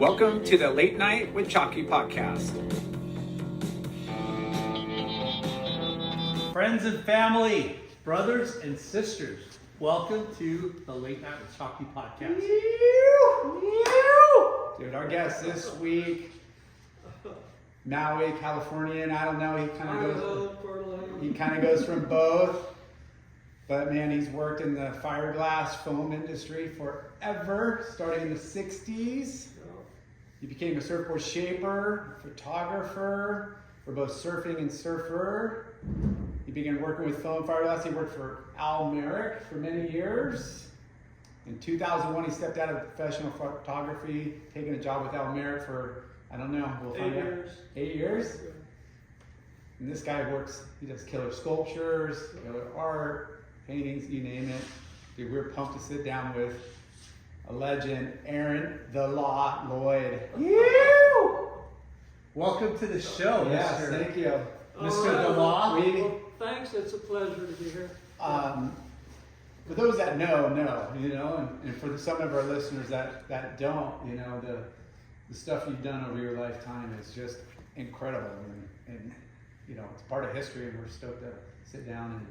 Welcome to the Late Night with Chalky podcast. Friends and family, brothers and sisters, welcome to the Late Night with Chalky podcast. Dude, our guest this week, Maui-Californian. I don't know. He kind of goes from both. But man, he's worked in the fiberglass foam industry forever, starting in the 60s. He became a surfboard shaper, photographer for both surfing and surfer. He began working with foam fiberglass. He worked for Merrick for many years. In 2001, he stepped out of professional photography, taking a job with Merrick for, I don't know, we'll find out. 8 years? And this guy he does killer sculptures, killer art, paintings, you name it. Dude, we're pumped to sit down with a legend, Aaron "The Law" Loyd. Welcome to the show, Yes, Mr. thank you. Mr. The Law. Well, thanks, it's a pleasure to be here. For those that know, and for some of our listeners that don't, the stuff you've done over your lifetime is just incredible, and it's part of history, and we're stoked to sit down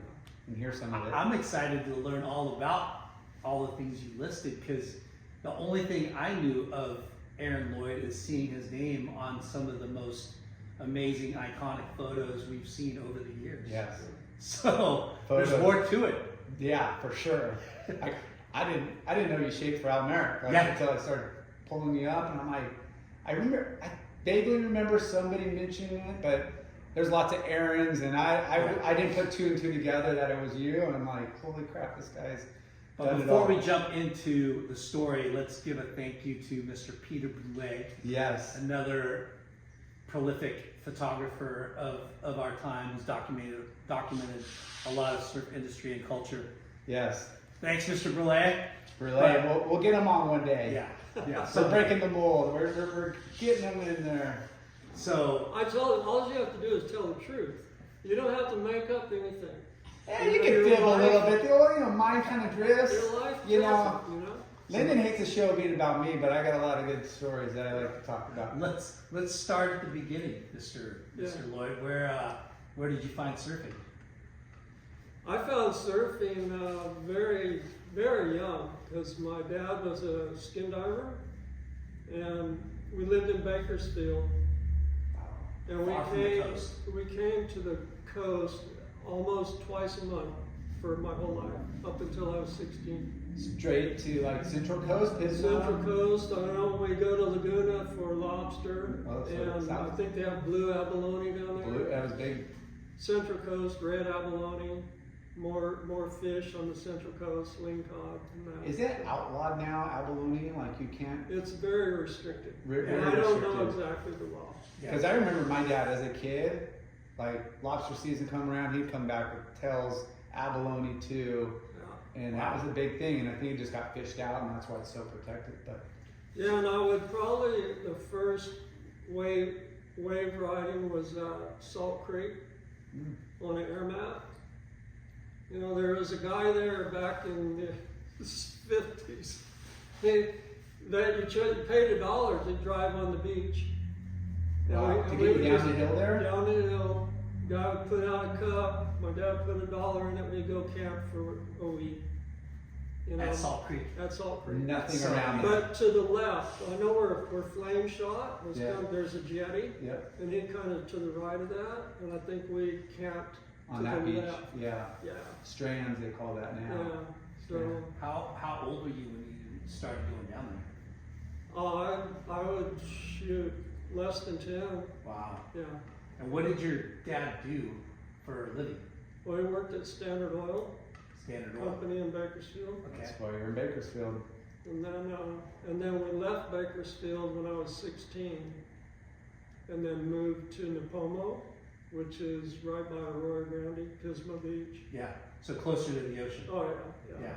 and hear some of it. I'm excited to learn all about all the things you listed, because the only thing I knew of Aaron Loyd is seeing his name on some of the most amazing, iconic photos we've seen over the years. Yes. So there's more to it. Yeah, for sure. I didn't know you shaped for Merrick until I started pulling you up, and I'm like, I vaguely remember somebody mentioning it, but there's lots of Aarons, and I didn't put two and two together that it was you, and I'm like, holy crap, this guy's. But before we jump into the story, let's give a thank you to Mr. Peter Brulé. Yes. Another prolific photographer of our time who's documented a lot of surf industry and culture. Yes. Thanks, Mr. Brulé. We'll get him on one day. Yeah. So breaking the mold. We're getting him in there. So I told him, all you have to do is tell the truth. You don't have to make up anything. Yeah, you can fib a little bit. Mine kind of drifts. Your life, Lyndon hates the show being about me, but I got a lot of good stories that I like to talk about. let's start at the beginning, Mr. Loyd. Where did you find surfing? I found surfing very, very young, because my dad was a skin diver, and we lived in Bakersfield. And Far from the coast. we came to the coast almost twice a month for my whole life, up until I was 16. Straight to like Central Coast, Central Coast. I know we go to Laguna for lobster, Oh, and south. I think they have blue abalone down there. Blue, that was big. Central Coast, red abalone, more fish on the Central Coast, lingcod. And that. Is it outlawed now, abalone? Like you can't? It's very restricted. Very and I don't know restricted. exactly the law. Because I remember my dad as a kid, like lobster season come around, he'd come back with tails, abalone too, and that was a big thing. And I think it just got fished out, and that's why it's so protected. But Yeah, and I would probably, the first wave riding was Salt Creek on an air mat. There was a guy there back in the 50s. You paid $1 to drive on the beach. wow, to get down the hill there? Down the hill. Guy would put out a cup. My dad put $1 in it. We'd go camp for a week. At Salt Creek. At Salt Creek. Nothing around it. But to the left, I know where Flame shot was. Yeah. There's a jetty. Yep. And he kind of to the right of that, and I think we camped On to that the beach, left. yeah. Yeah. Strands, they call that now. Yeah. So How old were you when you started going down there? I would shoot less than 10. Wow. Yeah. And what did your dad do for a living? Well, he worked at Standard Oil Standard Oil. Company in Bakersfield. Okay. That's why you're in Bakersfield. And then we left Bakersfield when I was 16, and then moved to Nipomo, which is right by Arroyo Grande, Pismo Beach. Yeah. So closer to the ocean. Oh yeah.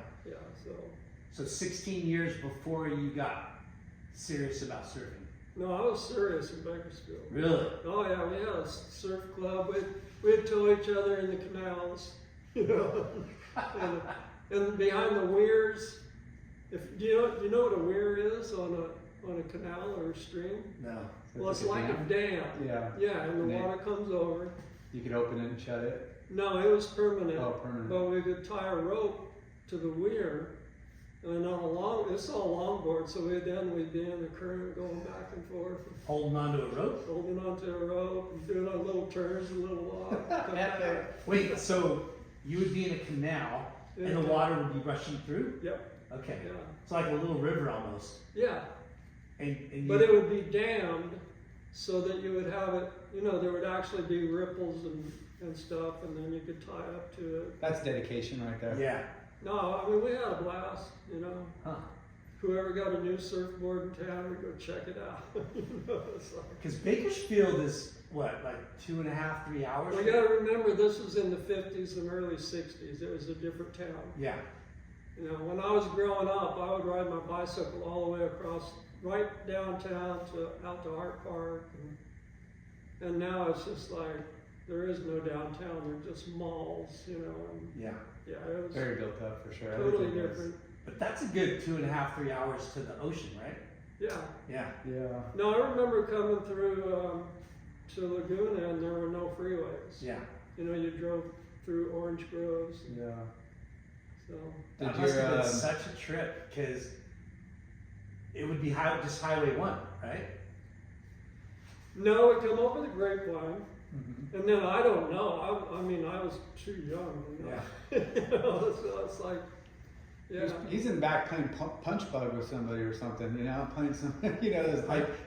So 16 years before you got serious about surfing. No, I was serious in Bakersfield. Really? Oh yeah, we had a surf club. We'd tow each other in the canals, and behind the weirs. Do you know what a weir is on on a canal or a stream? No. Well, it's like a dam. Yeah. Yeah, and the And water comes over. You could open it and shut it. No, it was permanent. Oh, permanent. But we could tie a rope to the weir, and on it's all longboard, so we'd be in the current going back and forth, Holding onto a rope? holding onto a rope, and doing our little turns, a little walk. come back. Wait, so you would be in a canal and the water would be rushing through? Yep, Okay. yeah. It's like a little river almost. Yeah, And but it would be dammed so that you would have it, there would actually be ripples and stuff, and then you could tie up to it. That's dedication right there. Yeah. No, I mean, we had a blast, Huh. Whoever got a new surfboard in town would go check it out. It's like, Because Bakersfield is what, like 2.5, 3 hours? well, you gotta remember, this was in the 50s and early 60s. It was a different town. Yeah. When I was growing up, I would ride my bicycle all the way across, right downtown out to Art Park. And now it's just like, there is no downtown, they're just malls, and Yeah. yeah, it was Very built up for sure. totally Everything is. different. But that's a good 2.5, 3 hours to the ocean, right? Yeah. Yeah. Yeah. No, I remember coming through to Laguna and there were no freeways. Yeah. You drove through orange groves. Yeah. So That Did must your, have been such a trip because it would be just Highway 1, right? no, we come over the Grapevine, Mm-hmm. and then I don't know. I mean, I was too young. Yeah. So it's like, yeah. He's in the back playing punch bug with somebody or something, playing some, those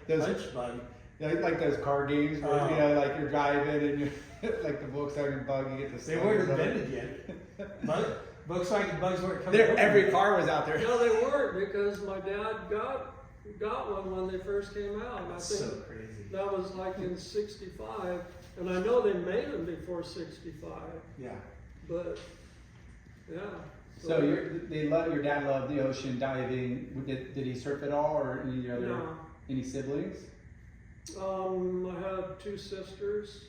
those Lunch bug. like those car games where Oh. like you're driving and you're like the Volkswagen bug, you get to. They weren't invented yet. Volkswagen bugs weren't coming over. Every car was out there. No, they weren't, because my dad got one when they first came out. And I That's think so crazy. that was like in '65, and I know they made them before '65, Yeah. but yeah. So your dad loved the ocean, diving. Did he surf at all, or any siblings? I had 2 sisters,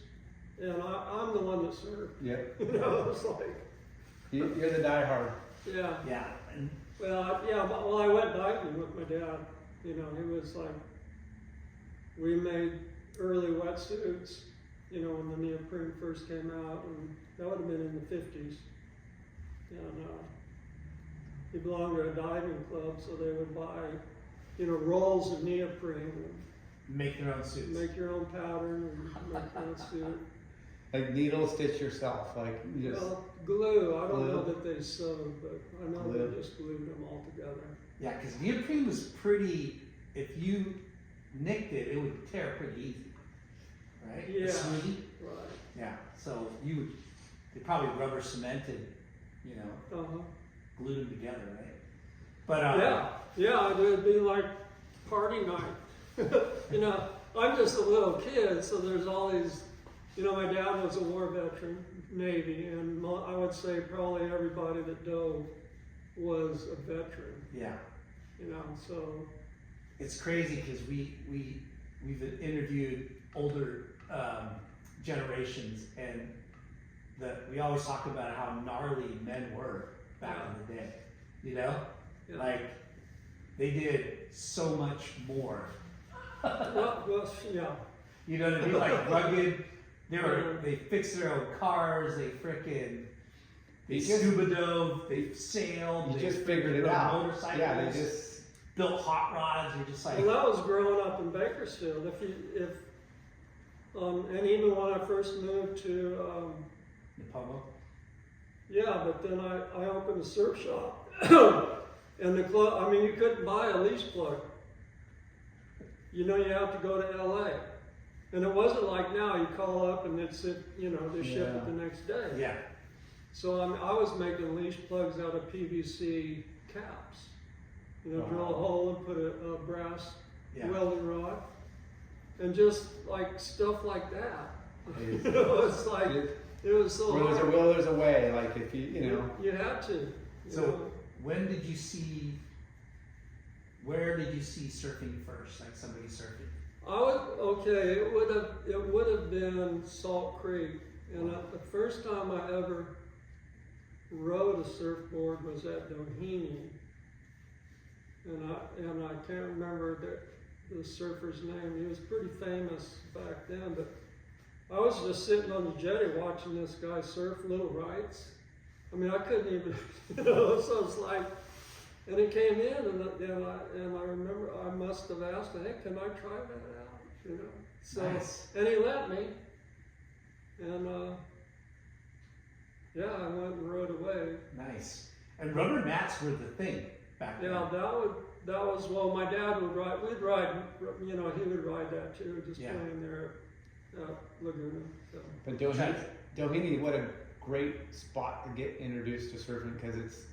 and I'm the one that served. Yep. It's like, You're the diehard. yeah. Yeah. And Well, I went diving with my dad. He was like, we made early wetsuits, when the neoprene first came out, and that would have been in the 50s. And he belonged to a diving club, so they would buy, rolls of neoprene make their own suits. and make your own pattern and make your own suit. Like needle stitch yourself, like you just. Well, glue. I don't know Glue. that they sewed, but I know Glue. they just glued them all together. Yeah, because neoprene was pretty. If you nicked it, it would tear pretty easy, right? Yeah. The sleeve. Right. Yeah. So they probably rubber cemented, Uh-huh. glued them together, right? But Yeah, it would be like party night. I'm just a little kid, so there's all these, my dad was a war veteran, Navy, and I would say probably everybody that dove was a veteran, yeah. so. It's crazy because we've interviewed older generations, and we always talk about how gnarly men were back in the day. Yeah. Like they did so much more. Well, yeah. You know what I mean? Like rugged. They fixed their own cars. They scuba dove. They sailed. You they just figured it rode out. Motorcycles. Yeah, they just. built hot rods. You're just like. Well, that was growing up in Bakersfield. And even when I first moved to, Napomo. yeah, but then I opened a surf shop. And the club, you couldn't buy a leash plug. You have to go to LA. And it wasn't like now, you call up and it's, they ship it the next day. Yeah. So I was making leash plugs out of PVC caps. Drill a hole and put a brass welding rod. And just like stuff like that. It's like, it was so Where there's a hard. will, there's a way. Like if you. You had to. So when did you see? Where did you see surfing first? Like somebody surfing? It would have been Salt Creek, and the first time I ever rode a surfboard was at Doheny, and I can't remember that the surfer's name. He was pretty famous back then, but I was just sitting on the jetty watching this guy surf little rights. I mean, I couldn't even, so it's like, and he came in, and I remember I must have asked him, hey, can I try that out? So, nice. And he let me, and yeah, I went and rode away. Nice. And rubber mats were the thing back then. Yeah, that was, well, my dad would ride, we'd ride, he would ride that too, just playing there at Laguna. So. But Doheny, what a great spot to get introduced to surfing, because it's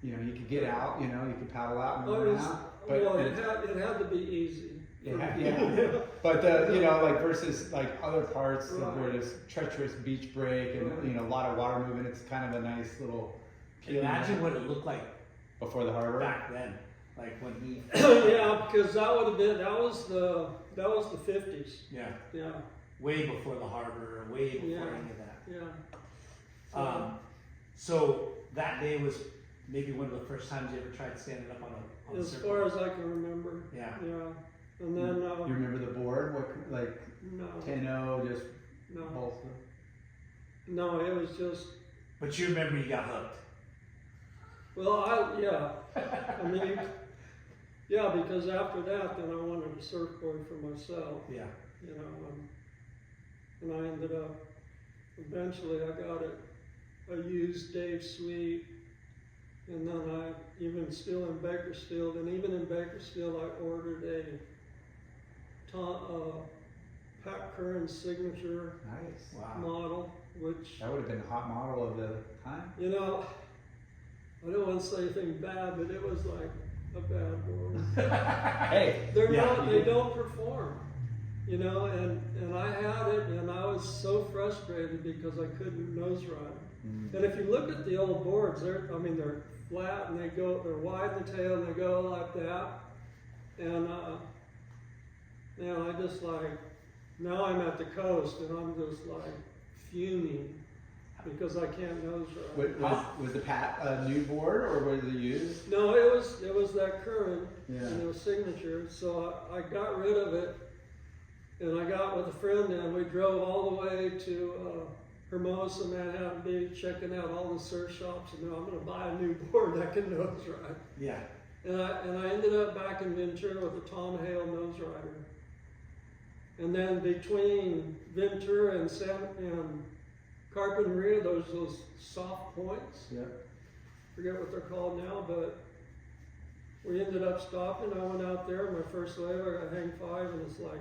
you could get out, you could paddle out and run out. But well, it had to be easy. Yeah. But like versus like other parts where there's treacherous beach break and a lot of water movement, it's kind of a nice little. Imagine what it looked like before the harbor back then, like when he. Yeah, because that was the 50s. Yeah. Yeah. Way before the harbor, way before any of that. Yeah. So that day was maybe one of the first times you ever tried standing up on a as surfboard. far as I can remember. Yeah. Yeah. And then. You remember the board? What No. 10-0, just No. balsa? No, it was just. But you remember you got hooked. Well, I mean, yeah, because after that, then I wanted a surfboard for myself. Yeah. And I ended up, eventually I got a used Dave Sweet, and then I, even still in Bakersfield, and even in Bakersfield I ordered a Pat Curran signature Nice. Wow. model, which, That would have been the hot model of the time. I don't want to say anything bad, but it was like a bad board. Hey. They don't perform, and I had it, and I was so frustrated because I couldn't nose ride. And if you look at the old boards, they're flat and they're wide in the tail and they go like that. And I just now I'm at the coast and I'm just fuming because I can't nose ride. Was the Pat a new board or was it used? No, it was that Curran, Yeah. and it was signature. So I got rid of it, and I got with a friend, and we drove all the way to Hermosa, Manhattan Beach, checking out all the surf shops, and I'm going to buy a new board that can nose ride. Yeah. And I ended up back in Ventura with a Tom Hale nose rider. And then between Ventura and Carpinteria, those soft points. Yeah. Forget what they're called now, but we ended up stopping. I went out there, my first wave, I got hang 5, and it's like,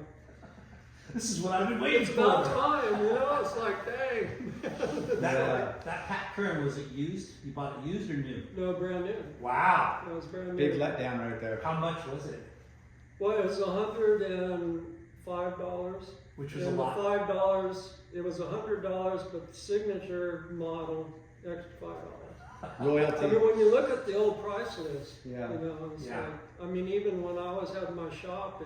This is what I've been waiting it's for. about time, it's like, dang. That Pat Curran, was it used? You bought it used or new? No, brand new. Wow. It was brand new. Big letdown right there. How much was it? Well, it was $105. Which was and a lot. The $5, it was $100, but the signature model, extra $5. Royalty. I mean, when you look at the old price list, Yeah. it's Yeah. even when I was having my shop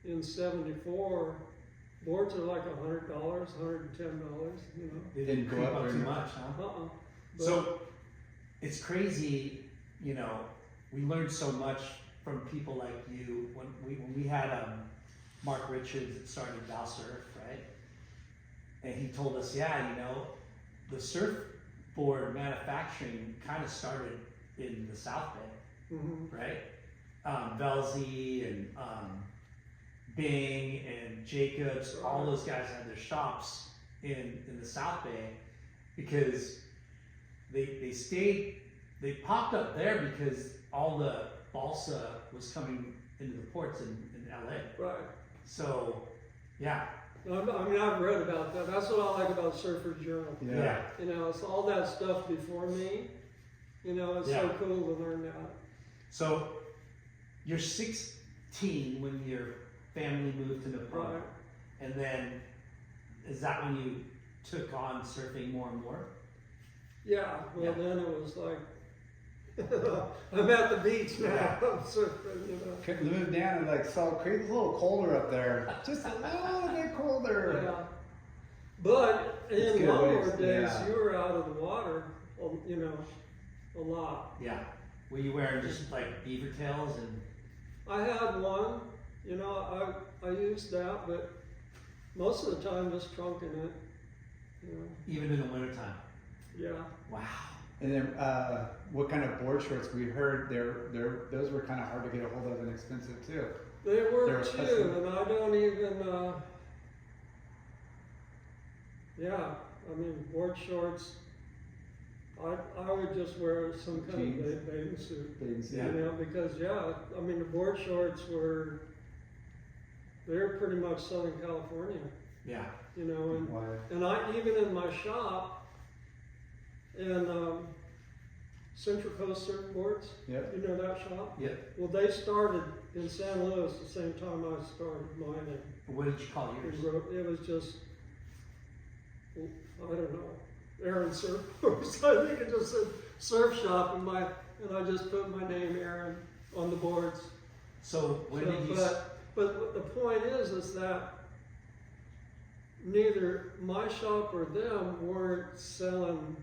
in '74, boards are like $100, $110, They Didn't go up too very much, huh? So it's crazy, we learned so much from people like you when we had Mark Richards that started Val Surf, right? And he told us, the surfboard manufacturing kind of started in the South Bay, right? Velzy and Bing and Jacobs, all those guys had their shops in the South Bay because they popped up there because all the balsa was coming into the ports in LA. Right. So, yeah. I've read about that. That's what I like about Surfer Journal. Yeah. It's all that stuff before me. It's so cool to learn that. So, you're 16 when your family moved to Nepal. Right. And then, is that when you took on surfing more and more? Yeah. Well, then it was like, I'm at the beach now. I'm surfing, Could move down to Salt Creek. It's a little colder up there. Just a little bit colder. Yeah. But It's in good longboard waves, days, yeah. you were out of the water, a lot. Yeah. Were you wearing just beaver tails and I had one, you know, I used that, but most of the time just trunking it, you know. Even in the wintertime. Yeah. Wow. And then, what kind of board shorts? We heard those were kind of hard to get a hold of and expensive too. They were They're too, custom. and I don't even, yeah, I mean, board shorts, I would just wear some kind Jeans. of bathing suit, Things, you yeah. know, because, yeah, I mean, the board shorts they're pretty much Southern California, Yeah. you know, Why? and I, even in my shop, in Central Coast Surfboards, Yep. you know that shop? Yep. Well, they started in San Luis the same time I started mine. What did you call yours? It was just, I don't know, Aaron Surfboards. I think it just said surf shop and I just put my name, Aaron, on the boards. So when did you? But the point is that neither my shop or them weren't selling,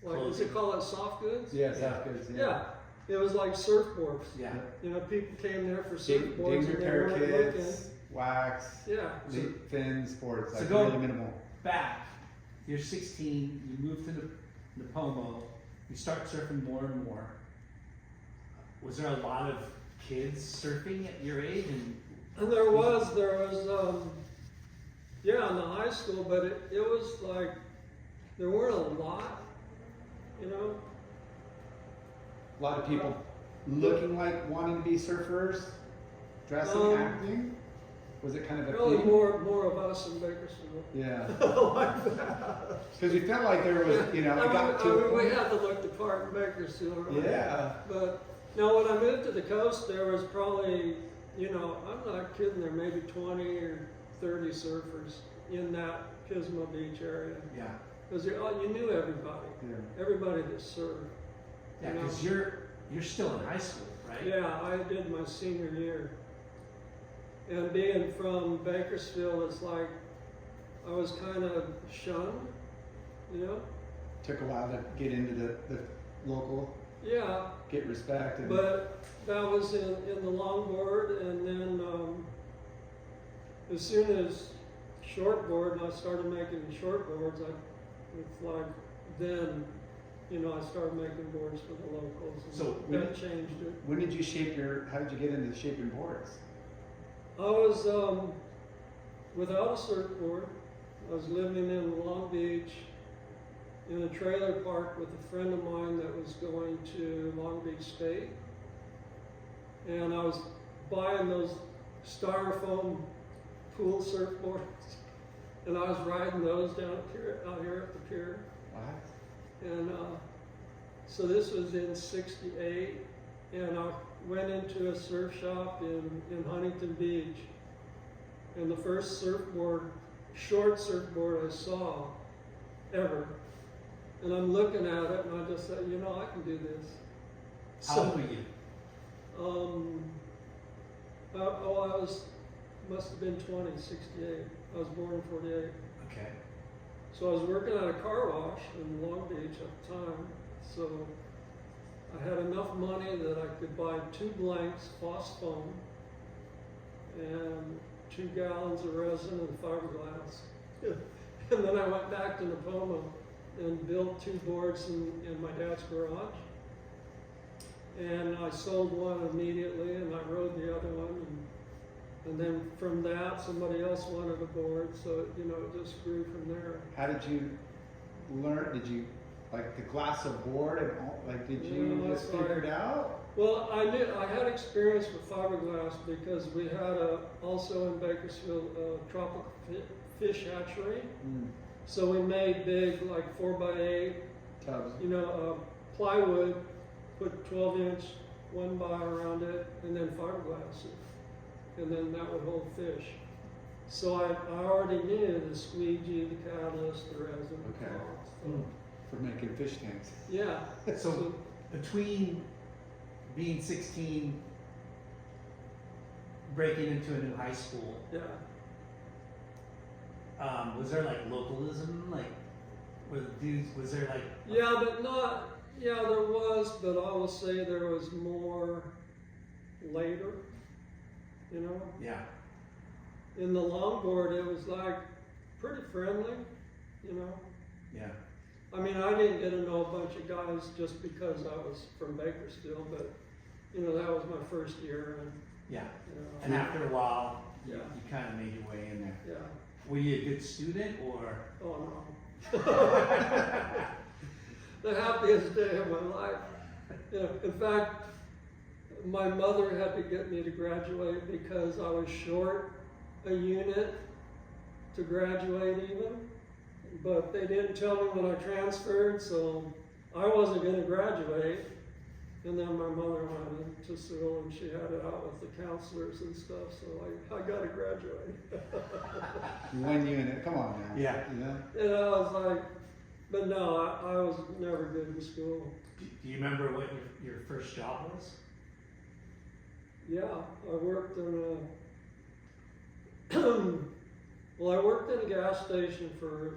like, what's it called, soft goods? Yeah, soft goods. Yeah, it was like surfboards. Yeah. You know, people came there for Dig surfboards and they repair weren't looking. kits, wax, Yeah. leak fins, boards, So like go- really minimal. Back. You're 16. You move to Napomo. You start surfing more and more. Was there a lot of kids surfing at your age? And there was, yeah, in the high school, but it was like, there weren't a lot, you know? A lot of people looking like wanting to be surfers, dressing, acting. Was it kind of a Really thing? more of us in Bakersfield. Yeah, Like that. because we felt like there was, you know, it got to a we point. had to look the part in Bakersfield. Right? Yeah. But no, when I moved to the coast, there was probably, you know, I'm not kidding, there maybe 20 or 30 surfers in that Pismo Beach area. Yeah. Because you knew everybody. Yeah. Everybody that surfed. Yeah, You know? because you're still in high school, right? Yeah, I did my senior year. And being from Bakersfield, it's like I was kind of shunned, you know? Took a while to get into the local, Yeah, get respect. And but that was in the longboard, and then as soon as shortboard, and I started making shortboards, it's like then, you know, I started making boards for the locals. And So that changed it. when did you how did you get into shaping boards? I was without a surfboard. I was living in Long Beach in a trailer park with a friend of mine that was going to Long Beach State. And I was buying those styrofoam pool surfboards. And I was riding those out here at the pier. What? And so this was in '68, and I went into a surf shop in Huntington Beach. And the first short surfboard I saw ever. And I'm looking at it, and I just said, you know, I can do this. How old were you? I must have been 20, 68. I was born in 48. Okay. So I was working at a car wash in Long Beach at the time. So I had enough money that I could buy 2 blanks, Foss foam, and 2 gallons of resin and fiberglass. And then I went back to Napomo and built 2 boards in my dad's garage. And I sold one immediately, and I rode the other one. And then from that, somebody else wanted a board, so you know, it just grew from there. How did you learn? Did you like the glass of board and all, like did you Yeah, just figure it out? Well, I had experience with fiberglass because we had also in Bakersfield a tropical fish hatchery. Mm. So we made big, like 4x8, Tubs. you know, plywood, put 12-inch 1x around it, and then fiberglass it. And then that would hold fish. So I already knew the squeegee, the catalyst, the resin. Okay. So, For making fish tanks. yeah. So between being 16, breaking into a new high school, Yeah. Was there like localism? Like, was there like? Yeah, but not, yeah, there was, but I will say there was more later. you know. Yeah. In the longboard, it was like pretty friendly, you know. Yeah. I mean, I didn't get to know a bunch of guys just because I was from Bakersfield, but you know, that was my first year, and Yeah. you know, And after a while, Yeah. you kind of made your way in there. yeah. Were you a good student or? Oh no. The happiest day of my life. You know, in fact, my mother had to get me to graduate because I was short a unit to graduate even. But they didn't tell me when I transferred, so I wasn't going to graduate. And then my mother went into school and she had it out with the counselors and stuff, so I got to graduate. One unit, come on now. Yeah. You know? And I was like, but no, I was never good in school. Do you remember what your first job was? Yeah, I worked in a, well, I worked in a gas station for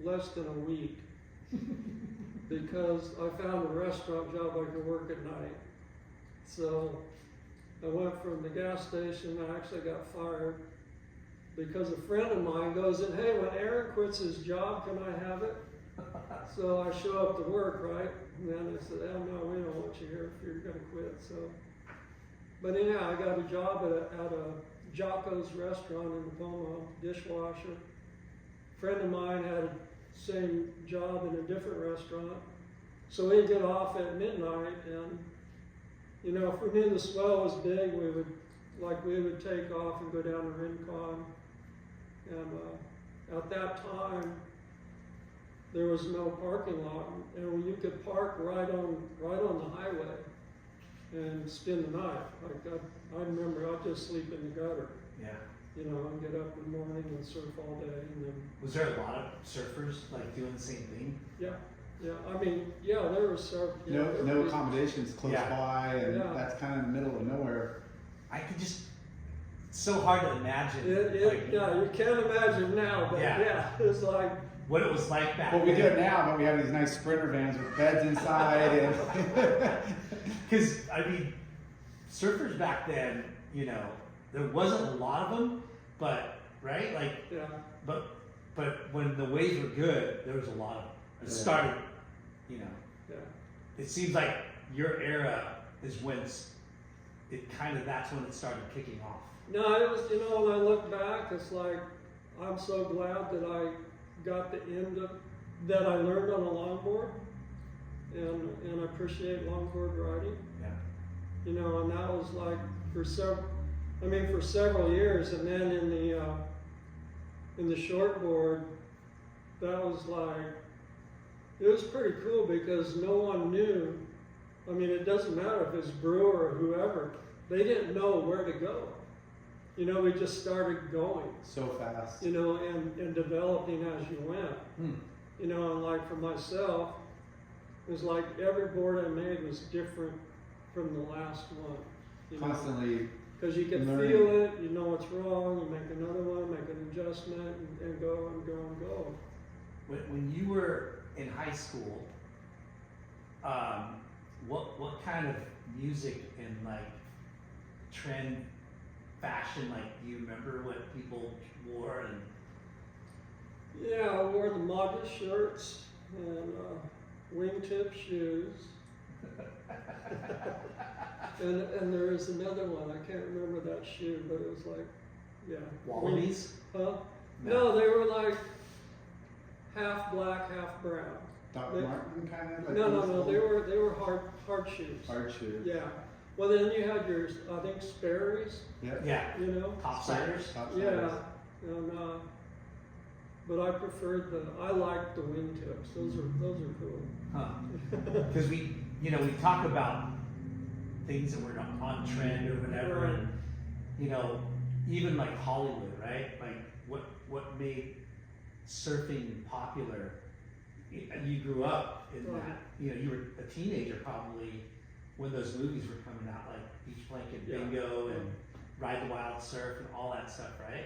less than a week because I found a restaurant job I could work at night. So I went from the gas station, I actually got fired because a friend of mine goes in, hey, when Aaron quits his job, can I have it? So I show up to work, right? And then I said, oh no, we don't want you here if you're gonna quit, so. But anyhow, I got a job at a Jocko's restaurant in Pomo, dishwasher. A friend of mine had the same job in a different restaurant. So we'd get off at midnight and, you know, if we knew the swell was big, we would take off and go down to Rincon. And at that time, there was no parking lot, and you could park right on the highway and spend the night. Like I remember I'd just sleep in the gutter, Yeah. you know, and get up in the morning and surf all day, and then Was there a lot of surfers like doing the same thing? yeah. I mean, yeah, there was surf. Yeah, No accommodations close Yeah. by, and Yeah. that's kind of in the middle of nowhere. I could just. It's so hard to imagine. Yeah, you can't imagine now, but yeah, it's like. What it was like back Well, we do then. it now, but we have these nice Sprinter vans with beds inside, and Because, I mean, surfers back then, you know, there wasn't a lot of them, but, right? Like, Yeah. but when the waves were good, there was a lot of them. It Yeah. started, you know, Yeah. it seems like your era is when that's when it started kicking off. No, it was, you know, when I look back, it's like, I'm so glad that I got the end of, that I learned on a longboard, and I appreciate longboard riding, Yeah. you know, and that was like for several years, and then in the shortboard, that was like, it was pretty cool because no one knew. I mean, it doesn't matter if it's Brewer or whoever, they didn't know where to go. You know, we just started going, so fast. you know, and developing as you went. You know, and like for myself, it was like every board I made was different from the last one. You know? Constantly. Because you can learning. feel it, you know what's wrong, you make another one, make an adjustment, and go and go and go. When you were in high school, what kind of music and like trend fashion, like do you remember what people wore? And Yeah, I wore the modest shirts and wingtip shoes. and there is another one, I can't remember that shoe, but it was like, yeah. Wallabies? Huh? No, they were like half black, half brown. Doc They- Martin kind of? Like No, they were hard shoes. hard shoes. Yeah. Well, then you had your, I think, Sperry's, Yep. Yeah. you know? Topsiders? Yeah. And, but I liked the wingtips. Those are cool. Huh. Because we talk about things that were on trend or whatever, Right. and you know, even like Hollywood, right? Like what made surfing popular? You grew up in Right. that. You know, you were a teenager probably when those movies were coming out, like Beach Blanket Yeah. Bingo and Ride the Wild Surf and all that stuff, right?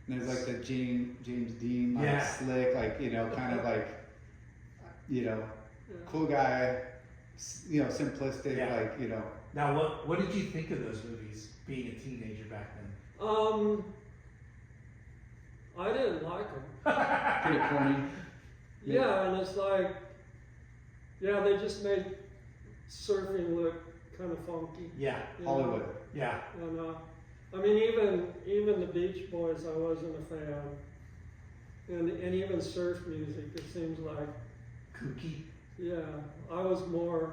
And there's like the James Dean, like Yeah. slick, like, you know, kind of like, you know, Yeah. cool guy, you know, simplistic, Yeah. like, you know. Now, what did you think of those movies being a teenager back then? I didn't like them. Pretty corny. Yeah, and it's like, yeah, they just made surfing look kind of funky. Yeah. you know? Hollywood. Yeah. And I mean, even the Beach Boys, I wasn't a fan. And even surf music, it seems like, Kooky. yeah, I was more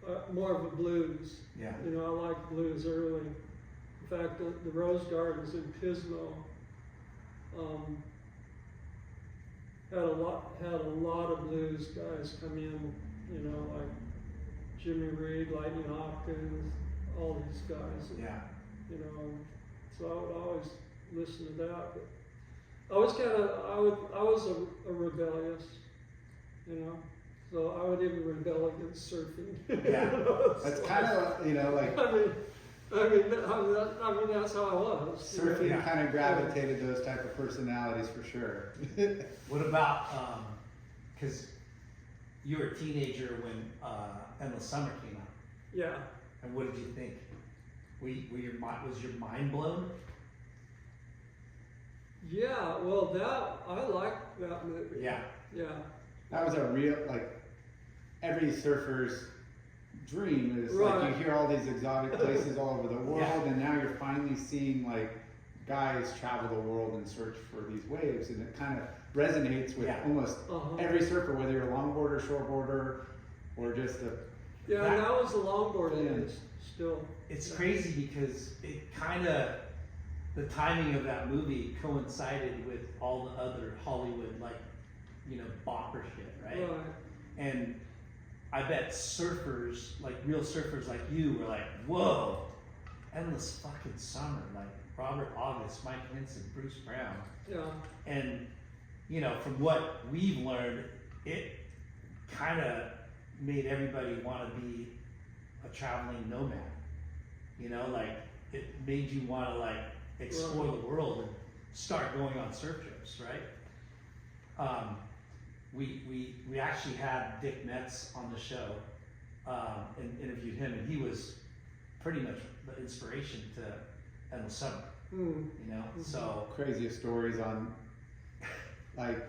of a blues. Yeah. You know, I liked blues early. In fact, the Rose Gardens in Pismo had a lot of blues guys come in. You know, like Jimmy Reed, Lightning Hopkins, all these guys. Yeah. You know, so I would always listen to that. But I was I was a rebellious, you know. So I would even rebel against surfing. Yeah. That's kind of, you know, like I mean, that's how I was. surfing Yeah. kind of gravitated those type of personalities for sure. What about, because you were a teenager when Endless Summer came out, Yeah. and what did you think? Was your mind blown? Yeah. Well, I liked that movie. Yeah. Yeah. That was a real, like, every surfer's dream is like Right. you hear all these exotic places all over the world, Yeah. and now you're finally seeing like guys travel the world and search for these waves, and it kind of resonates with Yeah. almost Uh-huh. every surfer, whether you're a longboarder, shortboarder, or just a Yeah, That- and that was the longboard Yeah. days still. It's crazy because it kind of, the timing of that movie coincided with all the other Hollywood, like, you know, bopper shit, right? Right. And I bet surfers, like real surfers like you, were like, whoa, Endless fucking Summer, like Robert August, Mike Henson, Bruce Brown. Yeah. And, you know, from what we've learned, it kind of made everybody want to be a traveling nomad. You know, like it made you want to like explore the world and start going on surf trips, right? We actually had Dick Metz on the show and interviewed him, and he was pretty much the inspiration to Endless Summer. Hmm. You know, Mhm. so craziest stories on like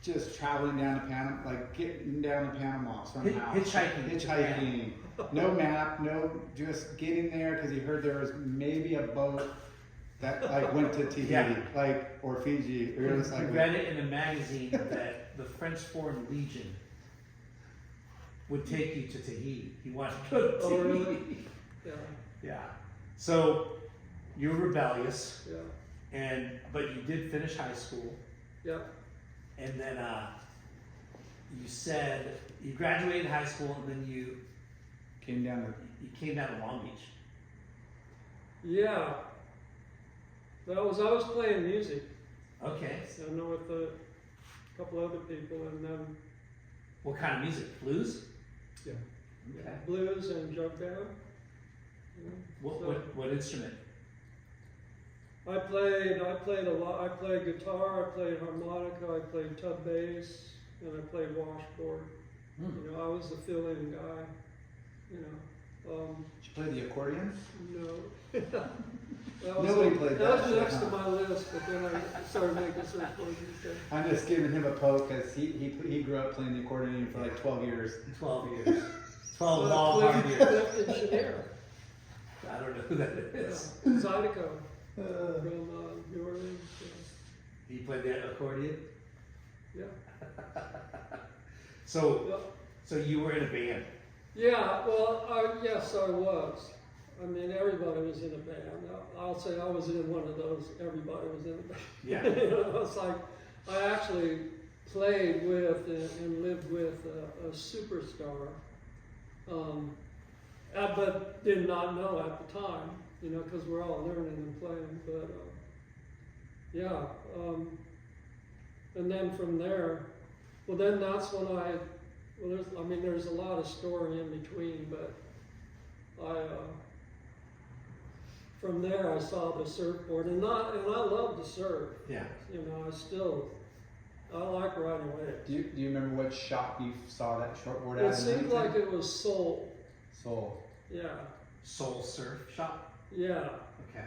just traveling down to Panama, like getting down to Panama somehow. Hitchhiking. No map, no, just getting there because he heard there was maybe a boat that like went to Tahiti, Yeah. like, or Fiji. Or it was I like, read it in a magazine that the French Foreign Legion would take you to Tahiti. He wanted to go to Tahiti. Oh, really? Yeah. Yeah. So you're rebellious, Yeah. but you did finish high school, Yeah. and then you said you graduated high school, and then you came down to came down to Long Beach. Yeah. I was playing music. Okay. I know with a couple other people, and then What kind of music? Blues? Yeah. Okay. blues and jug band. You know, What, so what instrument? I played a lot. I played guitar, I played harmonica, I played tub bass, and I played washboard. Hmm. You know, I was the fill-in guy. You know, Did you play the accordion? no. That Nobody played that was shit, next huh? to my list, but then I started making surfboards instead. I'm just giving him a poke because he grew up playing the accordion for like 12 years. 12 years. 12 Well, long I hard played years. Clifton Chenier. I don't know who that is. Yeah. Zydeco from New Orleans. He played the accordion? Yeah. So, Yeah. so you were in a band. Yeah, well, yes, I was. I mean, everybody was in a band. I'll say I was in one of those. Everybody was in a band. Yeah. You know, it's like I actually played with and lived with a superstar, but did not know at the time. You know, because we're all learning and playing. But yeah, and then from there, well, then that's when there's a lot of story in between, but from there I saw the surfboard, and I love to surf. Yeah. You know, I like riding waves. Do you remember what shop you saw that shortboard at? It seemed like it was Soul. Soul. Yeah, Soul Surf Shop. yeah. Okay.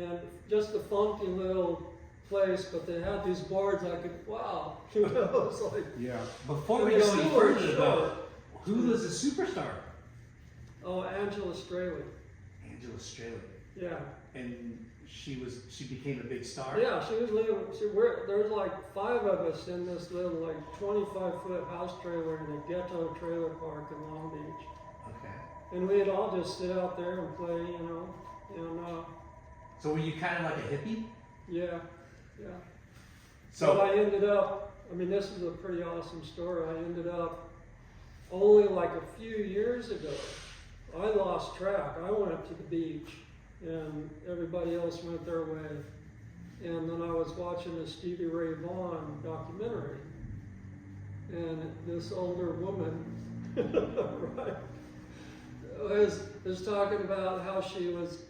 and just a funky little place, but they had these boards I could, wow, you know, it's like, Yeah. Before And we they go any still were further, short. though, who was the superstar? oh, Angela Straley, Angela Straley. yeah. And she became a big star? Yeah, she was living, there was like 5 of us in this little like 25-foot house trailer in a ghetto trailer park in Long Beach. Okay. And we'd all just sit out there and play, you know, and So were you kind of like a hippie? yeah, yeah. So But I ended up, I mean, this is a pretty awesome story. I ended up only like a few years ago, I lost track. I went to the beach and everybody else went their way. And then I was watching a Stevie Ray Vaughan documentary. And this older woman, right, was talking about how she was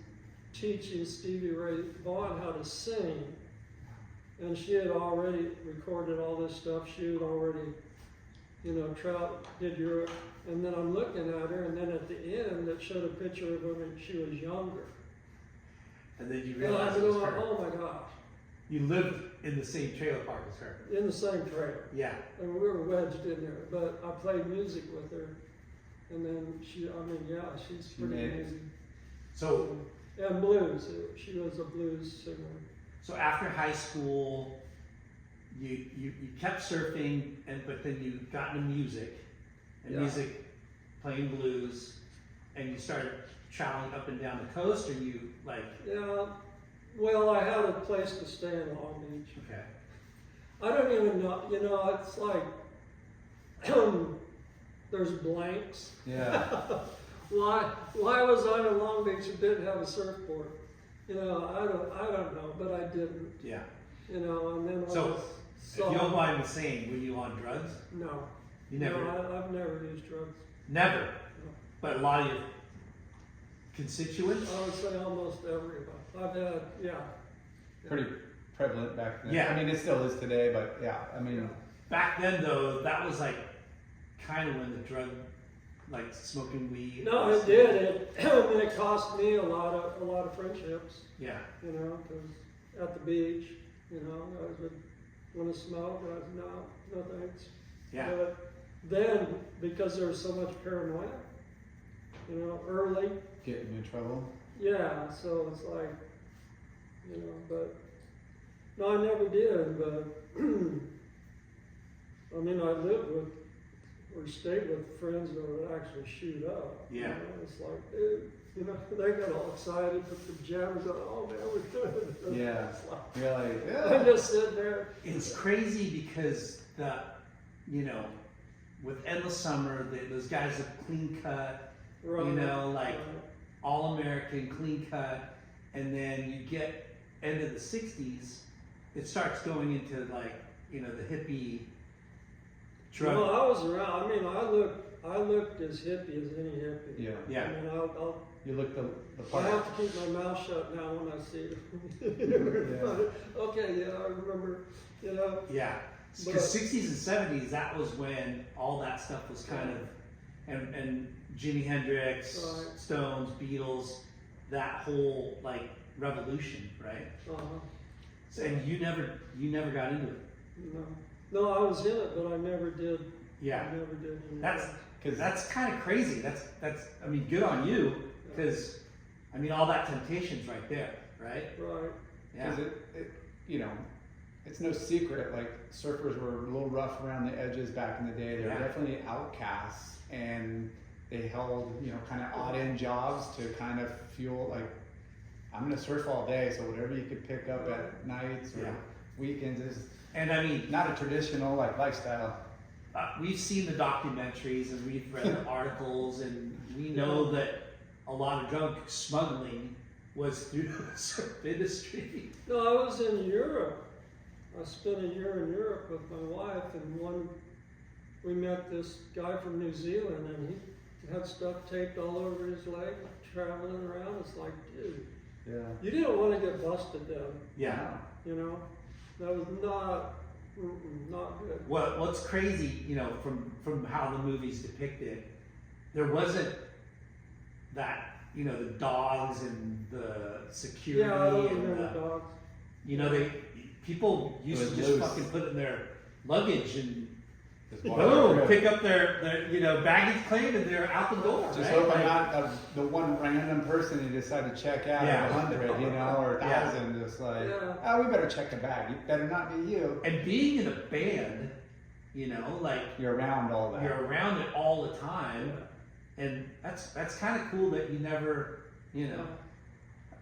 teaching Stevie Ray Vaughan how to sing. And she had already recorded all this stuff. She had already, you know, did Europe. And then I'm looking at her, and then at the end, it showed a picture of her when she was younger. and then you And I realized it was go, her. oh my gosh, You lived in the same trailer park as her. in the same trailer. Yeah. And we were wedged in there. But I played music with her. And then yeah, she's She pretty made it. amazing. So And blues. She was a blues singer. so after high school, you kept surfing, but then you got into music, and Yeah. music, playing blues, and you started traveling up and down the coast, or you like, Yeah, well, I had a place to stay in Long Beach. okay, I don't even know, you know, it's like, there's blanks. Yeah. Why was I in Long Beach and didn't have a surfboard? You know, I don't know, but I didn't, yeah. you know, and then I So, was, If you don't mind me saying, were you on drugs? no. You never, No, I've never used drugs. never, but a lot of your constituents? I would say almost everybody. I've had, yeah. Pretty prevalent back then. Yeah. I mean, it still is today, but yeah, I mean, Back then, though, that was like kind of when the drug, like smoking weed. No, it did. It cost me a lot of friendships. Yeah. You know, because at the beach, you know, I would want to smoke, but I said, no thanks. Yeah. But then, because there was so much paranoia, you know, early, getting in trouble. yeah, so it's like, you know, but, no, I never did, but, I mean, I lived with, or stayed with friends that would actually shoot up. Yeah. You know, it's like, dude, you know, they got all excited, put the pajamas on, oh man, we're doing it. Yeah. It's like, You're like, I yeah. just sit there. It's crazy because you know, with Endless Summer, those guys have clean cut, Right, you know, like right. all American, clean cut, and then you get end of the 60s, it starts going into like, you know, the hippie drug. No, I was around. I mean, I looked as hippie as any hippie. Yeah. Yeah. I mean, I'll You look the I part. have to keep my mouth shut now when I see it. Okay, yeah, I remember. You know. Yeah, But- because 60s and 70s, that was when all that stuff was kind of, and Jimi Hendrix, Right. Stones, Beatles, that whole like revolution, right? Uh-huh. So, and you never got into it. No, I was in it, but I never did. Yeah, I never did. any of that's that. because that's kind of crazy. That's I mean, good on you, because I mean, all that temptation's right there, right? Right. Yeah, Because you know, it's no secret, like surfers were a little rough around the edges back in the day. They're Yeah. definitely outcasts, and they held, you know, kind of odd end jobs to kind of fuel, like, I'm gonna surf all day, so whatever you could pick up at nights or Yeah. weekends is and I mean, not a traditional like lifestyle. we've seen the documentaries and we've read the articles, and we know that a lot of drug smuggling was through the surf industry. No, I was in Europe. I spent a year in Europe with my wife, and we met this guy from New Zealand, and he had stuff taped all over his leg, traveling around. It's like, dude, Yeah. you didn't want to get busted then, Yeah. you know? That was not good. What's crazy, you know, from how the movies depict it, there wasn't that you know, the dogs and the security Yeah, I don't and remember the, dogs. you know, people used It to was just loose. fucking put it in their luggage and Just walk boom, through. pick up their you know, baggage claim and they're out the door. Just right? hope I'm Like, not the one random person who decided to check out Yeah. at 100, you know, or Yeah. 1,000. Just like, Yeah. oh, we better check a bag. It better not be you. and being in a band, you know, like You're around all that. you're around it all the time, and that's kind of cool that you never, you know,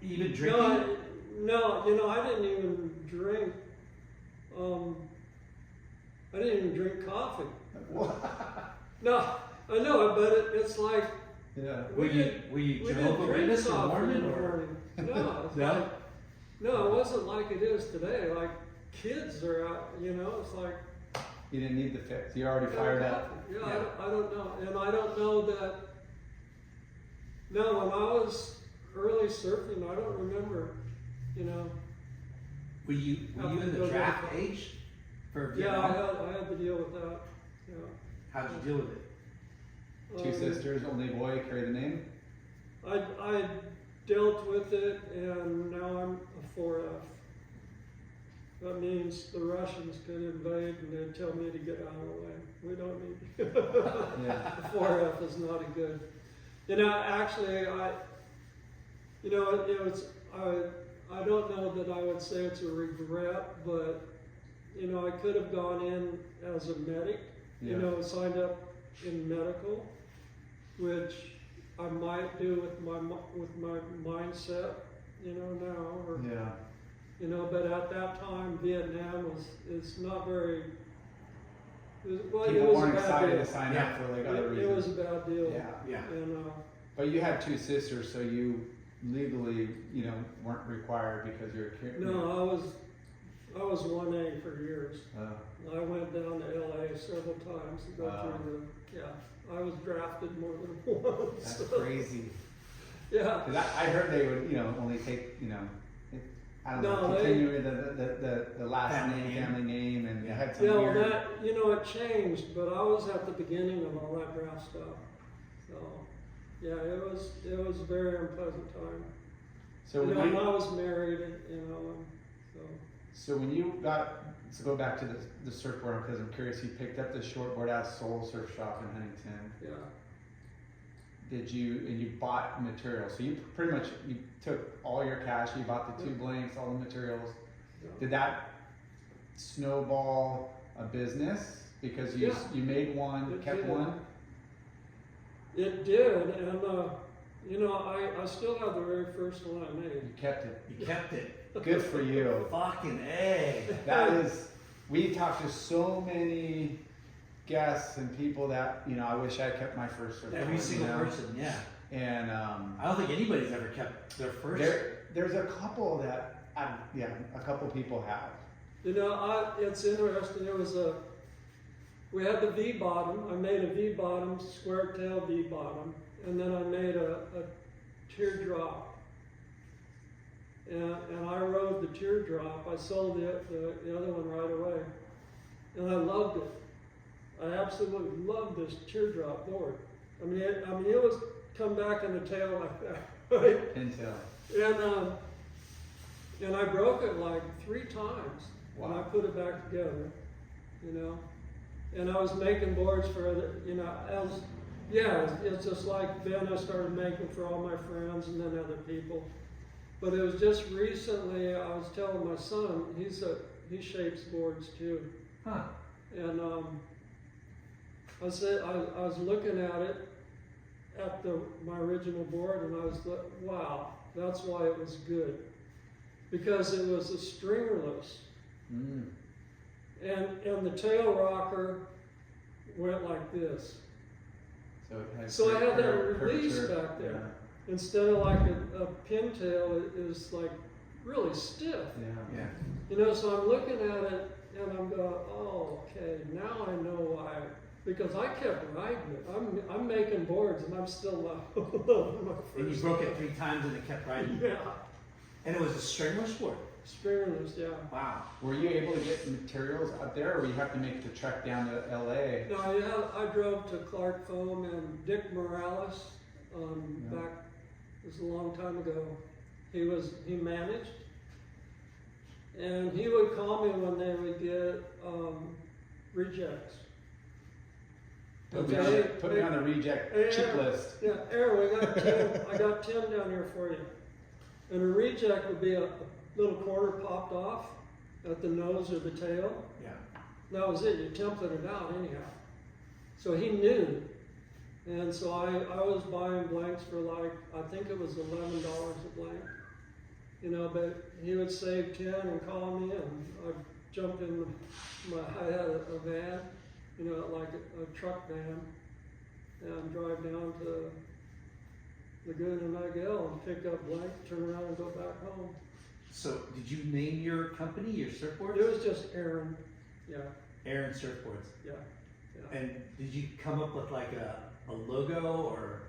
even drinking. No, you know, I didn't even drink. I didn't even drink coffee. No, I know, but it's like Yeah. Were you we didn't Jehovah's drink Witness or coffee in Mormon the or? morning. No, it's No? like, no, it wasn't like it is today. Like kids are out, you know, it's like You didn't need the fix. You're already fired up. Yeah, Yeah. I don't know, and I don't know that. No, when I was early surfing, I don't remember, you know. Were you in the draft age for Yeah, Vietnam? I had to deal with that. Yeah. How'd you deal with it? Two sisters, only boy, carry the name. I dealt with it, and now I'm a 4F. That means the Russians could invade, and they'd tell me to get out of the way. We don't need you. Yeah. The 4F is not a good. You know, actually, you know, it was. I don't know that I would say it's a regret, but you know, I could have gone in as a medic. Yeah. You know, signed up in medical, which I might do with my mindset, you know, now, or Yeah. you know, but at that time Vietnam it's not very. People was weren't a bad excited deal. to sign Yeah. up for like other It was reasons. a bad deal. Yeah. Yeah. And But you had two sisters, so you legally, you know, weren't required because you're a kid. no, I was 1A for years. Oh. I went down to LA several times to go Wow. through I was drafted more than once. That's crazy. Yeah. 'Cause I heard they would, you know, only take, you know, I don't know, No, they- continue the last Family name, name. family name, and you Yeah. had some Yeah, well, weird. that, you know, it changed, but I was at the beginning of all that draft stuff. So, yeah, it was a very unpleasant time. So You when know, you, when I was married, you know, and so when you got, to go back to the surfboard, because I'm curious, you picked up the shortboard at Soul Surf Shop in Huntington. yeah. And you bought material. So you pretty much, you took all your cash, you bought the two blanks, all the materials. Yeah. Did that snowball a business? Because you Yeah. you made one, It kept did. one? It did, and you know, I still have the very first one I made. You kept it. You kept it. Good for you. Fucking A. That is, we talked to so many guests and people that, you know, I wish I kept my first surfboard. Every single you know? person, yeah. And I don't think anybody's ever kept their first. there's a couple that, a couple people have. You know, it's interesting. We had the V bottom. I made a V bottom, square tail V bottom, and then I made a teardrop. And I rode the teardrop. I sold the other one right away, and I loved it. I absolutely loved this teardrop board. I mean, it was come back in the tail like that, right? Intel. And I broke it like 3 times when I Wow. put it back together, you know. And I was making boards for other, you know, it's just like then I started making for all my friends and then other people. But it was just recently I was telling my son, he shapes boards too. Huh. And I said I was looking at it at my original board, and I was like, wow, that's why it was good, because it was a stringerless, and the tail rocker went like this. So I had that release back there instead of like a pintail is like really stiff. Yeah. Yeah. You know, so I'm looking at it and I'm going, oh, okay, now I know why. Because I kept riding it. I'm making boards and I'm still loving my first. And you broke it 3 times and it kept riding. Yeah, And it was a stringless board. stringerless, yeah. Wow. Were you able to get materials out there, or you have to make the trek down to LA? No, yeah, I drove to Clark Foam and Dick Morales back was a long time ago. He managed, and he would call me when they would get rejects. Put me on the reject chip list. Yeah, Aaron, we got 10. I got 10 down here for you. And a reject would be a little corner popped off at the nose or the tail. Yeah. That was it. You templated it out anyhow. So he knew. And so I was buying blanks for like, I think it was $11 a blank. You know, but he would save 10 and call me, and I'd jump in I had a van, you know, like a truck van, and drive down to Laguna Niguel and pick up blank, turn around and go back home. So did you name your company, your surfboards? It was just Aaron, yeah. Aaron Surfboards. Yeah. And did you come up with like a logo or?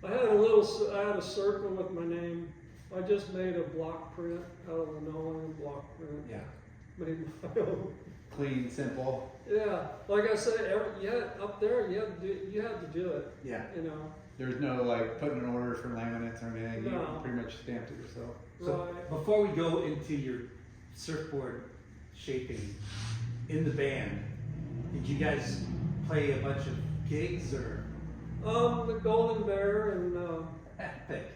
I had a circle with my name. I just made a block print out of linoleum block print. Yeah. Made my own. Clean, simple. Yeah, like I said, up there you had to do it. Yeah. You know. There's no like putting an order for laminates or anything. No. You pretty much stamped it yourself. So Right. before we go into your surfboard shaping in the band, did you guys play a bunch of gigs or? The Golden Bear Epic.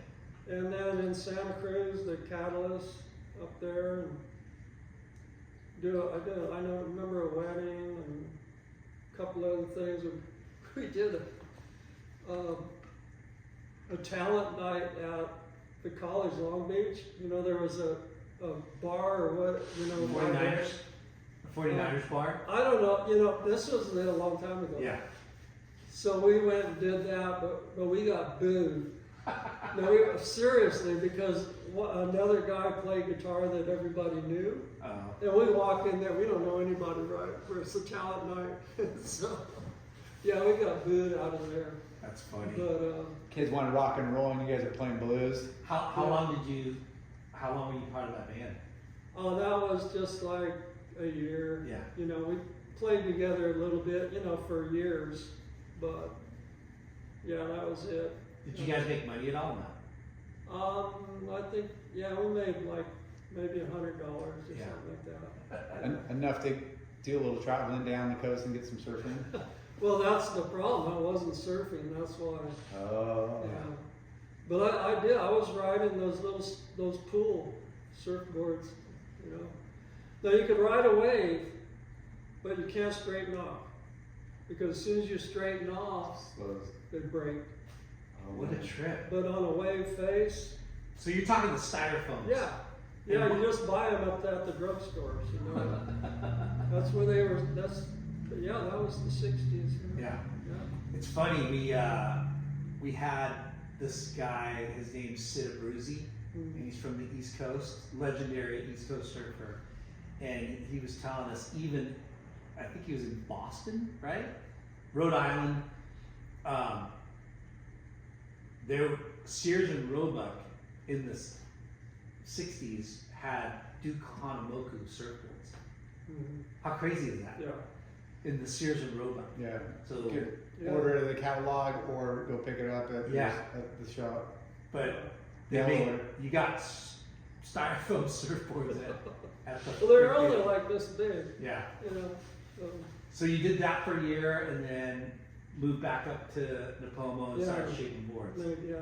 and then in Santa Cruz the Catalyst up there and I remember a wedding and a couple other things. We did a talent night at the college Long Beach. You know, there was a bar or what, you know. 49ers? A 49ers bar? I don't know, you know, this was a long time ago. Yeah. So we went and did that, but we got booed. No, seriously, because another guy played guitar that everybody knew. And we walk in there, we don't know anybody, right? It's a talent night. So, yeah, we got booed out of there. That's funny. But, Kids want to rock and roll, and you guys are playing blues. How long were you part of that band? oh, that was just like a year. Yeah. You know, we played together a little bit, you know, for years. But, yeah, that was it. Did you guys make money at all now? I think, yeah, we made like maybe $100 or Yeah. something like that. Enough to do a little traveling down the coast and get some surfing. Well, that's the problem. I wasn't surfing. That's why. Oh. Yeah. But I did. I was riding those pool surfboards. You know. Now you can ride a wave, but you can't straighten off because as soon as you straighten off, Slows. they break. Oh, What a trip. But on a wave face, So you're talking the styrofoams? yeah. Yeah, you just buy them at the drugstores, you know. That's where they were. Yeah, that was the '60s. Yeah. Yeah. It's funny, we had this guy, his name's Sid Abruzzi, and he's from the East Coast, legendary East Coast surfer. And he was telling us I think he was in Boston, right? Rhode Island. Sears and Roebuck in the 60s had Duke Hanamoku surfboards. Mm-hmm. How crazy is that? Yeah. In the Sears and Roebuck. Yeah. So, Yeah. Order it at the catalog or go pick it up at the shop. but Yeah. you got styrofoam surfboards at the. Well, they're only like this big, Yeah. you know. So you did that for a year and then moved back up to Napomo and Yeah. started shaping boards. Maybe, yeah.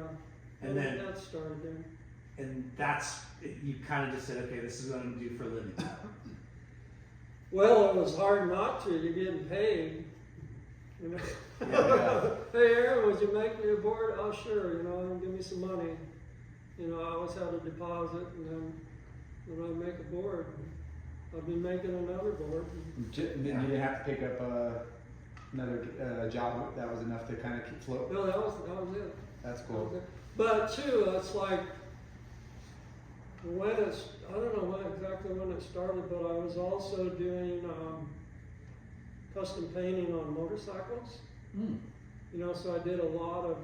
And then, that started then. and you kind of just said, okay, this is what I'm gonna do for a living. Well, it was hard not to. You're getting paid. You know. Yeah. Hey, Aaron, would you make me a board? Oh, sure. You know, give me some money. You know, I always had a deposit, and then I'd make a board. I'd be making another board. And then you didn't have to pick up another job that was enough to kind of keep float. No, that was it. That's That cool. was it. But too, it's like I don't know exactly when it started, but I was also doing custom painting on motorcycles. Mm. You know, so I did a lot of,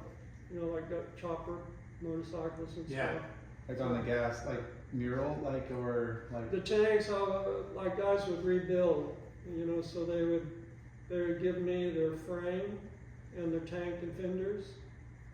you know, like that chopper motorcycles and Yeah. stuff. Like on the gas, like mural, or like. The tanks, like guys would rebuild, you know, so they would give me their frame and their tank and fenders,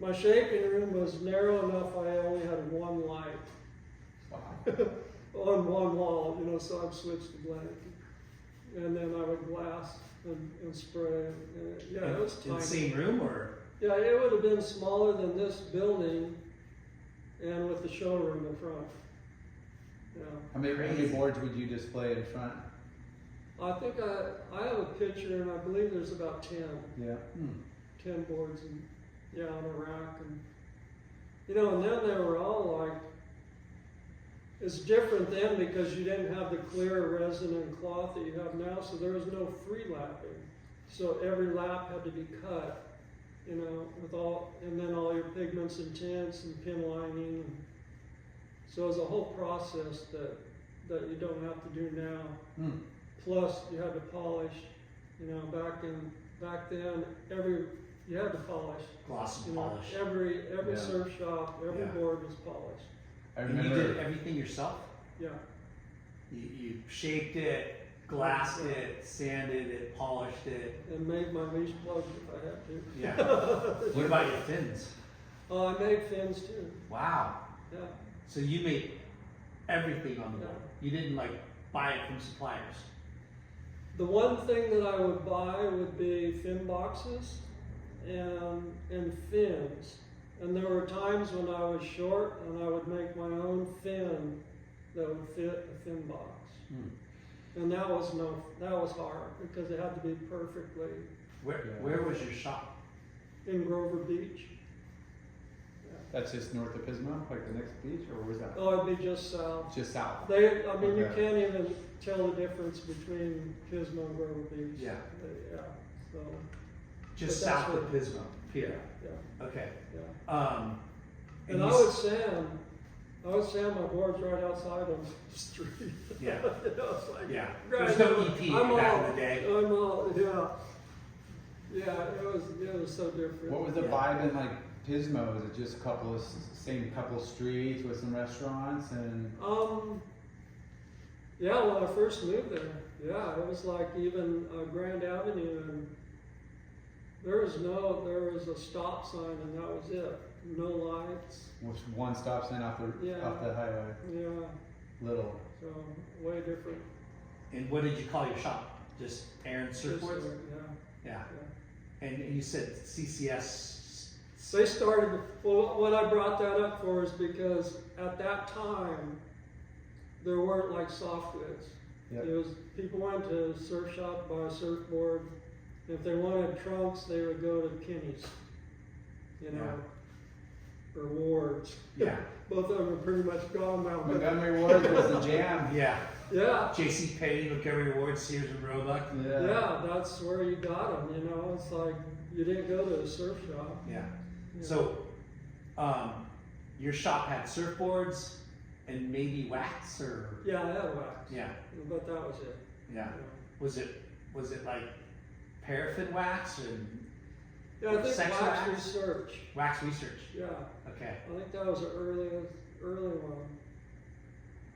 My shaping room was narrow enough I only had one light Wow. on one wall, you know, so I'd switch the blank. And then I would glass and spray. And yeah, it was In tiny. the same room or? Yeah, it would have been smaller than this building and with the showroom in front. Yeah. How many boards would you display in front? I think I have a picture and I believe there's about 10. Yeah. 10 boards and yeah, on a rack. And you know, and then they were all like, it's different then because you didn't have the clear resin and cloth that you have now, so there was no free lapping. So every lap had to be cut, you know, with all, and then all your pigments and tints and pin lining. And so it was a whole process that you don't have to do now. Plus you had to polish, you know, back then you had to polish. Gloss and You know, polish. every Yeah. surf shop, every Yeah. board was polished. I And you remember. did everything yourself? Yeah. You shaped it, glassed it, sanded it, polished it. And made my leash plugs if I had to. Yeah. What about your fins? Oh, I made fins too. Wow. Yeah. So you made everything on the Yeah. board. You didn't like buy it from suppliers. The one thing that I would buy would be fin boxes and fins. And there were times when I was short and I would make my own fin that would fit a fin box. And that was hard because it had to be perfectly Where was your shop? in Grover Beach. That's just north of Pismo, like the next beach, or where was that? Oh, it'd be just south. Just south. You Okay. can't even tell the difference between Pismo and Grover Beach. Yeah. Yeah, so, Just But that's south of where- Pismo, here. yeah, Okay. yeah. And you I s- would sand my boards right outside on the street. Yeah. You know, it's like, Yeah. right, There's no EP I'm back all- in the day. I'm all, yeah. Yeah, it was so different. What was the Yeah. vibe in like Pismo? Was it just a couple of same couple streets with some restaurants and? Yeah, when I first moved there, yeah, it was like even Grand Avenue, and there was a stop sign and that was it. No lights. With one stop sign off Yeah. the highway. Yeah, Little. so way different. And what did you call your shop? Just Aaron's Surfboards? Yeah, Yeah. yeah. And you said CCS. They started, well, what I brought that up for is because at that time, there weren't like soft goods. Yep. It was, people went to a surf shop, buy a surfboard. If they wanted trunks, they would go to Kinney's, you know, or Ward's. Yeah. Both of them are pretty much gone now. But Montgomery Ward was the jam. Yeah. yeah, JC Penney, Montgomery Ward, Sears and Roebuck. yeah, that's where you got them, you know. It's like, you didn't go to a surf shop. Yeah. you know. So, your shop had surfboards and maybe wax or? Yeah, I had wax. Yeah. But that was it. Yeah. Yeah. Was it like paraffin wax and Yeah, I think Sex wax wax? research. wax research? Yeah, Okay. I think that was the early one.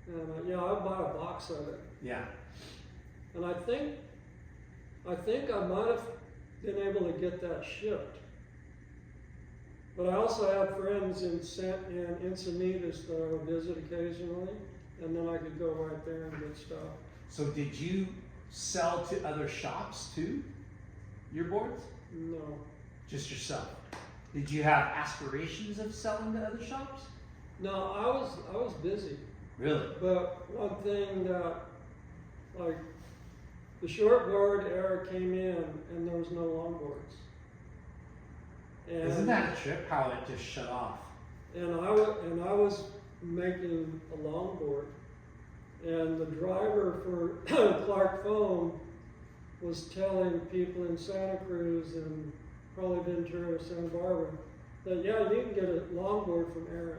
And yeah, I'd buy a box of it. Yeah. And I think I might have been able to get that shipped. But I also had friends in Encinitas that I would visit occasionally, and then I could go right there and get stuff. So did you sell to other shops too? Your boards? No. Just yourself? Did you have aspirations of selling to other shops? No, I was busy. Really? But one thing that, like, the shortboard era came in and there was no longboards. And, Isn't that a trip how it just shut off? And I was making a longboard, and the driver for Clark Foam was telling people in Santa Cruz and probably Ventura, Santa Barbara, that yeah, you can get a longboard from Aaron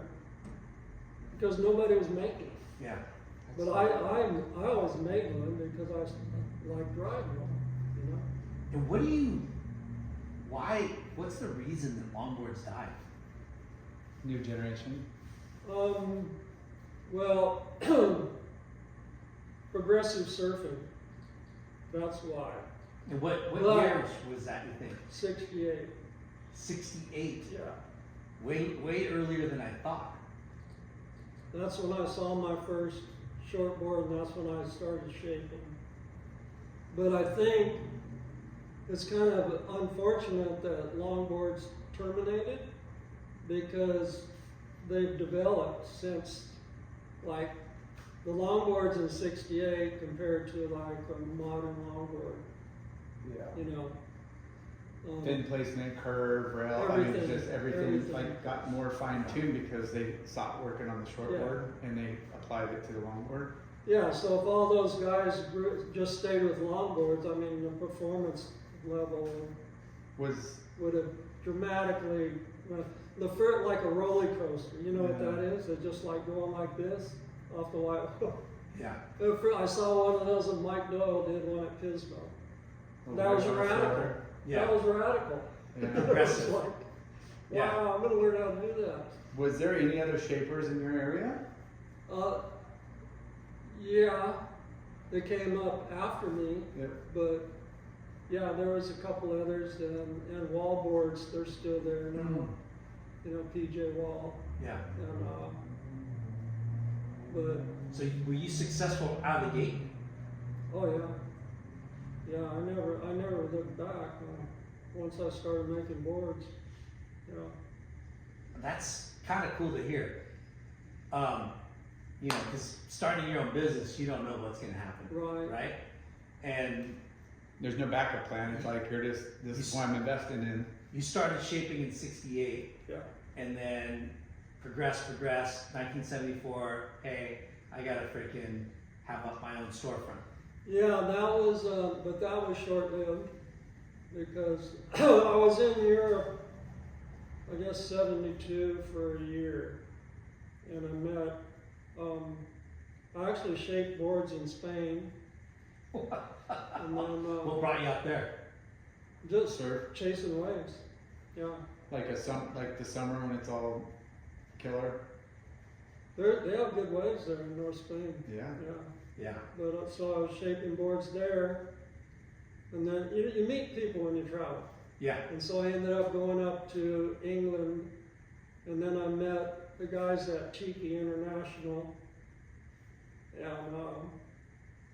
because nobody was making it. Yeah. But I always made one because I like driving one, you know. And what's the reason that longboards died? New generation. Well, progressive surfing. That's why. And what Well, years was that, you think? 68. 68. Yeah. way earlier than I thought. That's when I saw my first shortboard, and that's when I started shaping. But I think it's kind of unfortunate that longboards terminated, because they've developed since, like, the longboards in '68 compared to like a modern longboard, Yeah. you know. Fin placement, curve, rail, I mean, Everything, just everything everything. like got more fine tuned because they stopped working on the shortboard and they applied it to the longboard. Yeah, so if all those guys just stayed with longboards, I mean, the performance level Was would have dramatically, like a roller coaster, you know what Yeah. that is? It's just like going like this off the white. Yeah. I saw one of those that Mike Doyle did one at Pismo. That was radical. Yeah. That was radical. Yeah. It was Aggressive. like, wow, Yeah. I'm gonna learn how to do that. Was there any other shapers in your area? Yeah, they came up after me, Yep. but yeah, there was a couple others, and wallboards, they're still there now. You know, PJ Wall, Yeah. and but So were you successful out of the gate? oh yeah, I never looked back once I started making boards. You know, That's kind of cool to hear. You know, because starting your own business, you don't know what's going to happen. Right. Right. And There's no backup plan. It's like here, this is what I'm investing in. you started shaping in '68, yeah. and then progressed. 1974. Hey, I gotta freaking have up my own storefront. Yeah, that was, but that was short-lived, because I was in Europe, I guess '72 for a year, and I met, I actually shaped boards in Spain, and then What brought you out there? just Surf. chasing waves. Yeah, Like like the summer when it's all killer. they have good waves there in North Spain. Yeah. Yeah. Yeah. But so I was shaping boards there, and then you meet people when you travel. Yeah. And so I ended up going up to England, and then I met the guys at Tiki International, and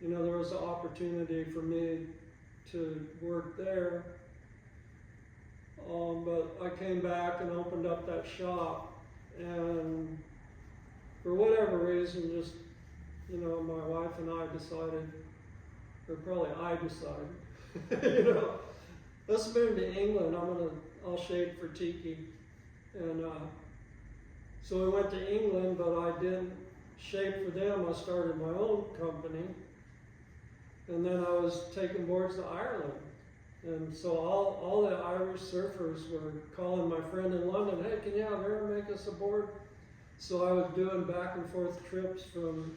you know, there was an opportunity for me to work there. But I came back and opened up that shop, and for whatever reason, just, you know, my wife and I decided, or probably I decided, you know, let's move to England. I'll shape for Tiki. And so we went to England, but I didn't shape for them. I started my own company. And then I was taking boards to Ireland. And so all the Irish surfers were calling my friend in London, hey, can you have Aaron make us a board? So I was doing back and forth trips from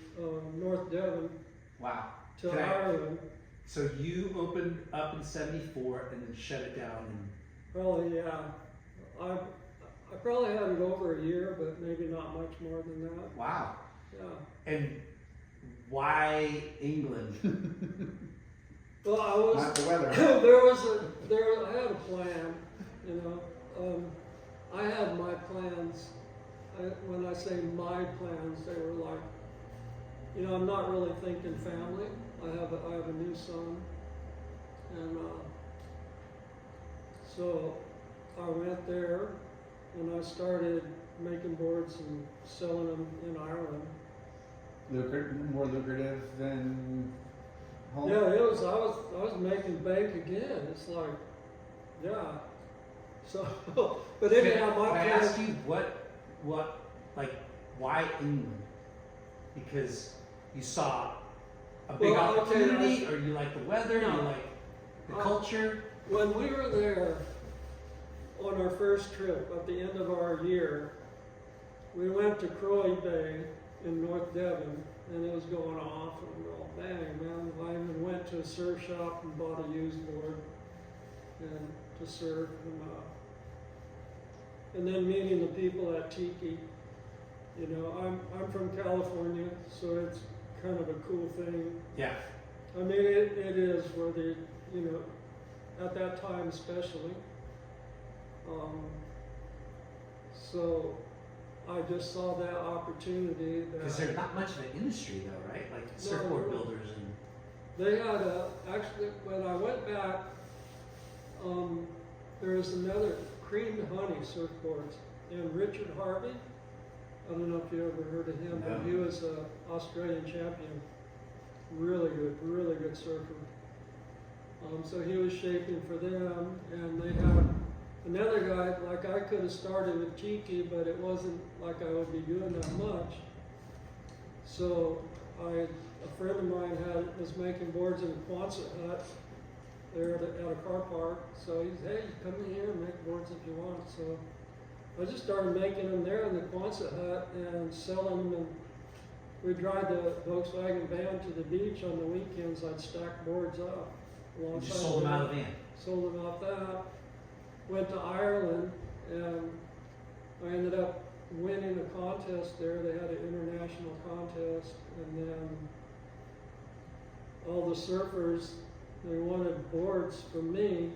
North Devon Wow. to Okay. Ireland. So you opened up in '74 and then shut it down. Probably, yeah. I probably had it over a year, but maybe not much more than that. Wow. Yeah. And why England? Well, I was. Not the weather. I had a plan, you know. I had my plans. When I say my plans, they were like, you know, I'm not really thinking family. I have a new son, and so I went there and I started making boards and selling them in Ireland. More lucrative than home. Yeah, it was. I was making bank again. It's like, yeah. So, but anyhow, Can my I plan. ask you what, like, why England? Because you saw a big Well, okay, opportunity, or you like the weather, No. you like the culture? When we were there on our first trip at the end of our year, we went to Croy Bay in North Devon, and it was going off, and we're all, dang, man. I even went to a surf shop and bought a used board and to surf, and then meeting the people at Tiki. You know, I'm from California, so it's kind of a cool thing. Yeah. I mean, it is where the, you know, at that time especially. So I just saw that opportunity. Because there's not much of an industry though, right? Like surfboard builders and. They had actually, when I went back, there was another Cream Honey surfboards, and Richard Harvey. I don't know if you ever heard of him, but he was an Australian champion. Really good surfer. So he was shaping for them, and they had another guy, like I could have started with Tiki, but it wasn't like I would be doing that much. So a friend of mine was making boards in a Quonset hut there at a car park. So he said, hey, come in here and make boards if you want. So I just started making them there in the Quonset hut and selling them. And we'd drive the Volkswagen van to the beach on the weekends. I'd stack boards up. You just sold them out of the van? Sold them out that. Went to Ireland, and I ended up winning a contest there. They had an international contest, and then all the surfers, they wanted boards from me.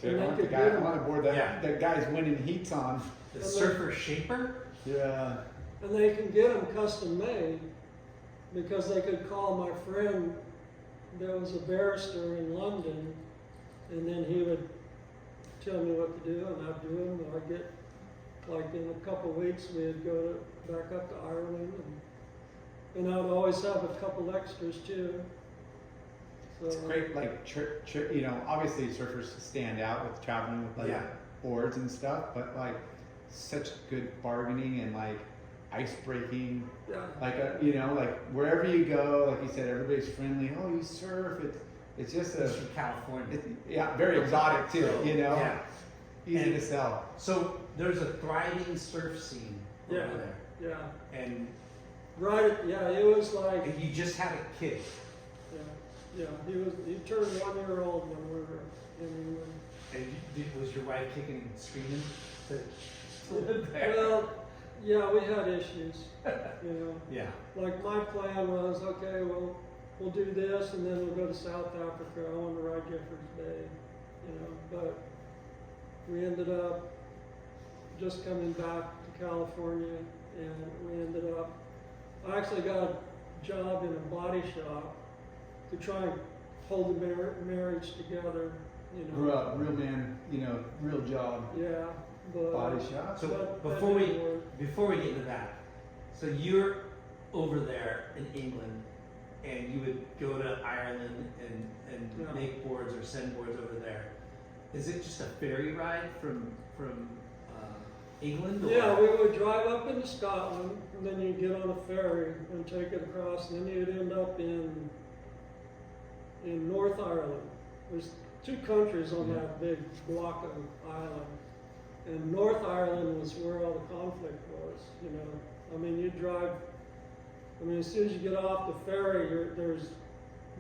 I want the guy on the board that guy's winning heats on. The surfer shaper? Yeah. And they can get them custom made because they could call my friend that was a barrister in London, and then he would tell me what to do, and I'd do them. And I'd get, like in a couple of weeks, we'd go back up to Ireland, and I'd always have a couple extras too. So, it's great, like, you know, obviously surfers stand out with traveling with like boards and stuff, but like such good bargaining and like ice breaking. Yeah. Like, you know, like wherever you go, like you said, everybody's friendly. Oh, you surf. It's just It's from California. Very exotic too, you know? Yeah. Easy to sell. So there's a thriving surf scene over there. Yeah. And it was like. and you just had a kid. Yeah, he turned 1 year old when we were in England. And was your wife kicking and screaming to live there? Well, yeah, we had issues, you know. Yeah. Like my plan was, okay, well, we'll do this and then we'll go to South Africa. I want to ride Jeffers Bay, you know. But we ended up just coming back to California, and we ended up, I actually got a job in a body shop to try and hold the marriage together, you know. Grew up, real man, you know, real job. Yeah, but Body shop. So but before we get into that, so you're over there in England, and you would go to Ireland and make boards or send boards over there. Is it just a ferry ride from England? Or? Yeah, we would drive up into Scotland, and then you'd get on a ferry and take it across, and then you'd end up in North Ireland. There's two countries on that big block of island. And North Ireland was where all the conflict was, you know. I mean, you drive, as soon as you get off the ferry, there's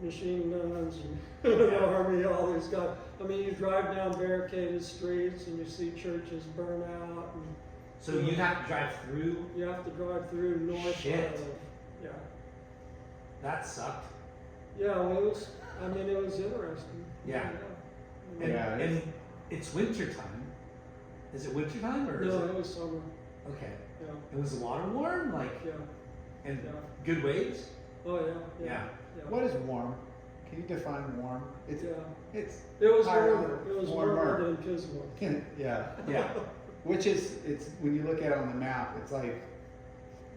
machine guns and the army, all these guys. You drive down barricaded streets and you see churches burn out. And, so you have to drive through? You have to drive through North Ireland. Yeah. That sucked. Yeah, well, it was interesting. Yeah. And it's winter time. Is it winter time or? No, it was summer. Okay. Yeah. And was the water warm? Yeah. And good waves? Oh yeah. What is warm? Can you define warm? It was warmer. It was warmer than Pismo. Yeah. Which is, it's when you look at it on the map, it's like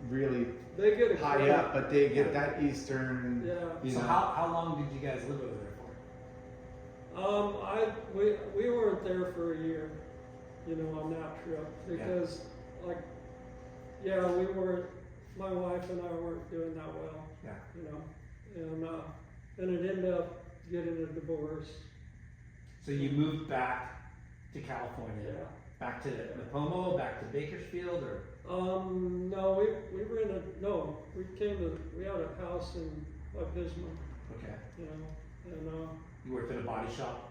really they get high up, but they get that eastern. Yeah. You so know. how long did you guys live over there for? We weren't there for a year, you know, on that trip because, we weren't. My wife and I weren't doing that well. Yeah. You know, and it ended up getting a divorce. So you moved back to California. Yeah. Back to Napomo, back to Bakersfield, or? No, we had a house in Pismo. Okay. You know, and you worked at a body shop?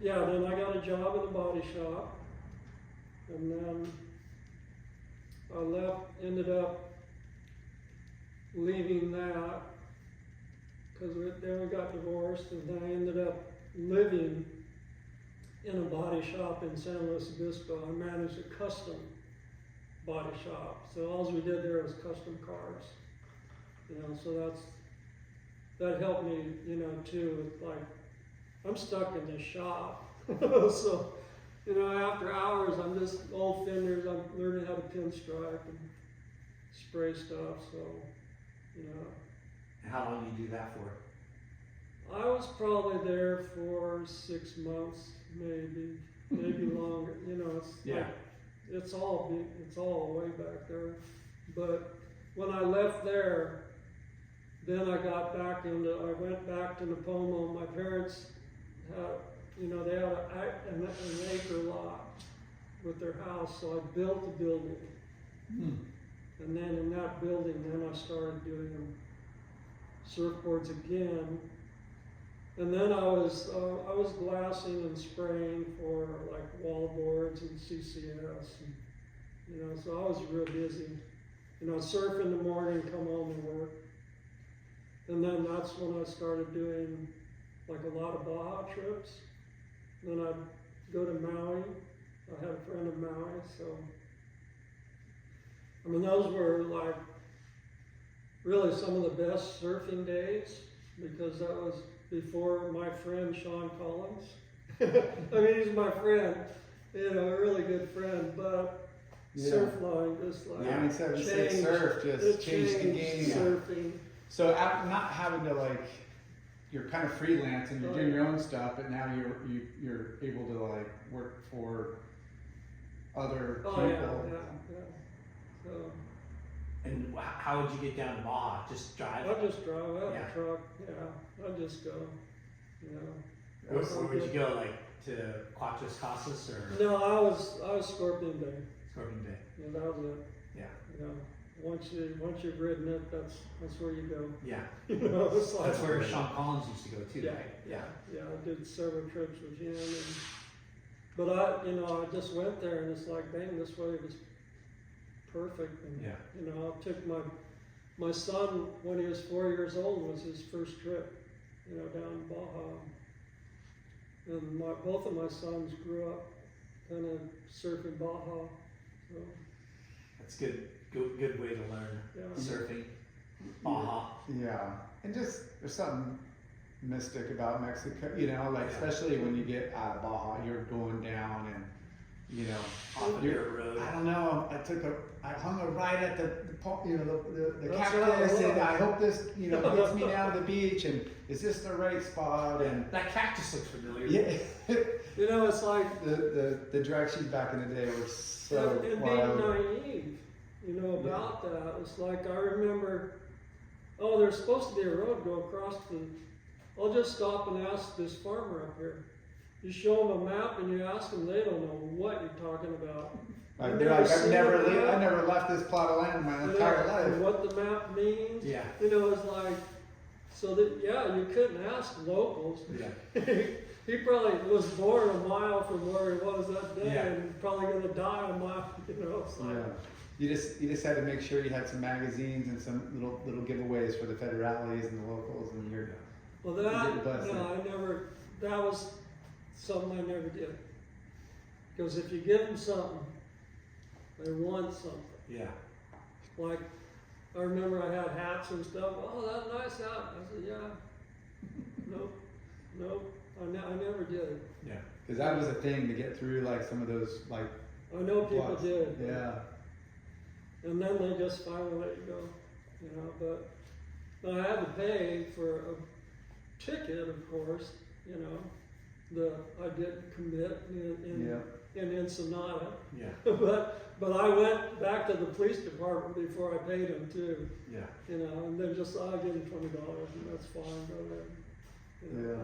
yeah, then I got a job in a body shop, and then I ended up leaving that, because then we got divorced, and then I ended up living in a body shop in San Luis Obispo. I managed a custom body shop. So all we did there was custom cars. You know, so that helped me, you know, too, with like, I'm stuck in this shop. So, you know, after hours, I'm just old fenders, I'm learning how to pinstripe and spray stuff, so, you know. And how long do you do that for? I was probably there for 6 months, maybe longer, you know, it's Yeah. like, it's all way back there. But when I left there, then I went back to Napomo. My parents had, you know, they had an acre lot with their house, so I built a building. And then in that building, then I started doing surfboards again. And then I was glassing and spraying for like wall boards and CCS, and, you know, so I was real busy. You know, surf in the morning, come home and work. And then that's when I started doing like a lot of Baja trips. Then I'd go to Maui. I had a friend in Maui, so I mean those were like really some of the best surfing days, because that was before my friend Sean Collins. I mean, he's my friend, you know, a really good friend, but surf line just like 976 surf just changed the game. Surfing. So not having to like, you're kind of freelance and you're doing your own stuff, but now you're able to like work for other people. Yeah. So And how would you get down to Baja? Just drive? I just drive. I have Yeah. a truck. Yeah, I just go. You know. Where would you go? Like to Cuatro Casas or No, I was Scorpion Bay. Scorpion Bay? Yeah, that was it. Yeah. You know, once you've ridden it, that's where you go. Yeah. You know, it's like, That's where Sean Collins used to go too, Yeah, right? yeah. I did several trips with him, but I just went there and it's like, dang, this wave is perfect. And, Yeah. you know, I took my son when he was 4 years old, was his first trip, you know, down in Baja. And both of my sons grew up kind of surfing Baja. So, That's good way to learn Yeah. surfing. Baja. Yeah, and just there's something mystic about Mexico, you know, like especially when you get out of Baja, you're going down and, you know, Off a dirt road. I don't know. I hung a ride at the That's cactus, right. and I hope this, you know, gets me down to the beach. And is this the right spot? And That cactus looks familiar. yeah, you know, it's like the directions back in the day were so and being wild. naive, you know, about that. It's like I remember, oh, there's supposed to be a road go across I'll just stop and ask this farmer up here. You show them a map and you ask them, they don't know what you're talking about. Like, I've they're like, seen I never left this plot of land in my entire life. And what the map means. Yeah. You know, it's like, so that, yeah, you couldn't ask locals. Yeah. He probably was born a mile from where he was that day Yeah. and probably going to die a mile, you know. It's like, Yeah. You just had to make sure you had some magazines and some little giveaways for the federales and the locals, and you're well, You get your blessing. that was something I never did. Because if you give them something, they want something. Yeah. Like, I remember I had hats and stuff. Oh, that's a nice hat. I said, yeah. Nope. I never did. Yeah. because that was a thing to get through like some of those like. I know people blocks. did. Yeah. And then they just finally let you go, you know, but I had to pay for a ticket, of course, you know, I did commit in Ensenada. Yeah. But I went back to the police department before I paid them too, Yeah. you know, and they're just, I'll give them $20 and that's fine, go ahead. You know. Yeah.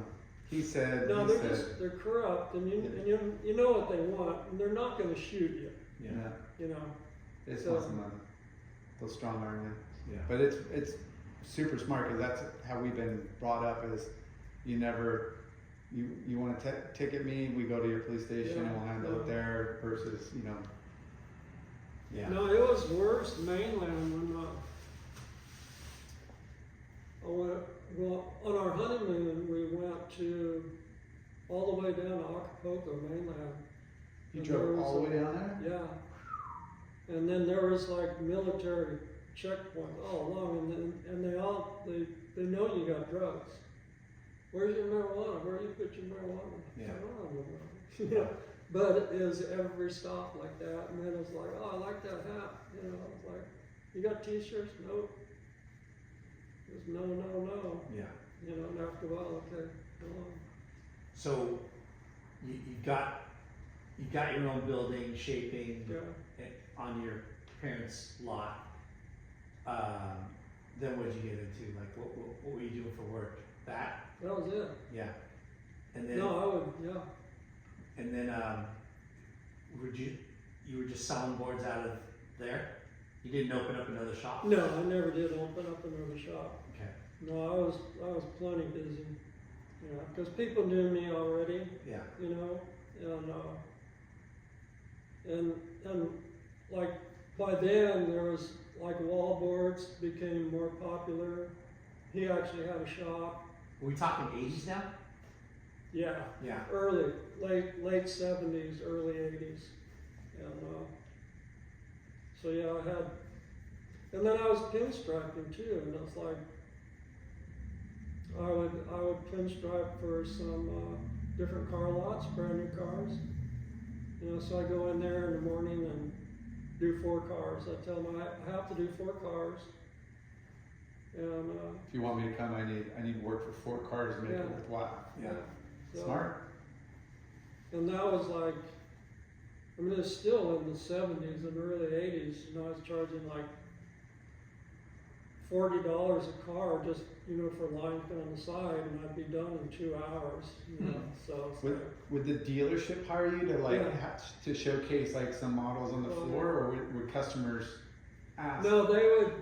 He said. No, he they're said, they're corrupt, and you know what they want, and they're not going to shoot you, Yeah. Yeah. you know. It's So- awesome money. They'll strong arm you. Yeah. But it's super smart because that's how we've been brought up. Is you never you want to ticket me, we go to your police station and we'll handle it there versus Yeah. No, it was worse mainland when on our honeymoon we went to all the way down to Acapulco mainland. You And drove there was all the way down there. Yeah. And then there was like military checkpoints all along, and they know you got drugs. Where's your marijuana? Where do you put your marijuana? Yeah. I don't have no marijuana. You know, but it was every stop like that, and then it was like, oh, I like that hat. You know, it's like, you got T-shirts? Nope. It was no. Yeah. You know, and after a while, okay, come on. So you've got your own building shaping on your parents' lot. Then what did you get into? Like, what were you doing for work? That was it. Yeah. And then No, I would, yeah. And then you were just selling boards out of there? You didn't open up another shop? No, I never did open up another shop. Okay. No, I was plenty busy. Yeah, because people knew me already. Yeah. You know, and like by then there was like wall boards became more popular. He actually had a shop. Are we talking 80s now? Yeah. Yeah. Late 70s, early 80s, and so yeah, I had, and then I was pinstriping too, and it's like I would pinstripe for some different car lots, brand new cars. You know, so I go in there in the morning and do 4 cars. I tell them I have to do 4 cars. And if you want me to come, I need work for 4 cars to make it worthwhile. Yeah. So, Smart. and that was like, I mean, it's still in the 70s and early 80s. You know, I was charging like $40 a car just, you know, for lines on the side, and I'd be done in 2 hours. You know, so it's Would the dealership hire you to like Yeah. to showcase like some models on the floor, or would customers ask? No, they would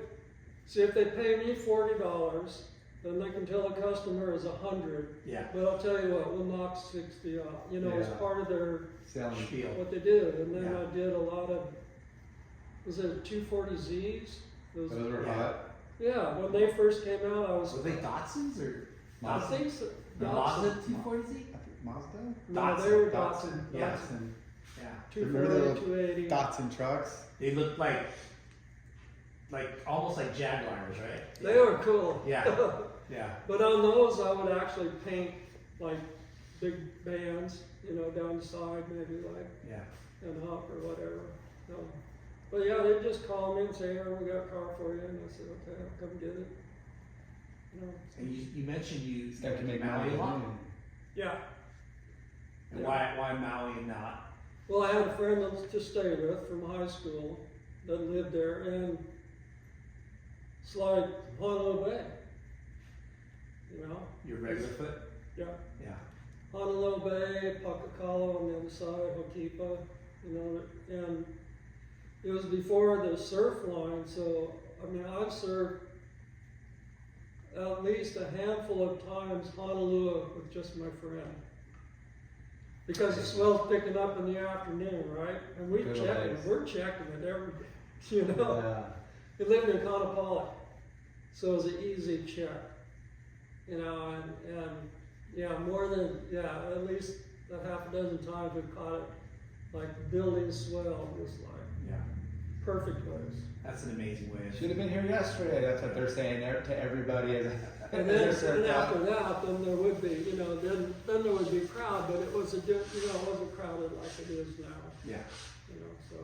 see if they pay me $40, then they can tell the customer is $100. Yeah. But I'll tell you what, we'll knock 60 off. You know, as Yeah. part of their Selling. Spiel. what they do. And then Yeah. I did a lot of, was it 240Zs? Those are Yeah. hot. Yeah, when they first came out, I was. Were they Datsuns or I think so. the Mazda 240Z? Mazda? No, they were Datsun. Datsun. Yeah. Datsun. Yeah. 240, 280. Datsun trucks. They looked like almost like Jaguars, right? They were cool. Yeah. Yeah. But on those, I would actually paint like big bands, you know, down the side, maybe like Yeah. and up or whatever. No. But yeah, they'd just call me and say, "Hey, we got a car for you," and I said, "Okay, I'll come get it." You know. And you mentioned you This guy can make Maui money. a lot. Yeah. And why Maui and not? Well, I had a friend to stay with from high school that lived there, and it's like Honolulu Bay. You know. Your regular foot? Yeah. Yeah. Honolulu Bay, Pakakalo on the other side, Hokipa, you know, and it was before the surf line, so, I mean, I've surfed at least a handful of times Honolulu with just my friend. Because the swell's picking up in the afternoon, right? And we're checking it every day, you know? Yeah. We lived in Kaanapali, so it was an easy check, you know, and yeah, more than, at least a half a dozen times we've caught it, like building swell, just like Yeah. perfect waves. That's an amazing way. Should have been here yesterday. That's what they're saying to everybody. And then and after that, then there would be, you know, then there would be crowd, but it was it wasn't crowded like it is now, Yeah. you know, so.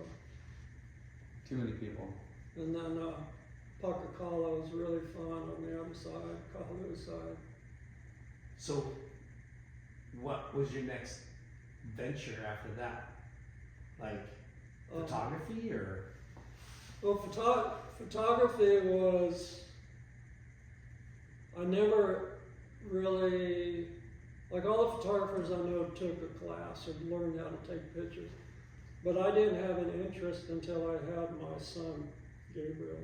Too many people. And then Pakakala was really fun on the other side, Kahalua side. So, what was your next venture after that? Like photography or? Well, photography was, I never really, like all the photographers I know took a class or learned how to take pictures. But I didn't have an interest until I had my son, Gabriel.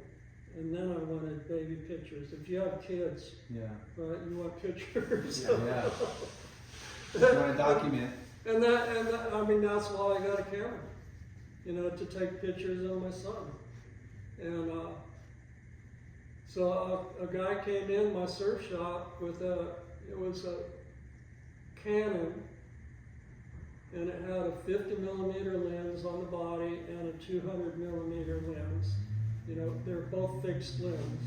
And then I wanted baby pictures. If you have kids, right, you want pictures. Yeah. You want to document. And that, I mean, that's why I got a camera, you know, to take pictures of my son. And so a guy came in my surf shop with it was a Canon, and it had a 50mm lens on the body and a 200 millimeter lens. You know, they're both fixed lens.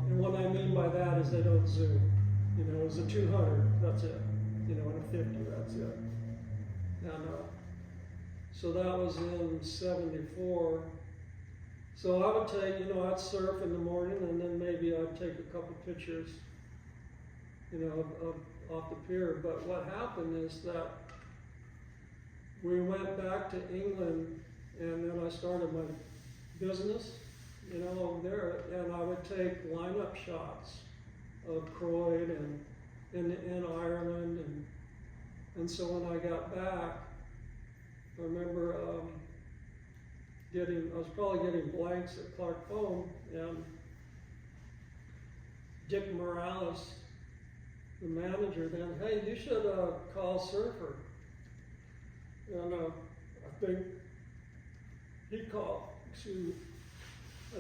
And what I mean by that is they don't zoom. You know, it's a 200, that's it. You know, and a 50, that's it. And so that was in 74. So I would take, you know, I'd surf in the morning and then maybe I'd take a couple pictures, you know, off the pier. But what happened is that we went back to England and then I started my business, you know, over there, and I would take lineup shots of Loyd and in Ireland, and so when I got back, I remember I was probably getting blanks at Clark Foam, and Dick Morales, the manager then, hey, you should call Surfer. And I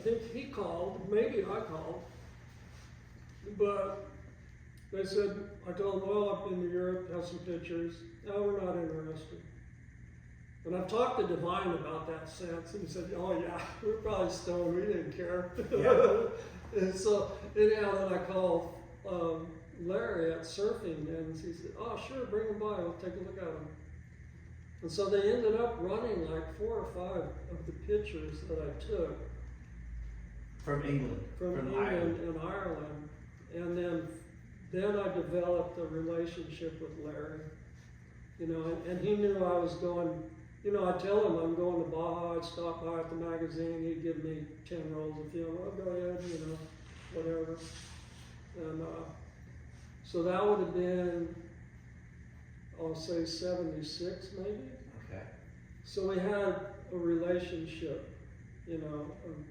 think he called, maybe I called, but they said, I told them, well, I've been to Europe, have some pictures. No, we're not interested. And I've talked to Divine about that since, and he said, oh yeah, we're probably stoned, we didn't care. Yeah. And so, anyhow, then I called Larry at Surfing, and he said, oh sure, bring them by, we'll take a look at them. And so they ended up running like 4 or 5 of the pictures that I took. From England. From England and Ireland. And then I developed a relationship with Larry. You know, and he knew I was going, you know, I'd tell him I'm going to Baja, I'd stop by at the magazine, he'd give me 10 rolls of film, oh, go ahead, you know, whatever. And so that would have been, I'll say 76 maybe. Okay. So we had a relationship, you know, and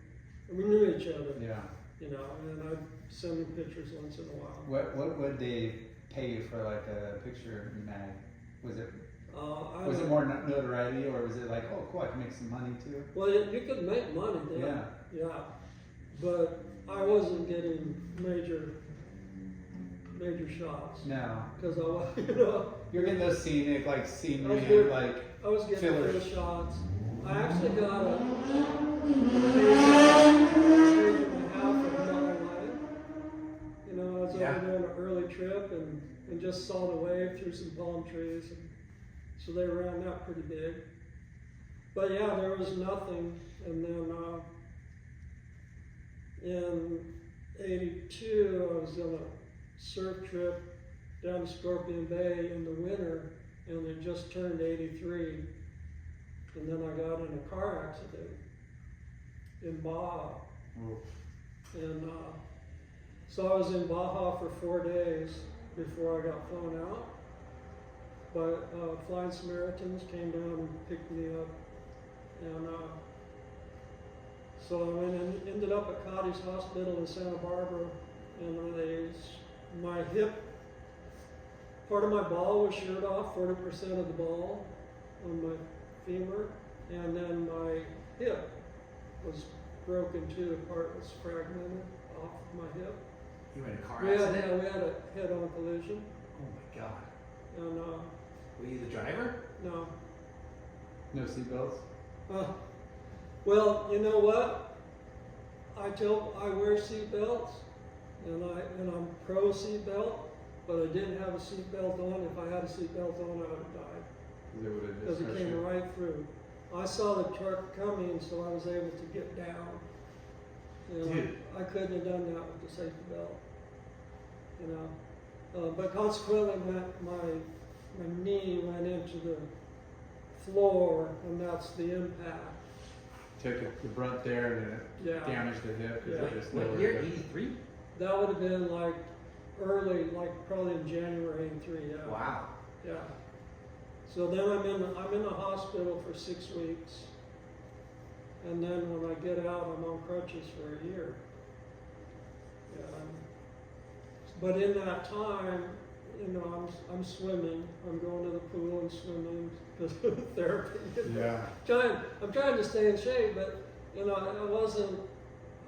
we knew each other. Yeah. You know, and I'd send him pictures once in a while. What would they pay you for like a picture mag? Was it Was it more notoriety, or was it like, oh cool, I can make some money too? Well, you could make money then. Yeah. Yeah. But I wasn't getting major shots. No. Because I, you know. You're getting those scenic, like scenery, I was getting fillers. good shots. I actually got a page and a half of Maui. You know, I was over there on an early trip and just saw the wave through some palm trees. And so they ran that pretty big. But yeah, there was nothing. And then in 82, I was on a surf trip down to Scorpion Bay in the winter, and it just turned 83. And then I got in a car accident in Baja. Ooh. And so I was in Baja for 4 days before I got flown out. But Flying Samaritans came down and picked me up. And so I went and ended up at Cotty's Hospital in Santa Barbara. And my hip, part of my ball was sheared off, 40% of the ball on my femur, and then my hip was broken too. A part was fragmented off my hip. You were in a car accident? We had a head-on collision. Oh my God. And were you the driver? no. No seatbelts? Well, you know what? I wear seatbelts, and I'm pro seatbelt, but I didn't have a seatbelt on. If I had a seatbelt on, I would have died. Because it came right through. I saw the truck coming, so I was able to get down. You know, Dude. I couldn't have done that with the safety belt. You know, but consequently, my knee went into the floor, and that's the impact. Took the brunt there and it damaged the hip. Yeah. What year? 83? That would have been like early, like probably in January '83. Yeah. Wow. Yeah. So then I'm in the hospital for 6 weeks, and then when I get out, I'm on crutches for a year. Yeah. But in that time, you know, I'm swimming. I'm going to the pool and swimming because of therapy. Yeah. I'm trying to stay in shape, but you know, I wasn't.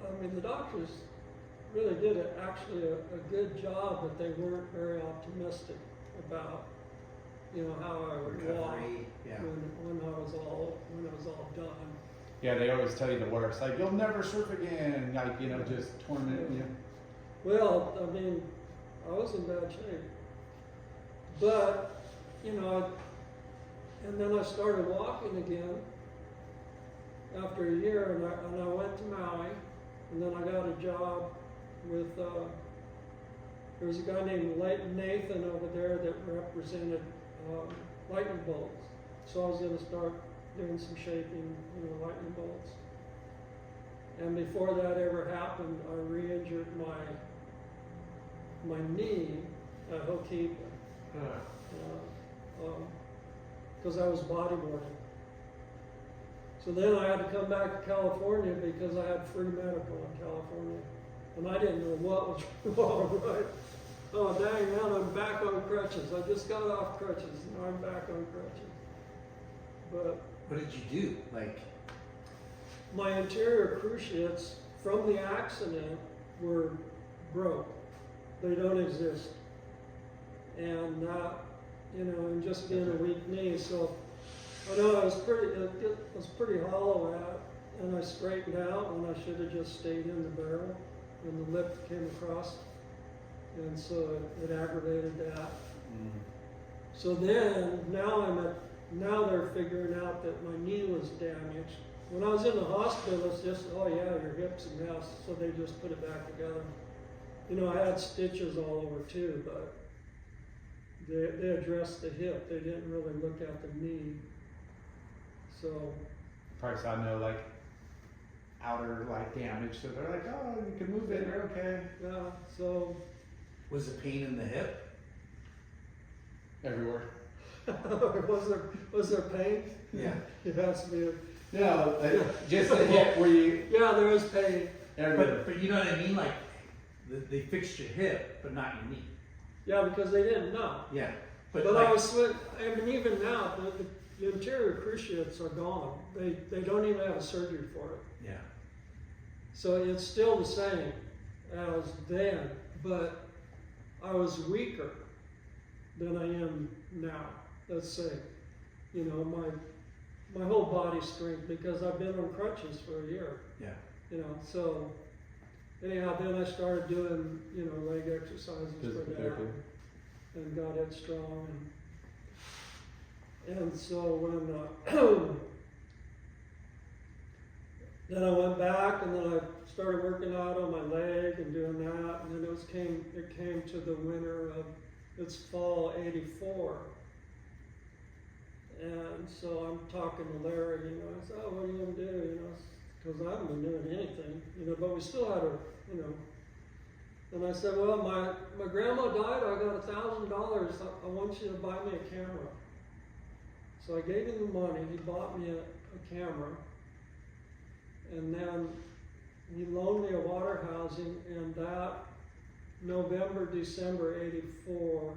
I mean, the doctors really did actually a good job, but they weren't very optimistic about, you know, how I would walk Recovery, yeah. when I was Yeah, they always tell you the worst. Like, you'll never surf again. Like, you know, just torment you. Well, I mean, I was in bad shape. But, you know, and then I started walking again after a year, and I went to Maui, and then I got a job with, there was a guy named Nathan over there that represented lightning bolts. So I was going to start doing some shaping, you know, lightning bolts. And before that ever happened, I re-injured my knee at Ho'okipa. Because I was bodyboarding. So then I had to come back to California because I had free medical in California. And I didn't know what was wrong, right? Oh, dang, man, I'm back on crutches. I just got off crutches, and now I'm back on crutches. But what did you do? Like, my anterior cruciates from the accident were broke. They don't exist. And you know, and just being a weak knee, so I know it was pretty hollow out, and I straightened out when I should have just stayed in the barrel, and the lip came across, and so it aggravated that. So then, now they're figuring out that my knee was damaged. When I was in the hospital, it's just, oh yeah, your hip's a mess, so they just put it back together. You know, I had stitches all over too, but they addressed the hip. They didn't really look at the knee. So Probably saw no like outer like damage, so they're like, oh, you can move it, you're okay. yeah, so was the pain in the hip? Everywhere. was there pain? Yeah. It has to be. No, just the hip where you. Yeah, there is pain. Everywhere. But you know what I mean? Like, they fixed your hip, but not your knee. Yeah, because they didn't know. Yeah. But like, I mean, even now, the anterior cruciates are gone. They don't even have a surgery for it. yeah. So it's still the same as then, but I was weaker than I am now. Let's say, you know, my whole body strength, because I've been on crutches for a year. Yeah. You know, so anyhow, then I started doing, you know, leg exercises for that, and got it strong, and so when then I went back, and then I started working out on my leg and doing that, and then it came to the winter of, it's fall '84. And so I'm talking to Larry, you know, I said, oh, what are you going to do, you know, because I haven't been doing anything, you know, but we still had you know. And I said, well, my grandma died, I got $1,000, I want you to buy me a camera. So I gave him the money, he bought me a camera, and then he loaned me a water housing, and that November, December '84,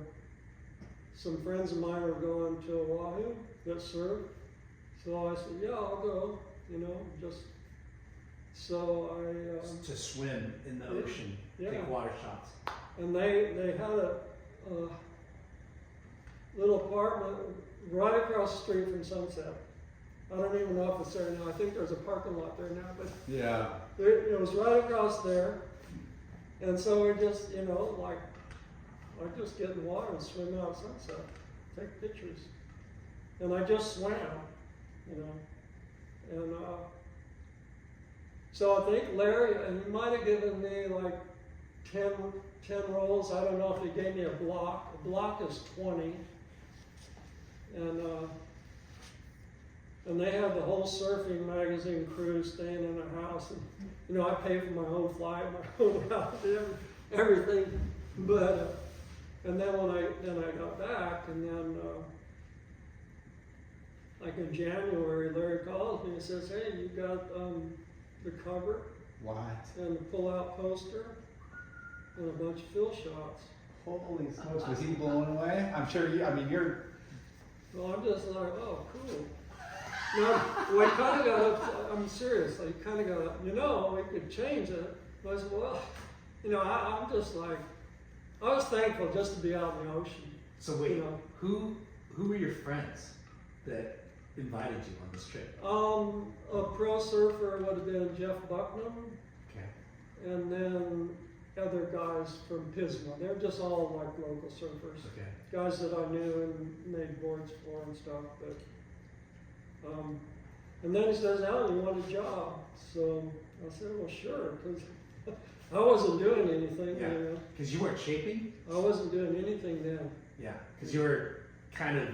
some friends of mine were going to Oahu that surf. So I said, yeah, I'll go, you know, just, so I... to swim in the ocean, yeah. take water shots. And they had a little apartment right across the street from Sunset. I don't even know if it's there now. I think there's a parking lot there now, but Yeah. it was right across there. And so we just, you know, like, I just get in the water and swim out at Sunset, take pictures. And I just swam, you know. And so I think Larry, and he might have given me like 10 rolls. I don't know if he gave me a block. A block is 20. And they had the whole surfing magazine crew staying in their house. And, you know, I paid for my own flight, my own house, everything. But, and then when I got back, and then, like in January, Larry calls me and says, hey, you got the cover What? and the pull-out poster and a bunch of fill shots. Holy smokes, was he blown away? I'm sure you're... Well, I'm just like, oh, cool. Now, we kind of got up, I'm serious, I kind of got up, you know, we could change it. But I said, well, you know, I'm just like, I was thankful just to be out in the ocean. So wait, you know. who were your friends that invited you on this trip? A pro surfer would have been Jeff Bucknam, Okay. and then other guys from Pismo. They're just all like local surfers. Okay. Guys that I knew and made boards for and stuff. But and then he says, "Alan, you want a job?" So I said, "Well, sure," because I wasn't doing anything. Yeah. You know? Because you weren't shaping? I wasn't doing anything then. Yeah. Because you were kind of,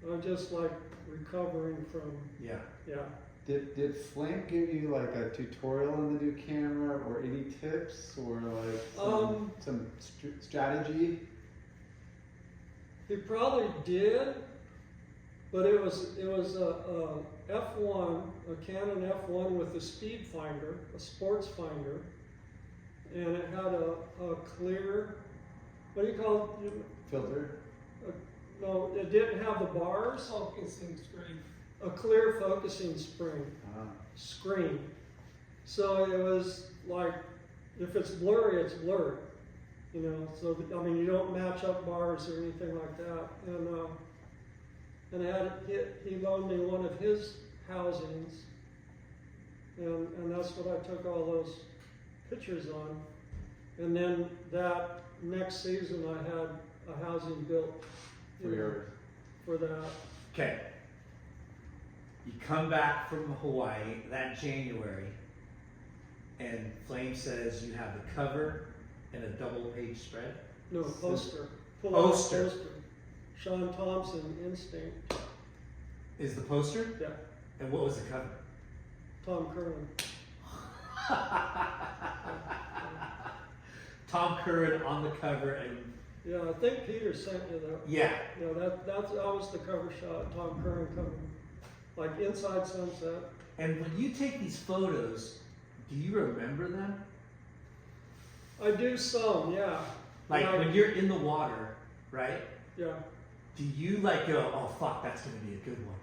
I was just like recovering from, yeah. yeah. Did Flint give you like a tutorial on the new camera, or any tips, or like some strategy? He probably did, but it was a F1, a Canon F1 with a speed finder, a sports finder, and it had a clear, what do you call it? Filter? No, it didn't have the bars. Focusing screen. A clear focusing screen. So it was like, if it's blurry, it's blurry. You know, so I mean, you don't match up bars or anything like that. And he loaned me one of his housings, and that's what I took all those pictures on. And then that next season, I had a housing built for that. Okay. You come back from Hawaii that January, and Flame says you have the cover and a double-page spread. No, poster. Poster. Sean Thompson, Instinct. Is the poster? Yeah. And what was the cover? Tom Curran. Tom Curran on the cover, and Yeah, I think Peter sent you that. yeah. Yeah, that was the cover shot. Tom Curran coming, like inside sunset. And when you take these photos, do you remember them? I do some, yeah. Like when you're in the water, right? Yeah. Do you like go, oh fuck, that's gonna be a good one?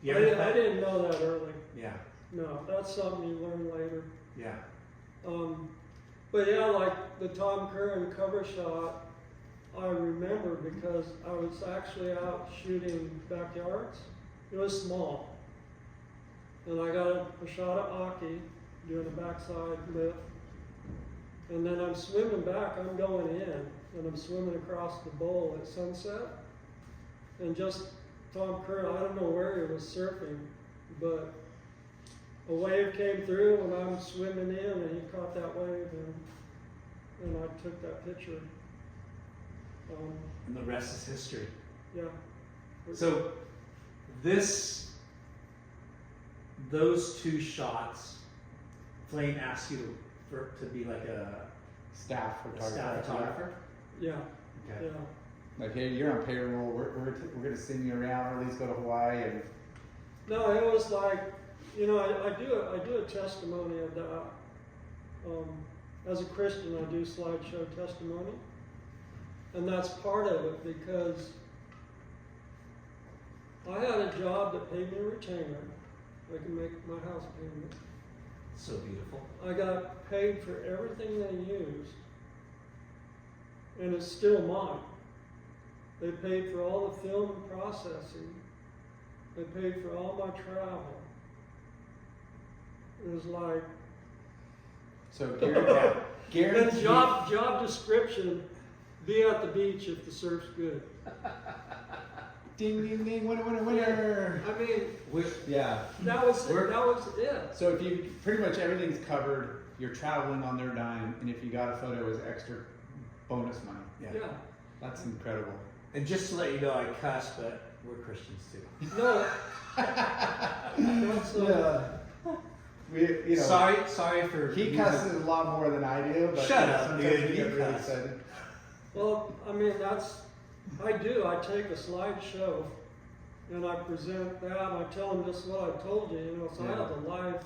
I didn't know that early. Yeah, No, that's something you learn later. yeah. But yeah, like the Tom Curran cover shot, I remember because I was actually out shooting backyards. It was small. And I got a shot of Aki doing a backside lift. And then I'm swimming back, I'm going in, and I'm swimming across the bowl at sunset. And just Tom Curran, I don't know where he was surfing, but a wave came through and I'm swimming in and he caught that wave and I took that picture. And the rest is history. Yeah. So those two shots, Flame asked you to be like a Staff photographer. Yeah. Okay. Yeah. Like, hey, you're on payroll. We're gonna send you around, or at least go to Hawaii. And No, it was like, you know, I do a testimony of that. As a Christian, I do slideshow testimony, and that's part of it because I had a job that paid me a retainer. I can make my house payment. So beautiful. I got paid for everything they used, and it's still mine. They paid for all the film and processing. They paid for all my travel. It was like, so and guaranteed. job description, be at the beach if the surf's good. Ding ding ding! Winner! I mean, Yeah. that was it. So if you pretty much everything's covered, you're traveling on their dime, and if you got a photo, it was extra bonus money. Yeah. That's incredible. And just to let you know, I cuss, but we're Christians too. No. That's, We, sorry for he cusses a lot more than I do. But Shut up, sometimes dude. we get You really cuss. excited. Well, I mean, I take a slideshow and I present that and I tell them just what I told you, you know, so I have a life,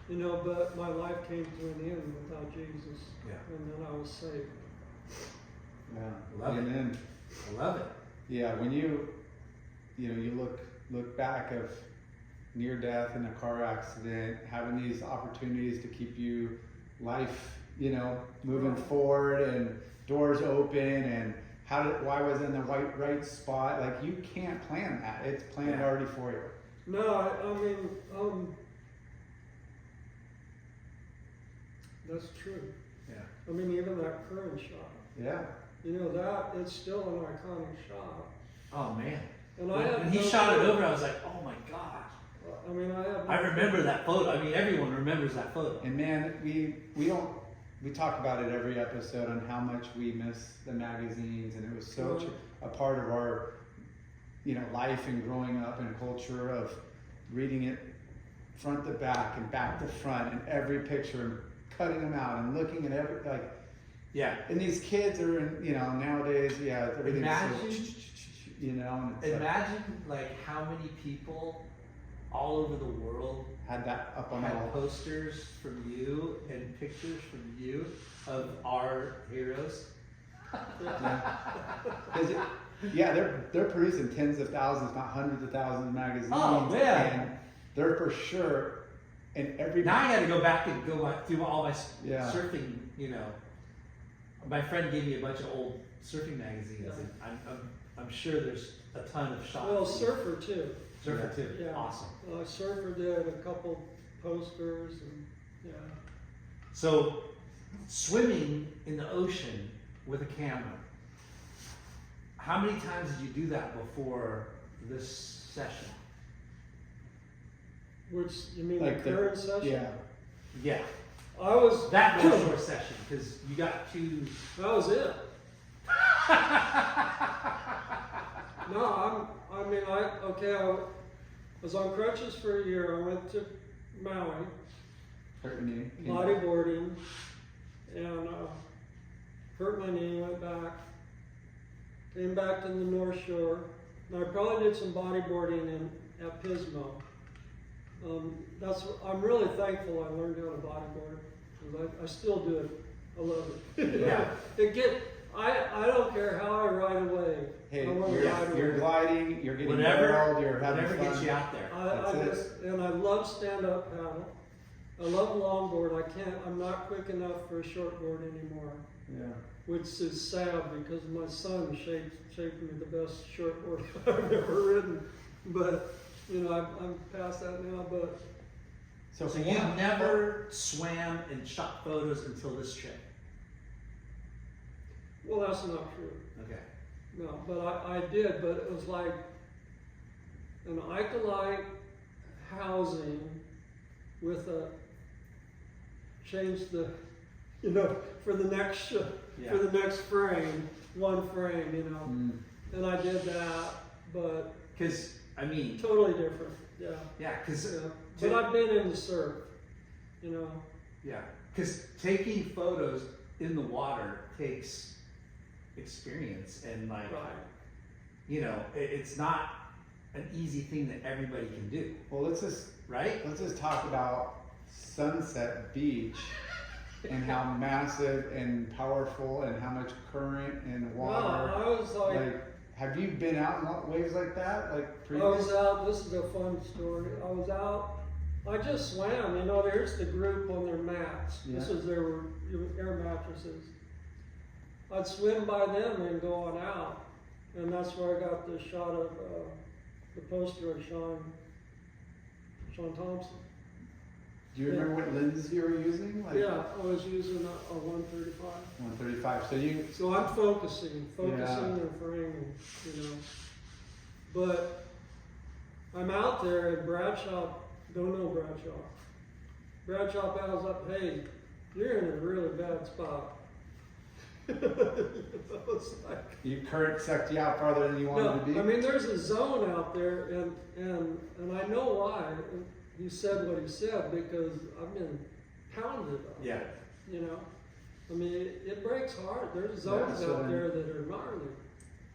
you know, but my life came to an end without Jesus. Yeah. And then I was saved. Yeah. Love it. Amen. I love it. Yeah, when you look back of near death in a car accident, having these opportunities to keep you life, moving forward and doors open, and why was it in the right spot? Like, you can't plan that. It's planned already for you. No, I mean, that's true. Yeah. I mean, even that current shot, Yeah. you know, that it's still an iconic shot. Oh man. And When he shot it over, I was like, oh my god. I mean, I remember that photo. I mean, everyone remembers that photo. And man, we talk about it every episode on how much we miss the magazines, and it was such a part of our, you know, life and growing up and culture of reading it front to back and back to front and every picture and cutting them out and looking at every, like, Yeah. and these kids are in, you know, nowadays, yeah, everything's Imagine- so, you know, and it's Imagine like how many people all over the world had that up on had all. posters from you and pictures from you of our heroes. Yeah, they're producing tens of thousands, not hundreds of thousands of magazines. Oh, man. And they're for sure, and every Now I got to go back and through all my Yeah. surfing. You know, my friend gave me a bunch of old surfing magazines, and I'm sure there's a ton of shots. Well, Surfer too. Surfer too. Yeah. Awesome. Surfer did a couple posters and yeah. So, swimming in the ocean with a camera. How many times did you do that before this session? Which, you mean like the current session? Yeah. Yeah, I was, that North Shore session, because you got two. that was it. No, I was on crutches for a year. I went to Maui, Hurt your knee. bodyboarding, and hurt my knee, went back, came back to the North Shore. And I probably did some bodyboarding at Pismo. I'm really thankful I learned how to bodyboard, because I still do it. I love it. Yeah. I don't care how I ride away. Hey, I wanna ride away. you're gliding, you're getting Whatever, barreled, you're having whatever fun. gets you out there. And I love stand-up paddle. I love longboard. I'm not quick enough for a shortboard anymore, Yeah. which is sad because my son shaped me the best shortboard I've ever ridden. But, you know, I'm past that now, but So, So you never swam and shot photos until this trip? well, that's not true. Okay. No, but I did, but it was like an Icolite housing with change the, you know, for the next frame, one frame, you know. And I did that, but Because, I mean, totally different, yeah. yeah, because Yeah. But I've been in the surf, you know. yeah, because taking photos in the water takes experience, and like, Right. you know, it's not an easy thing that everybody can do, well, let's just right? talk about Sunset Beach and how massive and powerful and how much current and water. No, I was like have you been out in waves like that? Like I previous? was out, this is a fun story. I was out, I just swam, you know, there's the group on their mats. This Yeah. is their air mattresses. I'd swim by them and go on out. And that's where I got the shot of the poster of Sean Thompson. Do you remember what lenses you were using? Like Yeah, I was using a 135. 135. So I'm focusing Yeah. and framing, you know. But I'm out there and Bradshaw, don't know Bradshaw. Bradshaw paddles up, hey, you're in a really bad spot. It's like, your current sucked you out farther than you wanted to be. no, I mean, there's a zone out there, and I know why. He said what he said because I've been pounded out Yeah. there, you know. I mean, it breaks hard. There's zones so out then- there that are gnarly,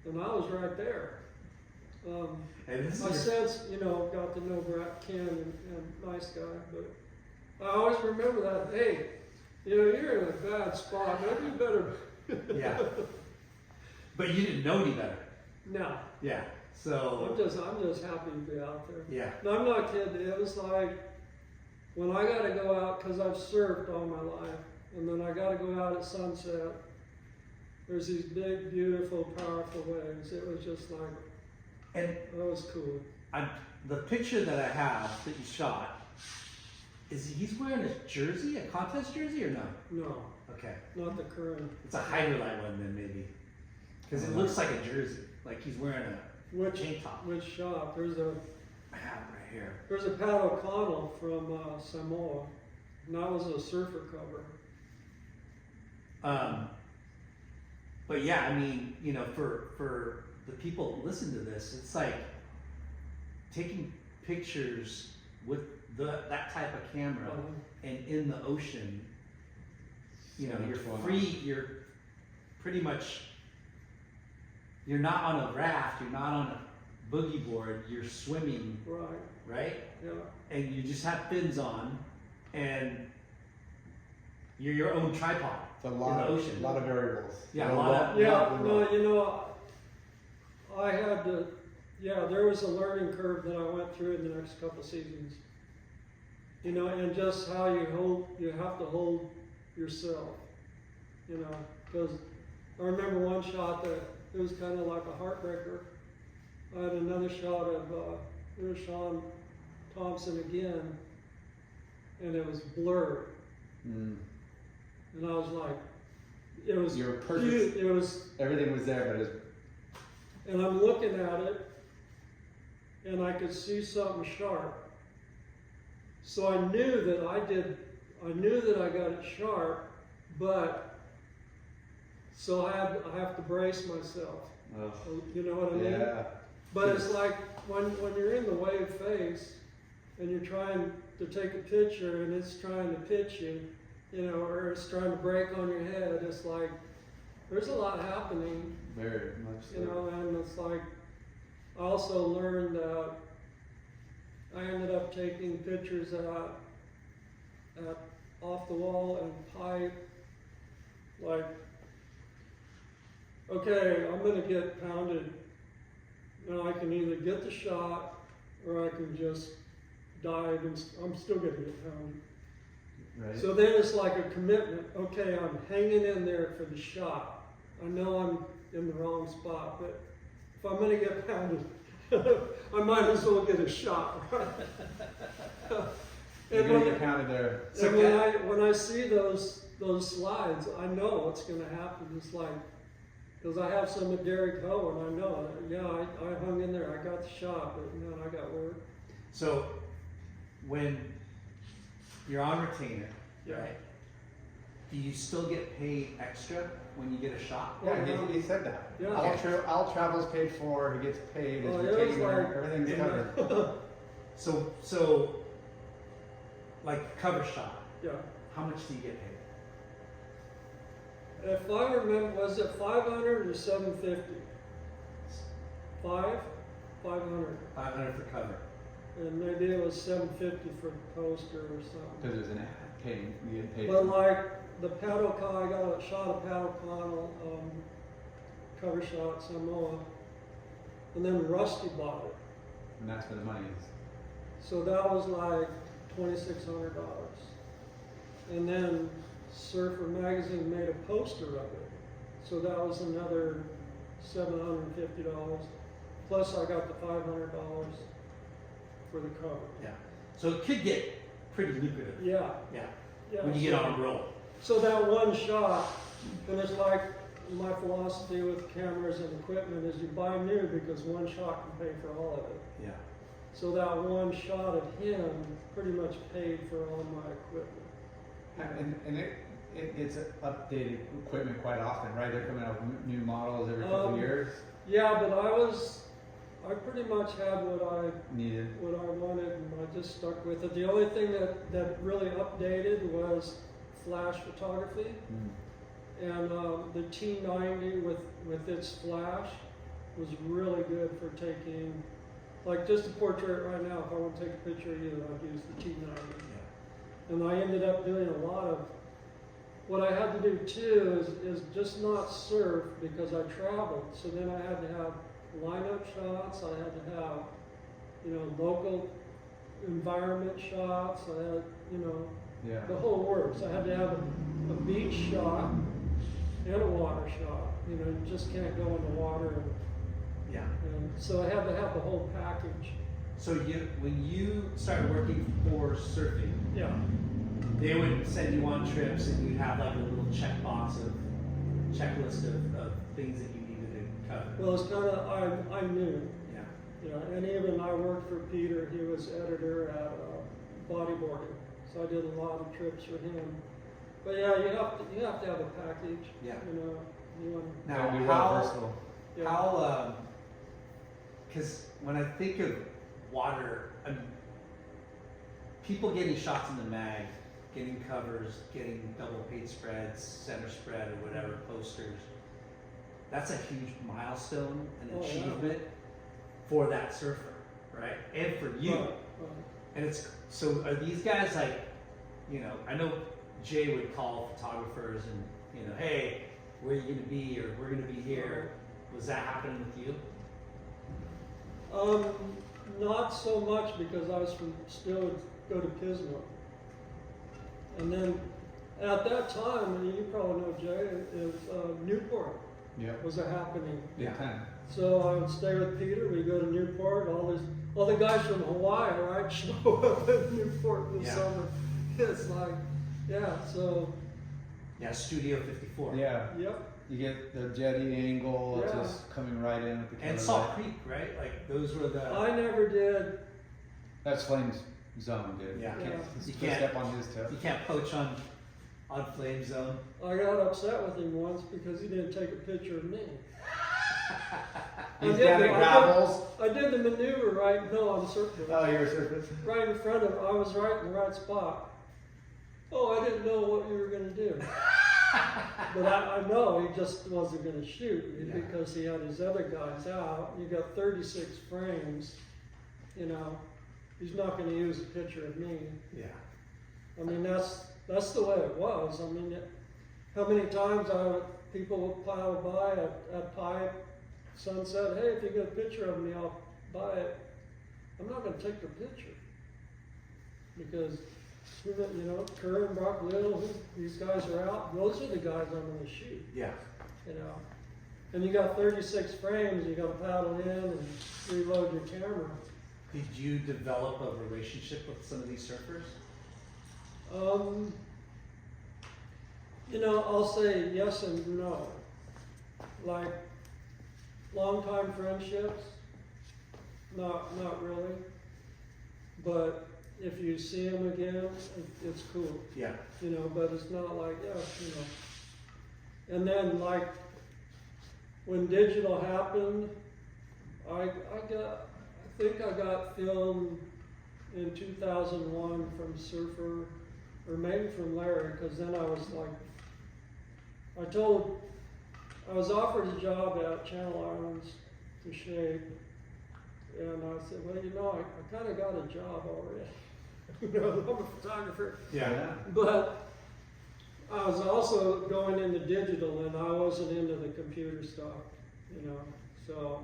and I was right there. And this I is since, you know, got to know Ken and nice guy, but I always remember that. Hey, you know, you're in a bad spot. Maybe you better. yeah, but you didn't know any better. No, Yeah, so I'm just happy to be out there. yeah, No, I'm not kidding. It was like when I got to go out because I've surfed all my life, and then I got to go out at sunset. There's these big, beautiful, powerful waves. It was just like and that was cool. the picture that I have that you shot, he's wearing a jersey, a contest jersey, or no? No, Okay. not the current. It's a Hyderlight one then maybe. Because it looks like a jersey. Like he's wearing a tank top. Which shot? I have it right here. There's a Pat O'Connell from Samoa, and that was a surfer cover. But yeah, I mean, you know, for the people that listen to this, it's like taking pictures with that type of camera and in the ocean. You know, you're free. You're pretty much. You're not on a raft. You're not on a boogie board. You're swimming. Right. Right. Yeah. And you just have fins on, and you're your own tripod. It's a in lot the of ocean. lot of variables. Yeah, a lot of. Yeah, no, you know, I had to, there was a learning curve that I went through in the next couple seasons. You know, and just how you have to hold yourself, you know, because I remember one shot that it was kind of like a heartbreaker. I had another shot of, it was Sean Thompson again, and it was blurred. Mm. And I was like, it was You were perfect. it was, Everything was there, but it was, and I'm looking at it, and I could see something sharp. So I knew that I got it sharp, but so I have to brace myself. ugh. You know what I mean? Yeah. But it's like when you're in the wave face and you're trying to take a picture and it's trying to pitch you, you know, or it's trying to break on your head, it's like there's a lot happening, Very much so. you know, and it's like I also learned that I ended up taking pictures at off the wall and pipe, like, okay, I'm gonna get pounded. Now I can either get the shot or I can just dive and I'm still gonna get pounded. Right. So then it's like a commitment. Okay, I'm hanging in there for the shot. I know I'm in the wrong spot, but if I'm gonna get pounded, I might as well get a shot. You're gonna get pounded there. And when I see those slides, I know what's gonna happen. It's like, because I have some of Derek Ho, and I know, I hung in there, I got the shot, but man, I got work. So when you're on retainer, right? Do you still get paid extra when you get a shot? Yeah, he said that. Yeah. All travel's paid for. He gets paid. His Oh, it was retainer, like- everything's covered. So like cover shot, Yeah. how much do you get paid? If I remember, was it 500 or 750? 500. 500 for cover. And maybe it was 750 for poster or something. Because there's an ad paying. You get paid. But like the Pat O'Connell, I got a shot of Pat O'Connell, cover shot Samoa, and then Rusty bought it. And that's where the money is. So that was like $2,600. And then Surfer Magazine made a poster of it. So that was another $750. Plus I got the $500 for the cover. Yeah. So it could get pretty lucrative. Yeah. Yeah. Yeah. When you get on a roll. So that one shot, and it's like my philosophy with cameras and equipment is you buy new because one shot can pay for all of it. Yeah. So that one shot of him pretty much paid for all my equipment. And it gets updated equipment quite often, right? They're coming out with new models every couple years. Yeah, but I pretty much had what I Needed. wanted, and I just stuck with it. The only thing that really updated was flash photography, and the T90 with its flash was really good for taking, like just a portrait right now. If I want to take a picture of you, I'd use the T90. Yeah. And I ended up doing a lot of, what I had to do too is just not surf because I traveled. So then I had to have lineup shots, I had to have, local environment shots, I had, Yeah. the whole works. I had to have a beach shot and a water shot. You just can't go in the water. Yeah. And so I had to have the whole package. So when you started working for surfing, Yeah. they would send you on trips, and you'd have like a little checklist of things that you needed to cover. Well, it's kind of, I knew. Yeah. Yeah, and even I worked for Peter. He was editor at Bodyboarding, so I did a lot of trips for him. But yeah, you have to have a package. Yeah. You know, you want. Now, Gotta be well how, versatile. Yeah. because when I think of water, I mean, people getting shots in the mag, getting covers, getting double page spreads, center spread, or whatever, posters, that's a huge milestone and Oh, yeah. achievement for that surfer, right? And for you. Right. And it's, so are these guys like, you know, I know Jay would call photographers and, you know, hey, where are you gonna be, or we're gonna be here. Was that happening with you? Not so much, because I was still would go to Pismo. And then at that time, and you probably know Jay, is Newport Yep. was a happening. Big time. So I would stay with Peter. We go to Newport. All the guys from Hawaii, right, show up at Newport in the Yeah. summer. It's like, yeah. So Yeah, Studio 54. Yeah. yep. You get the jetty angle, Yeah. just coming right in with the camera. And Salt Creek, right? Like those were the. I never did. That's Flame's zone, dude. Yeah. You can't, You just can't- step on his toe. You can't poach on Flame Zone. I got upset with him once because he didn't take a picture of me. He's did down the- at Gravels. I did the maneuver right. No, on the surfboard. Oh, you're surfing. Right in front of. I was right in the right spot. Oh, I didn't know what you were going to do. But I know he just wasn't going to shoot Yeah. because he had his other guys out. You got 36 frames, you know. He's not going to use a picture of me. Yeah. I mean, that's the way it was. I mean, how many times people would pile by at Pipe, Sunset, hey, if you get a picture of me, I'll buy it. I'm not going to take the picture because, you know, Kerr and Brock Little, these guys are out. Those are the guys I'm going to shoot, Yeah. you know. And you got 36 frames, you got to paddle in and reload your camera. Did you develop a relationship with some of these surfers? You know, I'll say yes and no. Like, long-time friendships, not really. But if you see them again, it's cool. Yeah. You know, but it's not like, yeah, you know. And then, like, when digital happened, I think I got film in 2001 from Surfer, or maybe from Larry, because then I was like, I was offered a job at Channel Islands to shape, and I said, well, you know, I kind of got a job already. You know, I'm a photographer. Yeah. But I was also going into digital, and I wasn't into the computer stuff, you know. So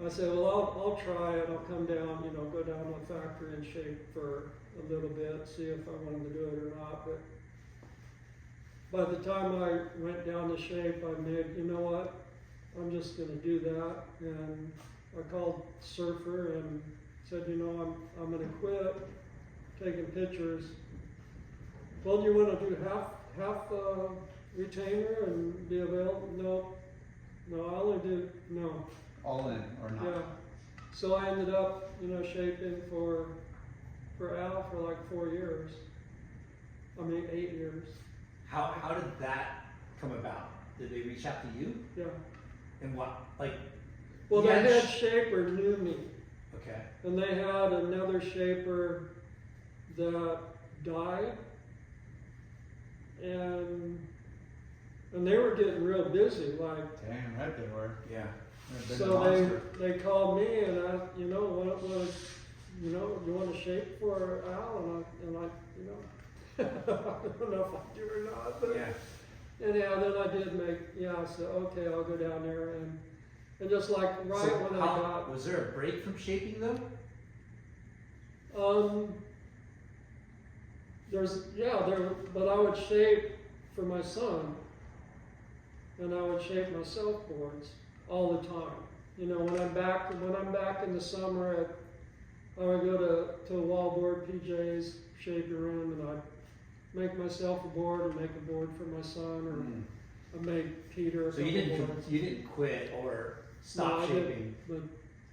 I said, well, I'll try it. I'll come down, you know, go down to the factory and shape for a little bit, see if I wanted to do it or not. But by the time I went down to shape, I made, you know what, I'm just going to do that. And I called Surfer and said, you know, I'm going to quit taking pictures. Well, do you want to do half retainer and be available? No, I only do, no. All in or not? Yeah. So I ended up, you know, shaping for Al for like 4 years. I mean, 8 years. How did that come about? Did they reach out to you? Yeah. And what, like? Well, the Yeah, head shaper knew me, Okay. and they had another shaper that died, and they were getting real busy, like. Damn right they were. Yeah. They're a big So monster. they called me and I, you know, you want to shape for Al? And I, you know, I don't know if I do or not, but Yeah. anyhow, then I did make, I said, okay, I'll go down there and just like right So when I got, was there a break from shaping though? but I would shape for my son, and I would shape my surfboards all the time. You know, when I'm back in the summer I would go to Wallboard, PJ's, shape your room, and I'd make myself a board, or make a board for my son, or I'd make Peter a So you couple didn't boards. you didn't quit or stop No, I shaping? didn't, but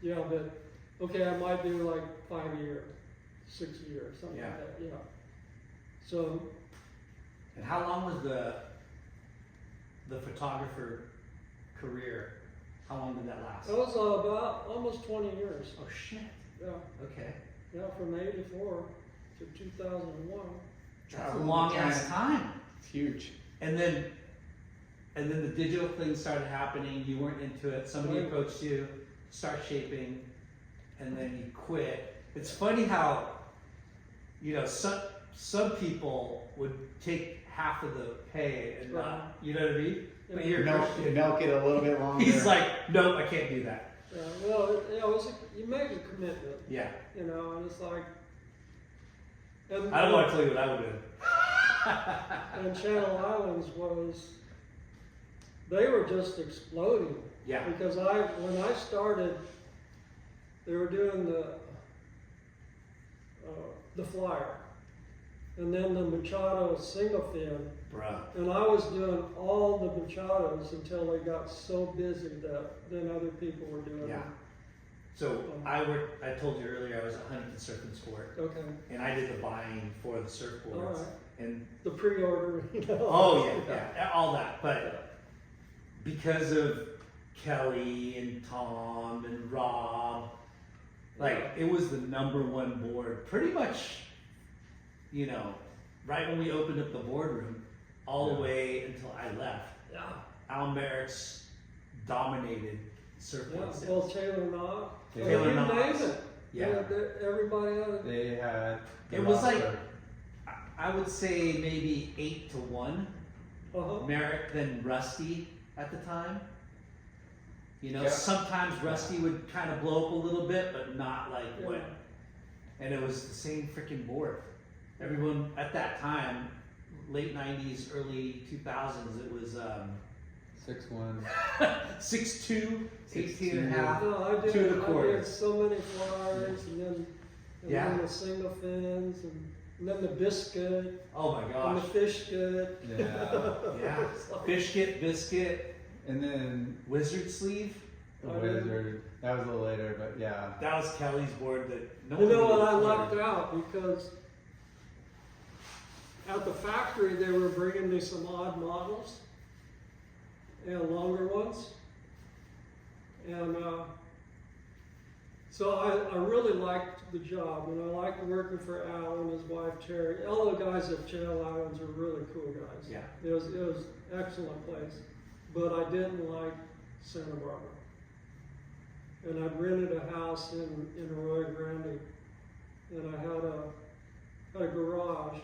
yeah, but okay, I might do like 5 a year, 6 a year, something Yeah. like that. Yeah. So And how long was the photographer career? How long did that last? that was about almost 20 years. Oh shit. Yeah, Okay. yeah, from '84 to 2001. That's a long ass time. It's huge. And then the digital thing started happening. You weren't into it. Somebody Right. approached you, start shaping, and then you quit. It's funny how, you know, some people would take half of the pay and not, you know what I mean? But you're a Christian. Milk it a little bit longer. He's like, nope, I can't do that. Yeah, well, it was you make a commitment, Yeah. you know, and it's like. And, I don't want to tell you what I would do. And Channel Islands they were just exploding. Yeah. Because when I started, they were doing the Flyer, and then the Machado single fin, Bruh. and I was doing all the Machados until they got so busy that then other people were doing Yeah. them. So I told you earlier I was at Huntington Surf and Sport, Okay, and I did the buying for the surfboards. all right. And The pre-order, you know. oh yeah, all that. But because of Kelly and Tom and Rob, like it was the #1 board, pretty much. You know, right when we opened up the boardroom, all the way until I left. Yeah. Al Merrick's dominated surfboard Yeah, sales. well, Taylor Knott. Taylor You Knott. name it. Yeah. Everybody had it. They had. the It was roster. like, I would say maybe 8-1. Uh-huh. Merrick than Rusty at the time. You know, Yeah. sometimes Rusty would kind of blow up a little bit, but not like Yeah. what. And it was the same freaking board. Everyone at that time, late 90s, early 2000s, it was 6'1". 6'2", 18 and a 6'2". half. No, I did, 2 I $2. did so many flyers, and then Yeah. the single fins, and then the biscuit, Oh my and gosh. the fish good. Yeah. Yeah. Biscuit, And then wizard sleeve. the I didn't- Wizard. That was a little later, but yeah. That was Kelly's board that no You one know what I really lucked afforded. out, because at the factory they were bringing me some odd models and longer ones, and so I really liked the job, and I liked working for Al and his wife Terry. All the guys at Channel Islands are really cool guys. Yeah. It was excellent place, but I didn't like Santa Barbara. And I'd rented a house in Arroyo Grande, and I had a garage,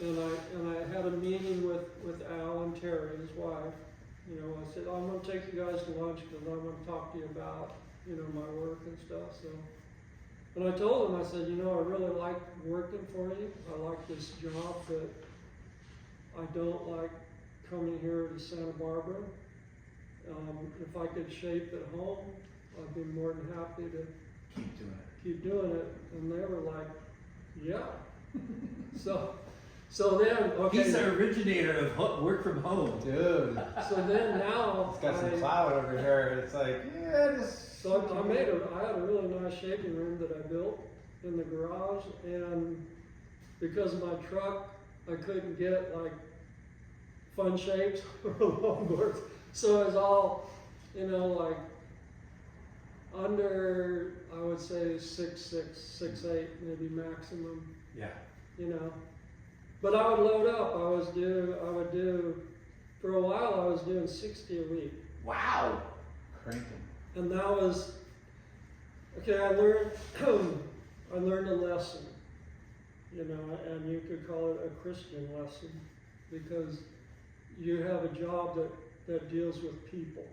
and I had a meeting with Al and Terry, his wife. You know, I said, I'm going to take you guys to lunch because I want to talk to you about, you know, my work and stuff. So, and I told them, I said, you know, I really like working for you. I like this job, but I don't like coming here to Santa Barbara. If I could shape at home, I'd be more than happy to Keep doing it. keep doing it. And they were like, yeah. So then, okay. He's the originator of work from home. Dude. So then now, It's got some cloud over here. It's like, yeah, just. so I had a really nice shaping room that I built in the garage, and because of my truck, I couldn't get like fun shapes or longboards. So it was all, you know, like under, I would say 6'6", 6'8", maybe maximum, Yeah. you know. But I would load up. I would do, for a while I was doing 60 a week. Wow. Cranking. And that was, okay, I learned a lesson, you know, and you could call it a Christian lesson, because you have a job that deals with people.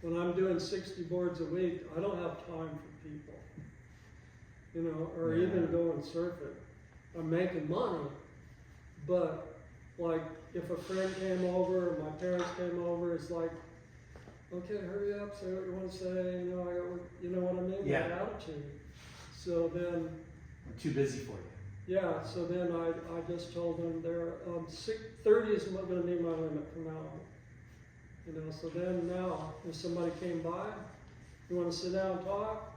When I'm doing 60 boards a week, I don't have time for people, you know, or Yeah. even going surfing. I'm making money, but like if a friend came over or my parents came over, it's like okay, hurry up, say what you want to say, you know what I mean? Yeah. That attitude. So then, I'm too busy for you. yeah, so then I just told them 30 is going to be my limit from now on. So then now, if somebody came by, you want to sit down and talk,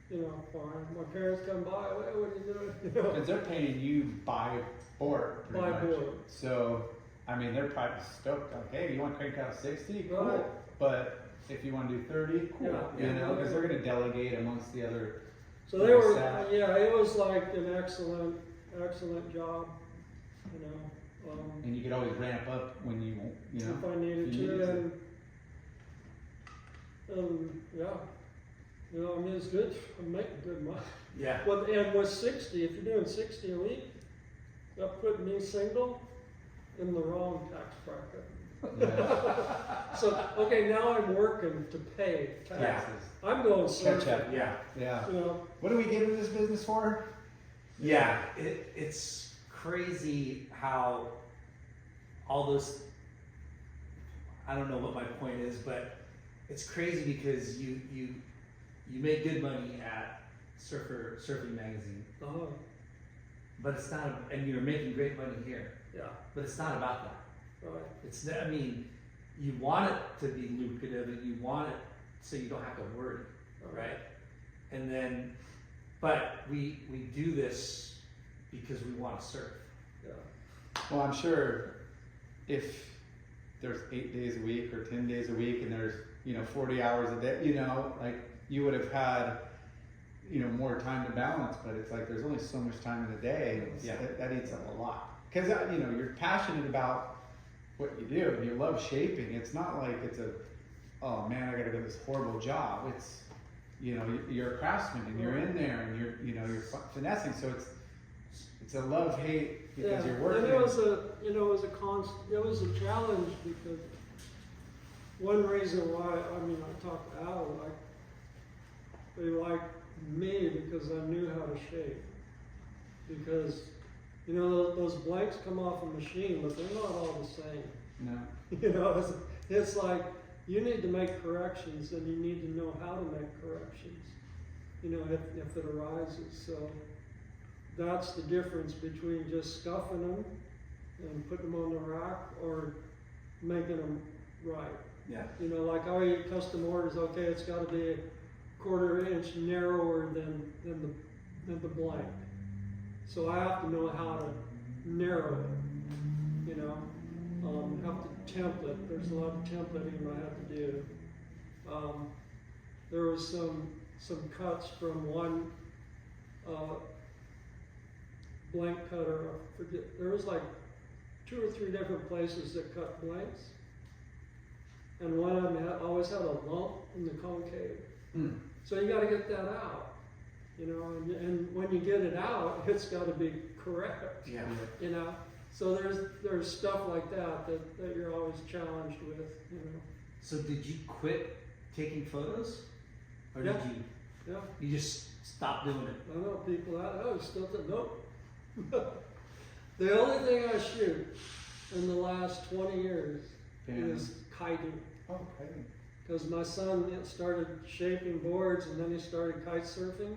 fine. My parents come by, what are you doing? Because they're paying you by board, pretty By much. board. So, I mean, they're probably stoked. Like, hey, you want to crank out 60? Cool. Right. But if you want to do 30, cool. Yeah. Because they're going to delegate amongst the other. So they were, staff. it was like an excellent job, And you could always ramp up when you if I needed if you to, needed and yeah, I mean, it's good, I'm making good money. Yeah. And with 60, if you're doing 60 a week, that put me single in the wrong tax bracket. Yeah. So, okay, now I'm working to pay taxes. Taxes. I'm going Catch surfing, up. Yeah. Yeah. you know. What do we get in this business for? Yeah, it's crazy how all those, I don't know what my point is, but it's crazy because you make good money at Surfing Magazine, Uh-huh. but it's not, and you're making great money here, Yeah, but it's not about that. right. It's, I mean, you want it to be lucrative and you want it so you don't have to worry, right? And then, but we do this because we want to surf. Yeah. Well, I'm sure if there's 8 days a week or 10 days a week and there's, 40 hours a day, like you would have had, more time to balance, but it's like there's only so much time in the day. Yeah. That eats up a lot. Because, you're passionate about what you do and you love shaping. It's not like it's oh man, I gotta do this horrible job. It's, you're a craftsman and you're in there and you're finessing. So it's a love-hate because you're working. And it was a challenge because one reason why, I talked to Al, they liked me because I knew how to shape. Because, those blanks come off a machine, but they're not all the same. No. It's like, you need to make corrections and you need to know how to make corrections, if it arises. So that's the difference between just scuffing them and putting them on the rack or making them right. Yeah. Like our custom orders, okay, it's got to be a 1/4 inch narrower than the blank. So I have to know how to narrow it, have to template. There's a lot of templating I have to do. There was some cuts from one blank cutter. I forget. There was like 2 or 3 different places that cut blanks, and one of them always had a lump in the concave. So you got to get that out, and when you get it out, it's got to be correct. Yeah. So there's stuff like that you're always challenged with. So did you quit taking photos, or Yeah. did you? Yeah. You just stopped doing it. I know people still think, nope. The only thing I shoot in the last 20 years is kiting. Oh, okay. Because my son started shaping boards and then he started kite surfing.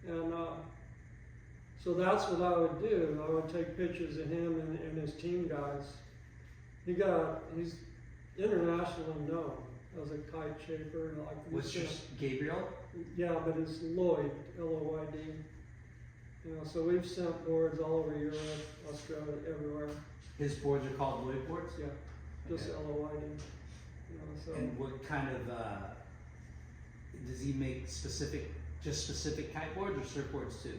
And so that's what I would do. I would take pictures of him and his team guys. He's internationally known as a kite shaper. What's your Gabriel? Yeah, but it's Loyd, L-O-Y-D. So we've sent boards all over Europe, Australia, everywhere. His boards are called Loyd boards. Yeah, just Okay. L-O-Y-D. So And what kind of does he make specific kite boards or surfboards too?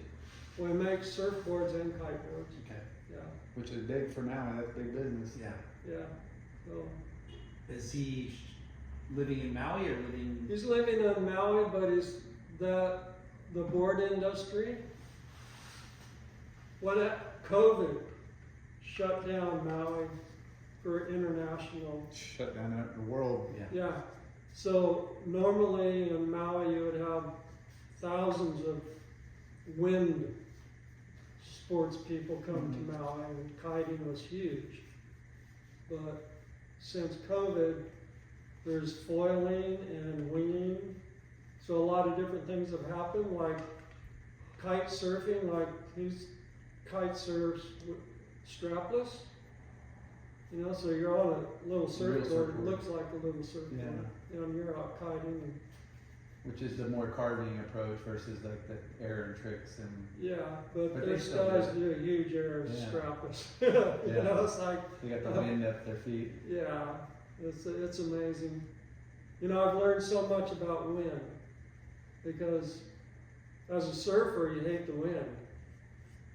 we make surfboards and kiteboards. Okay. Yeah, Which is big for now, and that's big business. Yeah. yeah. So Is he living in Maui or living? he's living in Maui, but the board industry. When COVID shut down Maui for international. Shut down the world. Yeah. Yeah. So normally in Maui you would have thousands of wind sports people come to Maui, and kiting was huge. But since COVID, there's foiling and winging. So a lot of different things have happened, like kite surfing, like he's kite surfs strapless. You know, so you're on a little surfboard, it looks like a little surfboard. Yeah. And you're out kiting. And, which is the more carving approach versus like the air and tricks and. yeah, but But these they still guys do. do a huge air Yeah. strapless. Yeah. You know, it's like, They got the wind up their feet. yeah, it's amazing. You know, I've learned so much about wind because as a surfer, you hate the wind.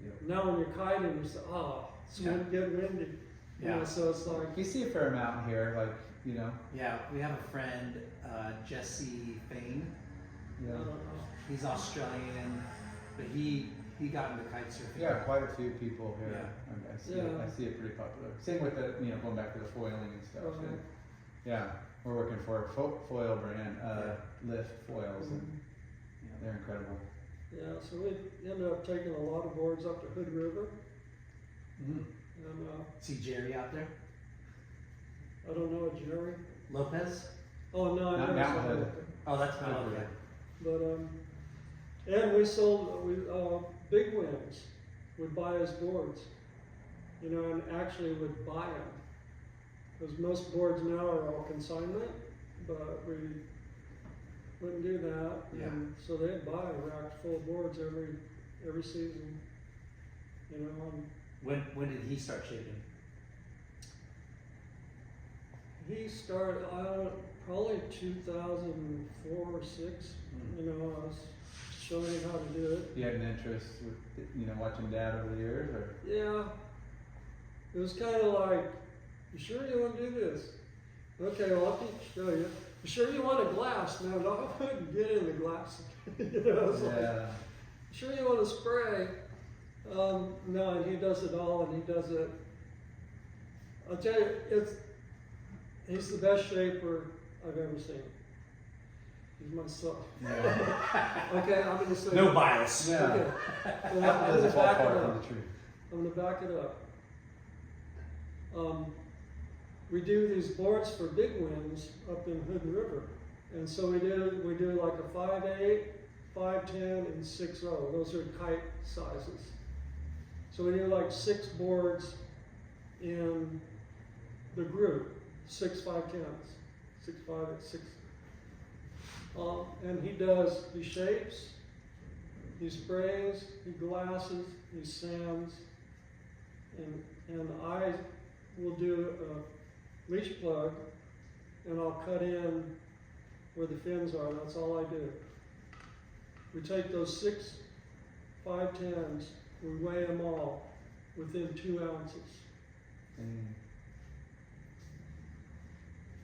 Yep. Now when you're kiting, you say, oh, it's getting windy. You know, so it's like, You see a fair amount here, like, you know. Yeah, we have a friend, Jesse Fain. Yeah. He's Australian, but he got into kite surfing. Yeah, quite a few people here. Yeah. I see it pretty popular. Same with the, you know, going back to the foiling and stuff. Uh-huh. Yeah, we're working for a foil brand, Lift Foils, and they're incredible. yeah, so we ended up taking a lot of boards up to Hood River. Mm-hmm. And See Jerry out there? I don't know, Jerry. Lopez? Oh, no, I Not never Mount saw Hood. him. Oh, that's not Hood okay. But, and we sold, Big Winds would buy us boards, you know, and actually would buy them. Because most boards now are all consignment, but we wouldn't do that. Yeah. And so they'd buy a rack full of boards every season, you know. And When did he start shaping? he started, probably 2004 or 6, you know, I was showing him how to do it. You had an interest with, you know, watching Dad over the years, or? Yeah, it was kind of like, you sure you want to do this? Okay, well, I'll show you. You sure you want a glass? No, I wouldn't get in the glass. You know, it's like, you sure you want to spray? No, and he does it all, and he does it. I'll tell you, he's the best shaper I've ever seen. He's my son. Yeah. Okay, I'm going to say. No bias. Yeah. Okay. Well, Apple I'm doesn't gonna fall back it far up. from the tree. I'm going to back it up. We do these boards for Big Winds up in Hood River. And so we do like a 5/8, 5/10, and 6/0. Those are kite sizes. So we do like 6 boards in the group, 6 5/10s, 6 5 6. And he shapes, he sprays, he glasses, he sands, and I will do a leash plug, and I'll cut in where the fins are. That's all I do. We take those 6 5/10s, we weigh them all within 2 ounces.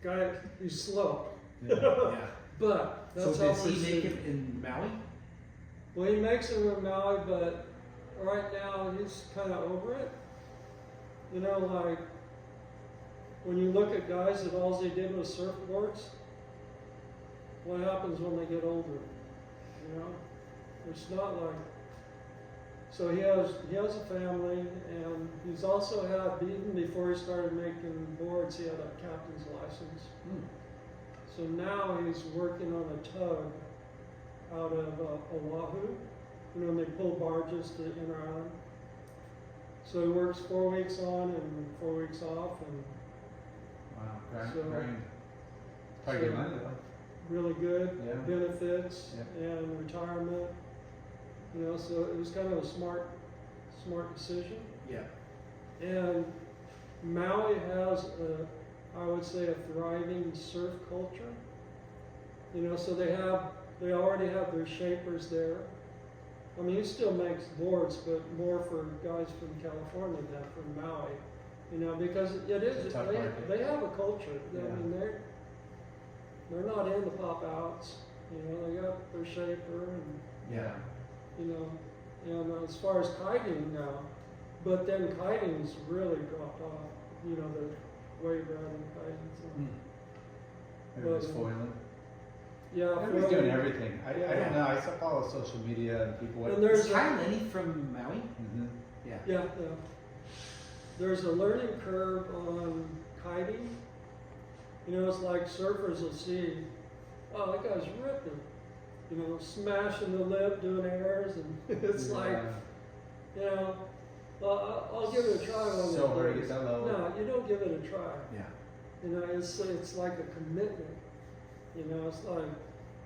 Guy, he's slow. Yeah. But So that's how does we he see make it. it in Maui? Well, he makes it in Maui, but right now he's kind of over it. You know, like when you look at guys that all they did was surfboards, what happens when they get older? You know, it's not like. So he has a family, and he's also had, even before he started making boards, he had a captain's license. So now he's working on a tug out of Oahu, you know, and they pull barges to Inner Island. So he works 4 weeks on and 4 weeks off, and Wow, So- grind. Probably good money though. really good Yeah. benefits Yeah. and retirement. You know, so it was kind of a smart decision. Yeah. And Maui has I would say, a thriving surf culture. You know, so they already have their shapers there. I mean, he still makes boards, but more for guys from California than from Maui. You know, because It's a tough market. they have a culture. I Yeah. mean, they're not into pop outs. You know, they got their shaper, and Yeah. you know, and as far as kiting now, but then kiting's really dropped off. You know, the wave riding kiting. So. Everybody's foiling. Yeah, Everybody's foiling. doing everything. I don't know. I follow social media and people. And there's Is Ty Lenny from Maui? Mhm. Yeah. Yeah. There's a learning curve on kiting, You know, it's like surfers will see, oh, that guy's ripping, you know, smashing the lip, doing airs, and it's like, you know, well, I'll give it a try one So day. hard to get that level. No, you don't give it a try. Yeah. You know, it's like a commitment. You know, it's like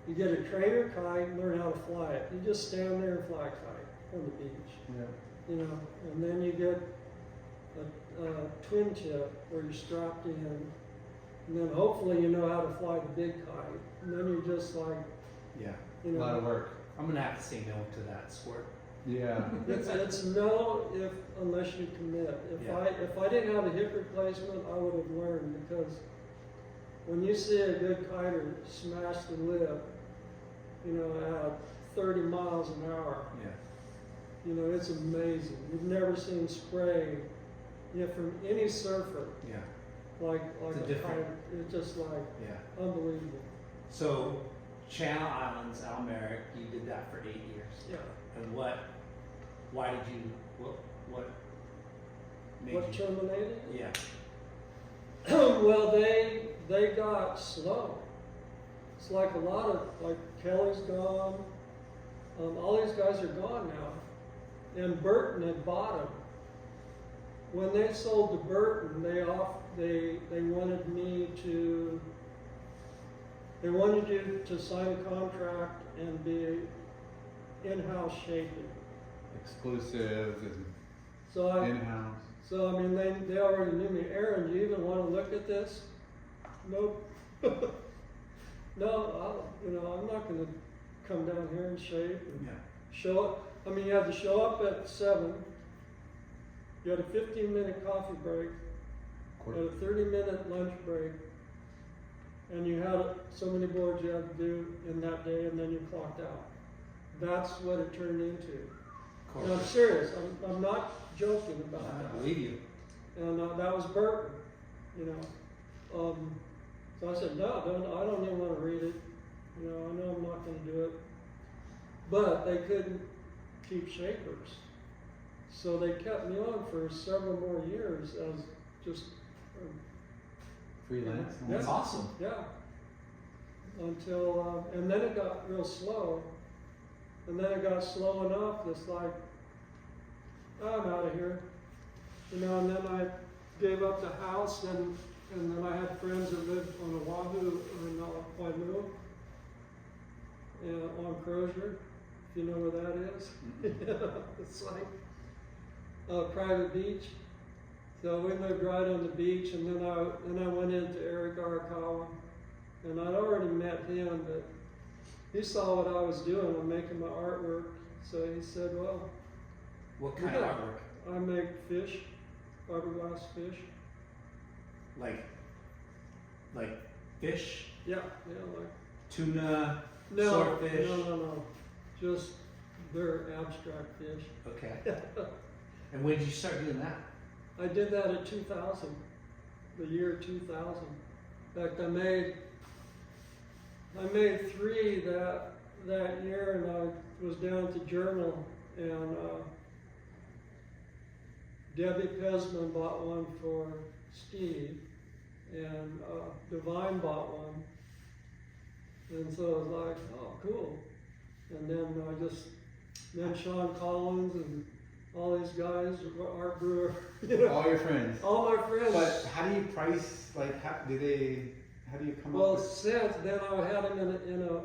you get a trainer kite and learn how to fly it. You just stand there and fly a kite on the beach. Yeah. You know, and then you get a twin tip where you're strapped in, and then hopefully you know how to fly the big kite. And then you're just like, Yeah. you know, A lot of work. I'm gonna have to say no to that sport. Yeah. it's no unless you commit. If I didn't have a hip replacement, I would have learned, because when you see a good kiter smash the lip, you know, at 30 miles an hour, Yeah. you know, it's amazing. You've never seen spray, you know, from any surfer Yeah. like It's a different. kite. It's just like Yeah. unbelievable. So, Channel Islands, Al Merrick, you did that for 8 years. Yeah. And why did you, what made What you? terminated it? Yeah. Well, they got slow. It's like a lot of, like Kelly's gone, all these guys are gone now, and Burton had bought them. When they sold to Burton, they wanted me to, they wanted you to sign a contract and be in-house shaping. Exclusive and So I, in-house. So, I mean, they already knew me. Aaron, do you even want to look at this? Nope. No, you know, I'm not going to come down here and shape and Yeah. show up. I mean, you had to show up at 7. You had a 15-minute coffee break. You had a 30-minute lunch break. And you had so many boards you had to do in that day, and then you clocked out. That's what it turned into. And I'm serious. I'm not joking about I that. believe you. And that was Burton, you know. So I said, no, I don't even want to read it. You know, I know I'm not going to do it. But they couldn't keep shapers. So they kept me on for several more years as just, Freelance. Yeah. That's awesome. yeah. Until, and then it got real slow. And then it got slow enough, it's like, oh, I'm out of here. You know, and then I gave up the house, and then I had friends that lived on Oahu, in Waimu, and on Crozier, if you know where that is. It's like a private beach. So we lived right on the beach, and then I went into Eric Arakawa, and I'd already met him, but he saw what I was doing. I'm making my artwork, so he said, well, What kind of artwork? I make fish, fiberglass fish. Like fish, Yeah, like tuna, no, swordfish. no, just they're abstract fish. Okay. And when did you start doing that? I did that in 2000, the year 2000. In fact, I made 3 that year, and I was down to Journal, and Debbie Pesman bought one for Steve, and Divine bought one, and so I was like, oh, cool. And then Sean Collins and all these guys, Art Brewer, you know, All your friends. all my friends. But how do you price? Like, how do you come Well, up with since then I had him in a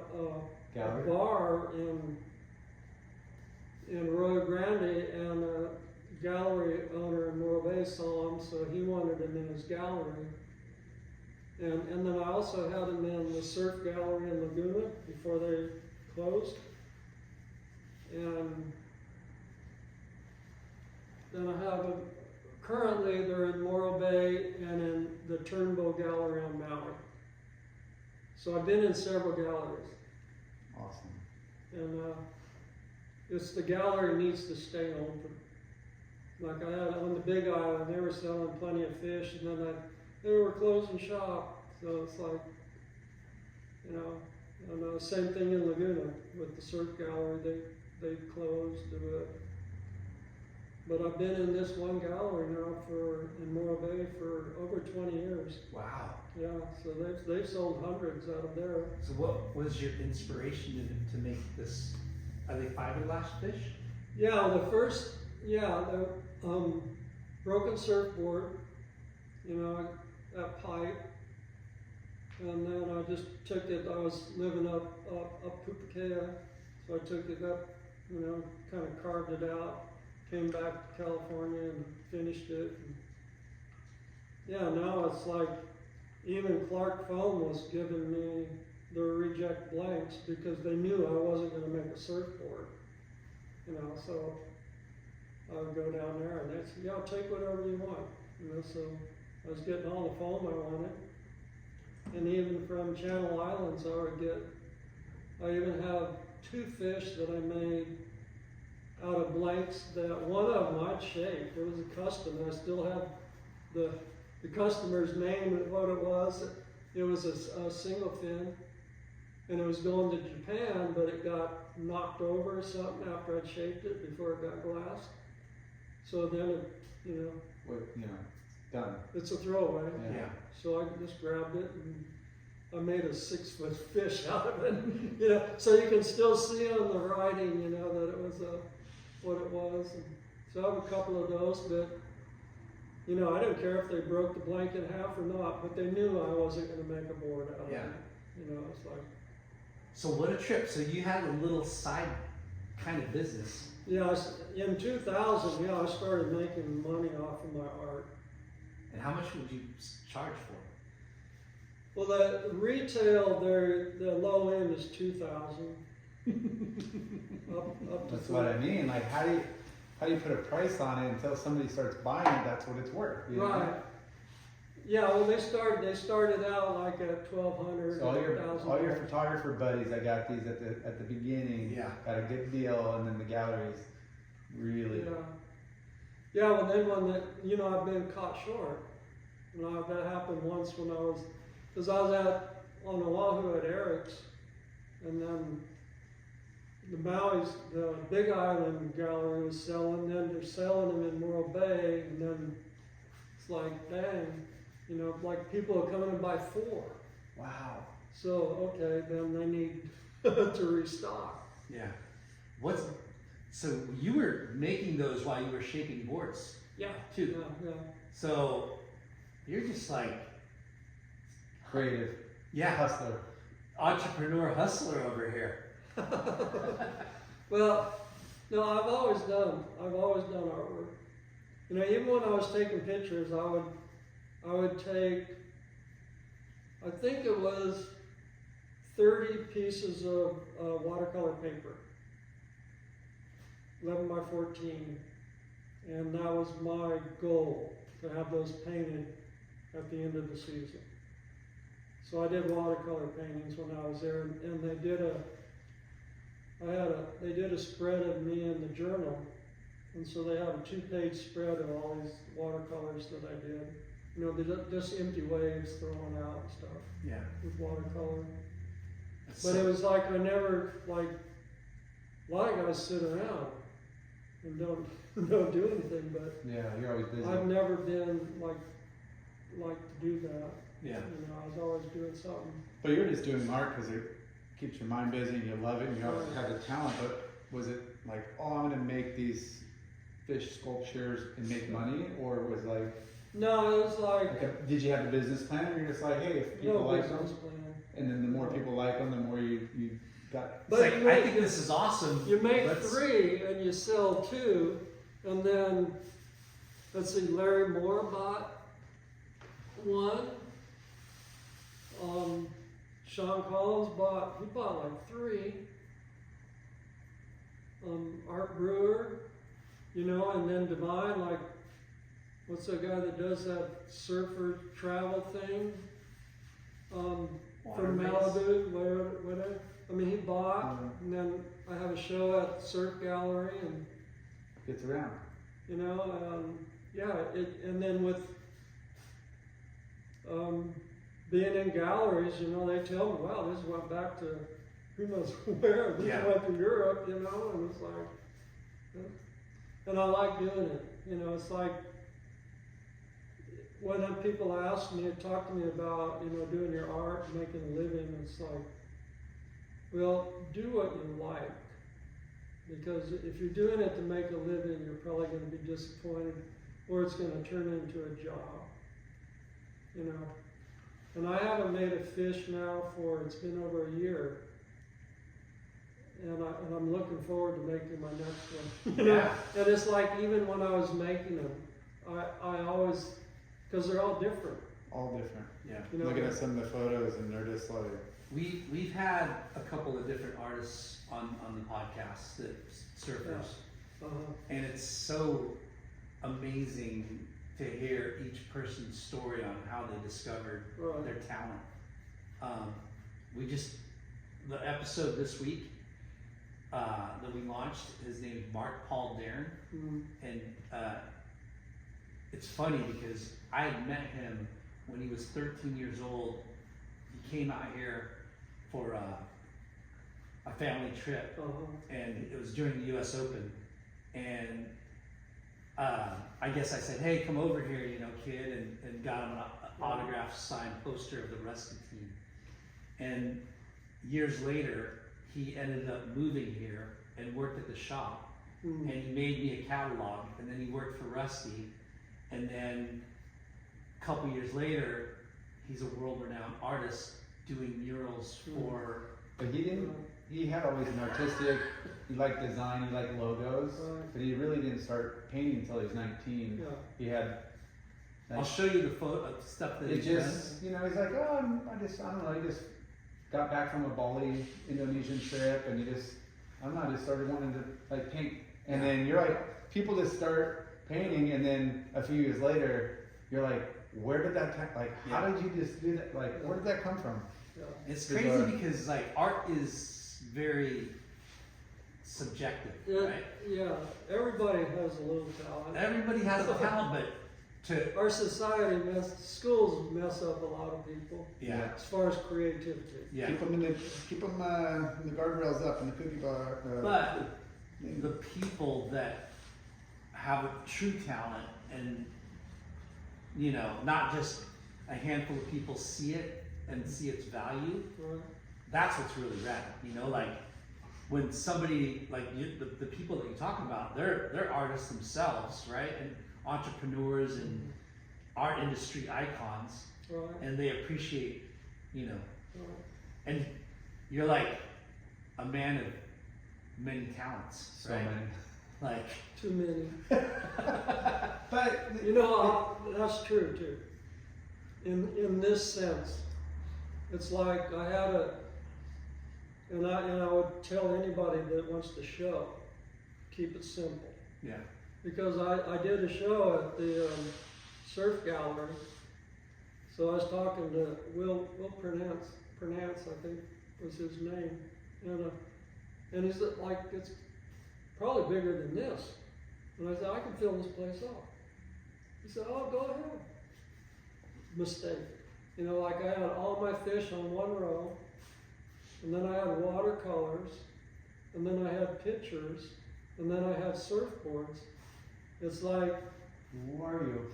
gallery? bar in Rio Grande, and a gallery owner in Morro Bay saw him, so he wanted him in his gallery. And then I also had him in the surf gallery in Laguna before they closed. And then I have them, currently they're in Morro Bay and in the Turnbow Gallery on Maui. So I've been in several galleries. Awesome. And it's the gallery needs to stay open. Like I had on the Big Island, they were selling plenty of fish, and then they were closing shop. So it's like, you know, and same thing in Laguna with the surf gallery. They closed. But I've been in this one gallery now in Morro Bay for over 20 years. Wow. Yeah, so they've sold hundreds out of there. So what was your inspiration to make this? Are they fiberglass fish? Yeah, the broken surfboard, that pipe. And then I just took it, I was living up Pupukea, so I took it up, kind of carved it out, came back to California and finished it. And yeah, now it's like, even Clark Foam was giving me the reject blanks because they knew I wasn't going to make a surfboard, so I would go down there and they'd say, yeah, take whatever you want, so I was getting all the foam I wanted. And even from Channel Islands, I even have 2 fish that I made out of blanks that one of them I'd shaped. It was a custom. I still have the customer's name and what it was. It was a single fin, and it was going to Japan, but it got knocked over or something after I'd shaped it before it got glassed. So then done. It's a throwaway. Yeah. So I just grabbed it and I made a 6-foot fish out of it. So you can still see on the writing, that it was what it was. And so I have a couple of those, but I didn't care if they broke the blank in half or not, but they knew I wasn't going to make a board out of it. It's like. So what a trip! So you had a little side kind of business. Yeah, in 2000, I started making money off of my art. And how much would you charge for it? Well, the retail there, the low end is 2,000. up to That's what I mean. Like, how do you put a price on it until somebody starts buying it? That's what it's worth. Right. Yeah. Well, they started out like at 1,200. So all your photographer buddies, I got these at the beginning. Yeah. Got a good deal, and then the galleries really. Yeah. Yeah. Well, then I've been caught short. That happened once because I was on Oahu at Eric's, and then the Big Island gallery was selling, then they're selling them in Morro Bay, and then it's like, dang, like people are coming to buy 4. Wow. So, okay, then they need to restock. Yeah. So you were making those while you were shaping boards? Yeah. Too. Yeah. So you're just like Creative. Yeah. Hustler. Entrepreneur hustler over here. Well, no, I've always done artwork. Even when I was taking pictures, I would take, I think it was 30 pieces of watercolor paper, 11 by 14, and that was my goal, to have those painted at the end of the season. So I did watercolor paintings when I was there, and they did a spread of me in the journal, and so they have a 2-page spread of all these watercolors that I did. They're just empty waves thrown out and stuff. Yeah. With watercolor. But it was like I never, like, a lot of guys sit around and don't do anything, but Yeah, you're always busy. I've never been like to do that. Yeah. I was always doing something. But you're just doing art because it keeps your mind busy and you love it and you have the talent. But was it like, oh, I'm going to make these fish sculptures and make money, or was like? No, it was like. Did you have a business plan, or you're just like, hey, if people like them, and then the more people like them, the more you got. But I think this is awesome. You make 3 and you sell 2, and then let's see, Larry Moore bought 1. Sean Collins bought like 3. Art Brewer, and then Divine, like, what's the guy that does that surfer travel thing? From Malibu, whatever. I mean, he bought, and then I have a show at the Surf Gallery, and Gets around. and then with being in galleries, they tell me, wow, this went back to who knows where, this went to Europe, and it's like, And I like doing it. You know, it's like when people ask me, talk to me about, you know, doing your art, making a living, it's like, well, do what you like. Because if you're doing it to make a living, you're probably going to be disappointed, or it's going to turn into a job. You know, and I haven't made a fish now it's been over a year, and I'm looking forward to making my next one. Yeah. And it's like, even when I was making them, I always, because they're all different. All different. Yeah. You know, Looking at some of the photos, and they're just like, We've had a couple of different artists on the podcast, that surfers, and it's so amazing to hear each person's story on how they discovered their talent. The episode this week that we launched, his name is Mark Paul Darren, and it's funny because I had met him when he was 13 years old. He came out here for a family trip, and it was during the U.S. Open, and I guess I said, hey, come over here, you know, kid, and got him an autographed signed poster of the rescue team. And years later, he ended up moving here and worked at the shop, and he made me a catalog, and then he worked for Rusty, and then a couple years later, he's a world-renowned artist doing murals for... but he had always an artistic, he liked design, he liked logos, but he really didn't start painting until he was 19. Yeah. He had... I'll show you the photo of stuff that It he's just, you know, he's like, oh, I don't know, he just got back from a Bali, Indonesian trip, and he just, I don't know, just started wanting to, like, paint. And then you're like, people just start painting, and then a few years later, you're like, where did that, how did you just do that? Like, where did that come from? Yeah. It's crazy because, like, art is very subjective, right? Yeah, everybody has a little talent. Everybody has a talent, but Our society schools mess up a lot of people. Yeah. As far as creativity. Yeah. Keep them in the guardrails up in the cookie bar. But the people that have a true talent, and you know, not just a handful of people see it and see its value. Right. That's what's really rad. You know, like when somebody like the people that you're talking about, they're artists themselves, right? And entrepreneurs and art industry icons, Right. and they appreciate, you know, Right. and you're like a man of many talents, So right? many. Like, Too many. But You know, that's true too. In this sense, it's like I had and I would tell anybody that wants to show, keep it simple. yeah, Because I did a show at the surf gallery. So I was talking to Will Pronounce, I think was his name, and he's like, it's probably bigger than this. And I said, I can fill this place up. He said, oh, go ahead. Mistake. You know, like I had all my fish on one row, and then I had watercolors, and then I had pictures, and then I had surfboards. It's like, who are you?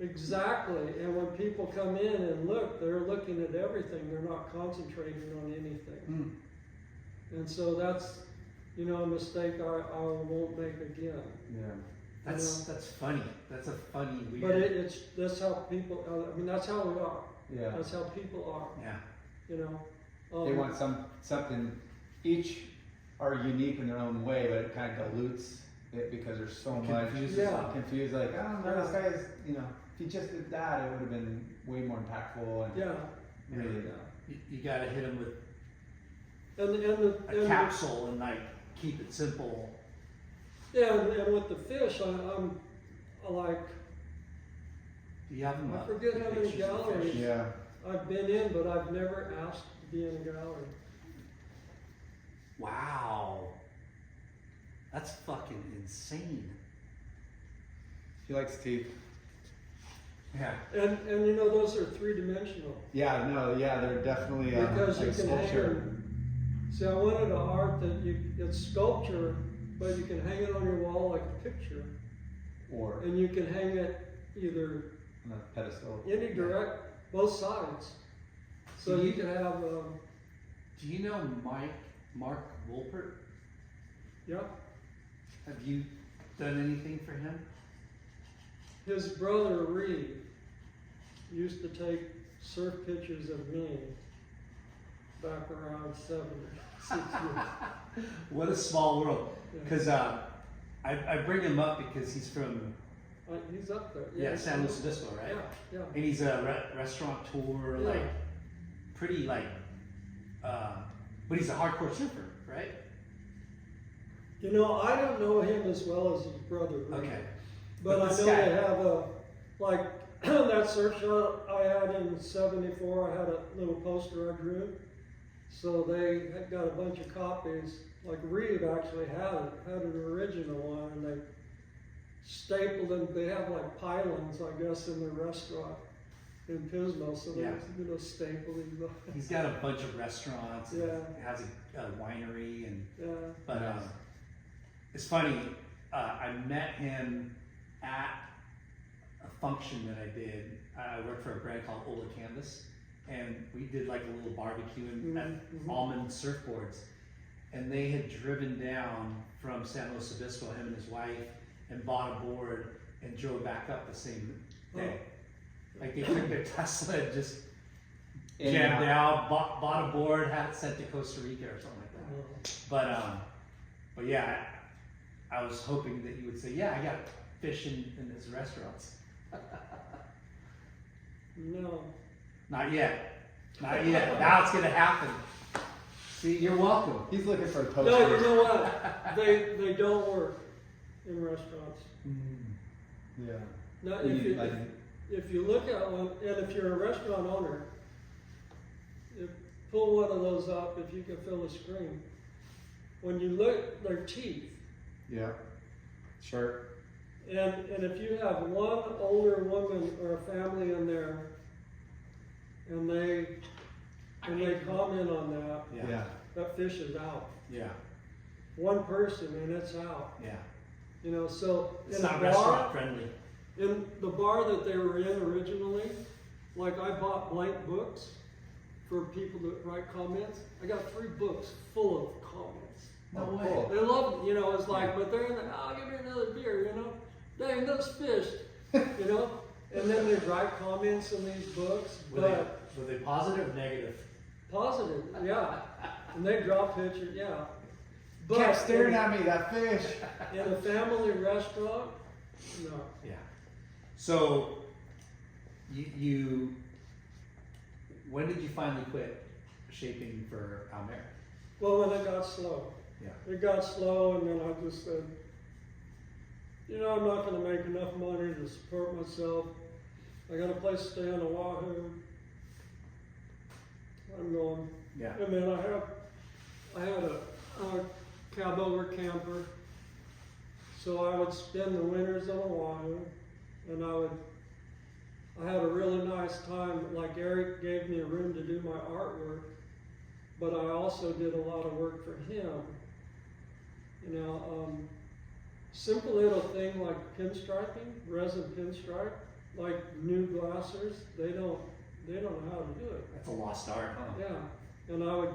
exactly. And when people come in and look, they're looking at everything. They're not concentrating on anything. And so that's, you know, a mistake I won't make again. Yeah. that's funny. That's a funny weird. But that's how people. I mean, that's how we are. Yeah. That's how people are. Yeah. You know. They want something. Each are unique in their own way, but it kind of dilutes it because there's so much. Yeah. Confused. Like, I don't know, this guy is. You know, if he just did that, it would have been way more impactful. And Yeah. really. You got to hit them with And a capsule and like keep it simple. Yeah, and with the fish, I'm like, Do you have them I up? forget how many Pictures of galleries. fish? Yeah. I've been in, but I've never asked to be in a gallery. Wow. That's fucking insane. He likes teeth. Yeah. And you know, those are three-dimensional. Yeah. No. Yeah. They're definitely Because like you can hang sculpture. them. See, I wanted an art that it's sculpture, but you can hang it on your wall like a picture, Or and you can hang it either on a pedestal. any direct, both sides. So Do you you- can have, Do you know Mark Wolpert? yeah, Have you done anything for him? his brother Reed used to take surf pictures of me back around 7 or 6 years. What a small world. Yeah. Because I bring him up because he's from He's up there. San Luis Obispo, right? Yeah, And he's a restaurateur, Yeah. like pretty like, but he's a hardcore surfer, right? You know, I don't know him as well as his brother Reed. Okay. But I this know guy- they have a, like, that surf shop I had in '74, I had a little poster I drew. So they had got a bunch of copies, like Reed actually had an original one, and they stapled them. They have like pylons, I guess, in the restaurant in Pismo, so they, Yeah. staple these. He's got a bunch of restaurants. And Yeah. has a winery and. Yeah, But it's funny. I met him at a function that I did. I worked for a brand called Ola Canvas, and we did like a little barbecue at Mhm. Almond Surfboards. And they had driven down from San Luis Obispo, him and his wife, and bought a board and drove back up the same day. Like they took their Tesla and just In and jammed out. out, bought a board, had it sent to Costa Rica or something like that. But yeah, I was hoping that you would say, yeah, I got fish in his restaurants. no. Not yet. Not yet. Now it's gonna happen. See, you're welcome. He's looking for a poster. No, you know what? They don't work in restaurants. Yeah. Now, You if need, you, like, if you look at one, and if you're a restaurant owner, pull one of those up if you can fill the screen. When you look, their teeth, yeah. Sure. and if you have one older woman or a family in there, and they comment on that, Yeah. that fish is out. Yeah. One person and it's out. Yeah. You know, so It's in a not bar, restaurant friendly. in the bar that they were in originally, like I bought blank books for people to write comments. I got 3 books full of comments. No Oh, way. cool. They love it, you know, it's like, Yeah. but they're in the, oh, give me another beer, you know? Dang, those fish, you know? And then they write comments in these books, Were but they positive or negative? positive, yeah. And they draw pictures, yeah. Kept staring at me, that fish. in a family restaurant, no. Yeah. So, you when did you finally quit shaping for Merrick? Well, when it got slow. Yeah. It got slow, and then I just said, you know, I'm not going to make enough money to support myself. I got a place to stay on Oahu. I'm going. Yeah. And then I had a cab over camper, so I would spend the winters on Oahu, and I had a really nice time. Like Eric gave me a room to do my artwork, but I also did a lot of work for him. You know, simple little thing like pinstriping, resin pinstripe, like new glassers, they don't know how to do it. That's a lost art, huh? Yeah, and I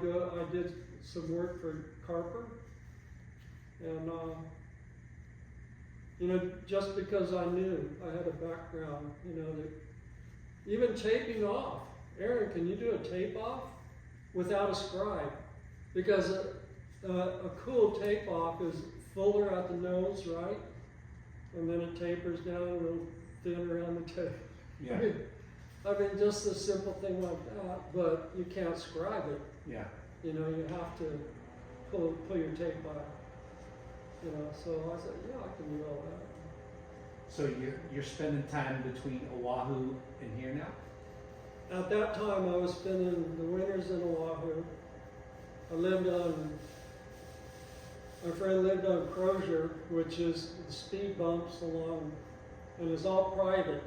did some work for Carper, and you know, just because I knew I had a background, you know, that even taping off. Aaron, can you do a tape off without a scribe? Because a cool tape off is fuller at the nose, right? And then it tapers down a little thinner on the tape. Yeah. I mean, just a simple thing like that, but you can't scribe it. Yeah. You know, you have to pull your tape back. You know, so I said, yeah, I can do all that. So you're spending time between Oahu and here now? At that time, I was spending the winters in Oahu. My friend lived on Crozier, which is the speed bumps along, and it's all private.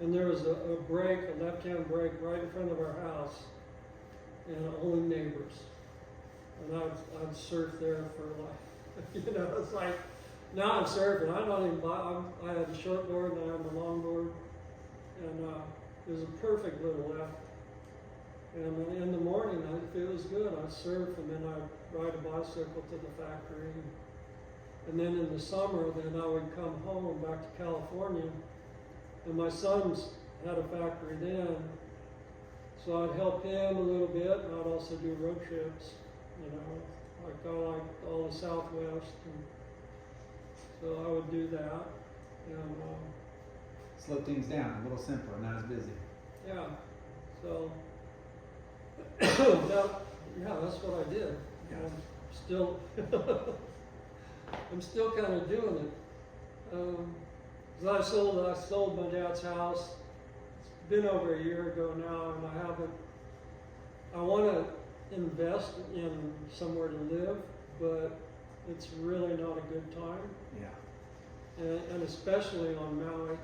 And there was a break, a left-hand break right in front of our house, and only neighbors. And I'd surf there for like You know, it's like, now I'm surfing. I don't even buy, I had a shortboard and I have a longboard. And it was a perfect little left. And in the morning, if it was good, I'd surf and then I'd ride a bicycle to the factory. And then in the summer, then I would come home back to California. And my son's had a factory then. So I'd help him a little bit, and I'd also do road trips, you know, like I like all the Southwest, and so I would do that, and Slow things down, a little simpler, not as busy. yeah, so that's what I did. Yeah. I'm still kind of doing it. 'Cause I sold my dad's house. Been over a year ago now, and I want to invest in somewhere to live, but it's really not a good time, Yeah. and especially on Maui.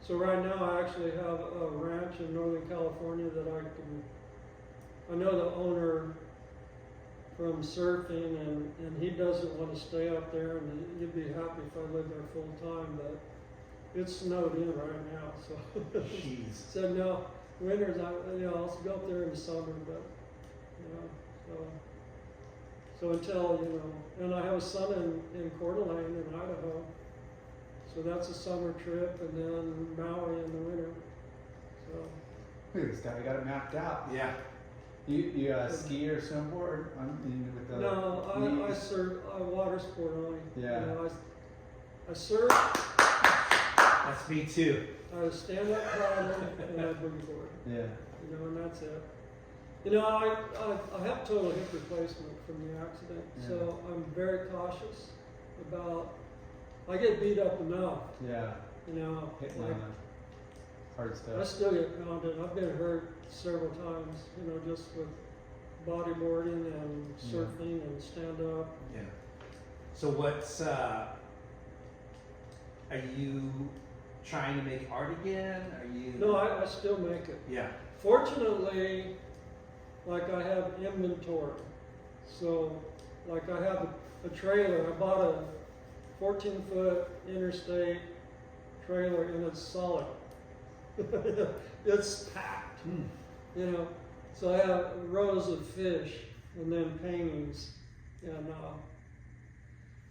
So right now I actually have a ranch in Northern California that I know the owner from surfing, and he doesn't want to stay up there, and he'd be happy if I lived there full time, but it's snowed in right now, so. Jeez. So no, winters, I'll go up there in the summer, but, so until, and I have a son in Coeur d'Alene in Idaho, so that's a summer trip, and then Maui in the winter, so. Look at this guy, got it mapped out. Yeah. You ski or snowboard? With the No, I surf, I water sport only. Yeah. I surf, That's me too. I stand up paddle, and I boogie board. Yeah. And that's it. I have total hip replacement from the accident, so I'm very cautious about. I get beat up enough, Yeah. Hitting on the hard I stuff. still get pounded. I've been hurt several times, just with bodyboarding and surfing and stand up. Yeah. So what's are you trying to make art again? Are you? No, I still make it. Yeah. Fortunately, like I have inventory. So, like I have a trailer. I bought a 14-foot interstate trailer and it's solid. It's packed, So I have rows of fish and then paintings. And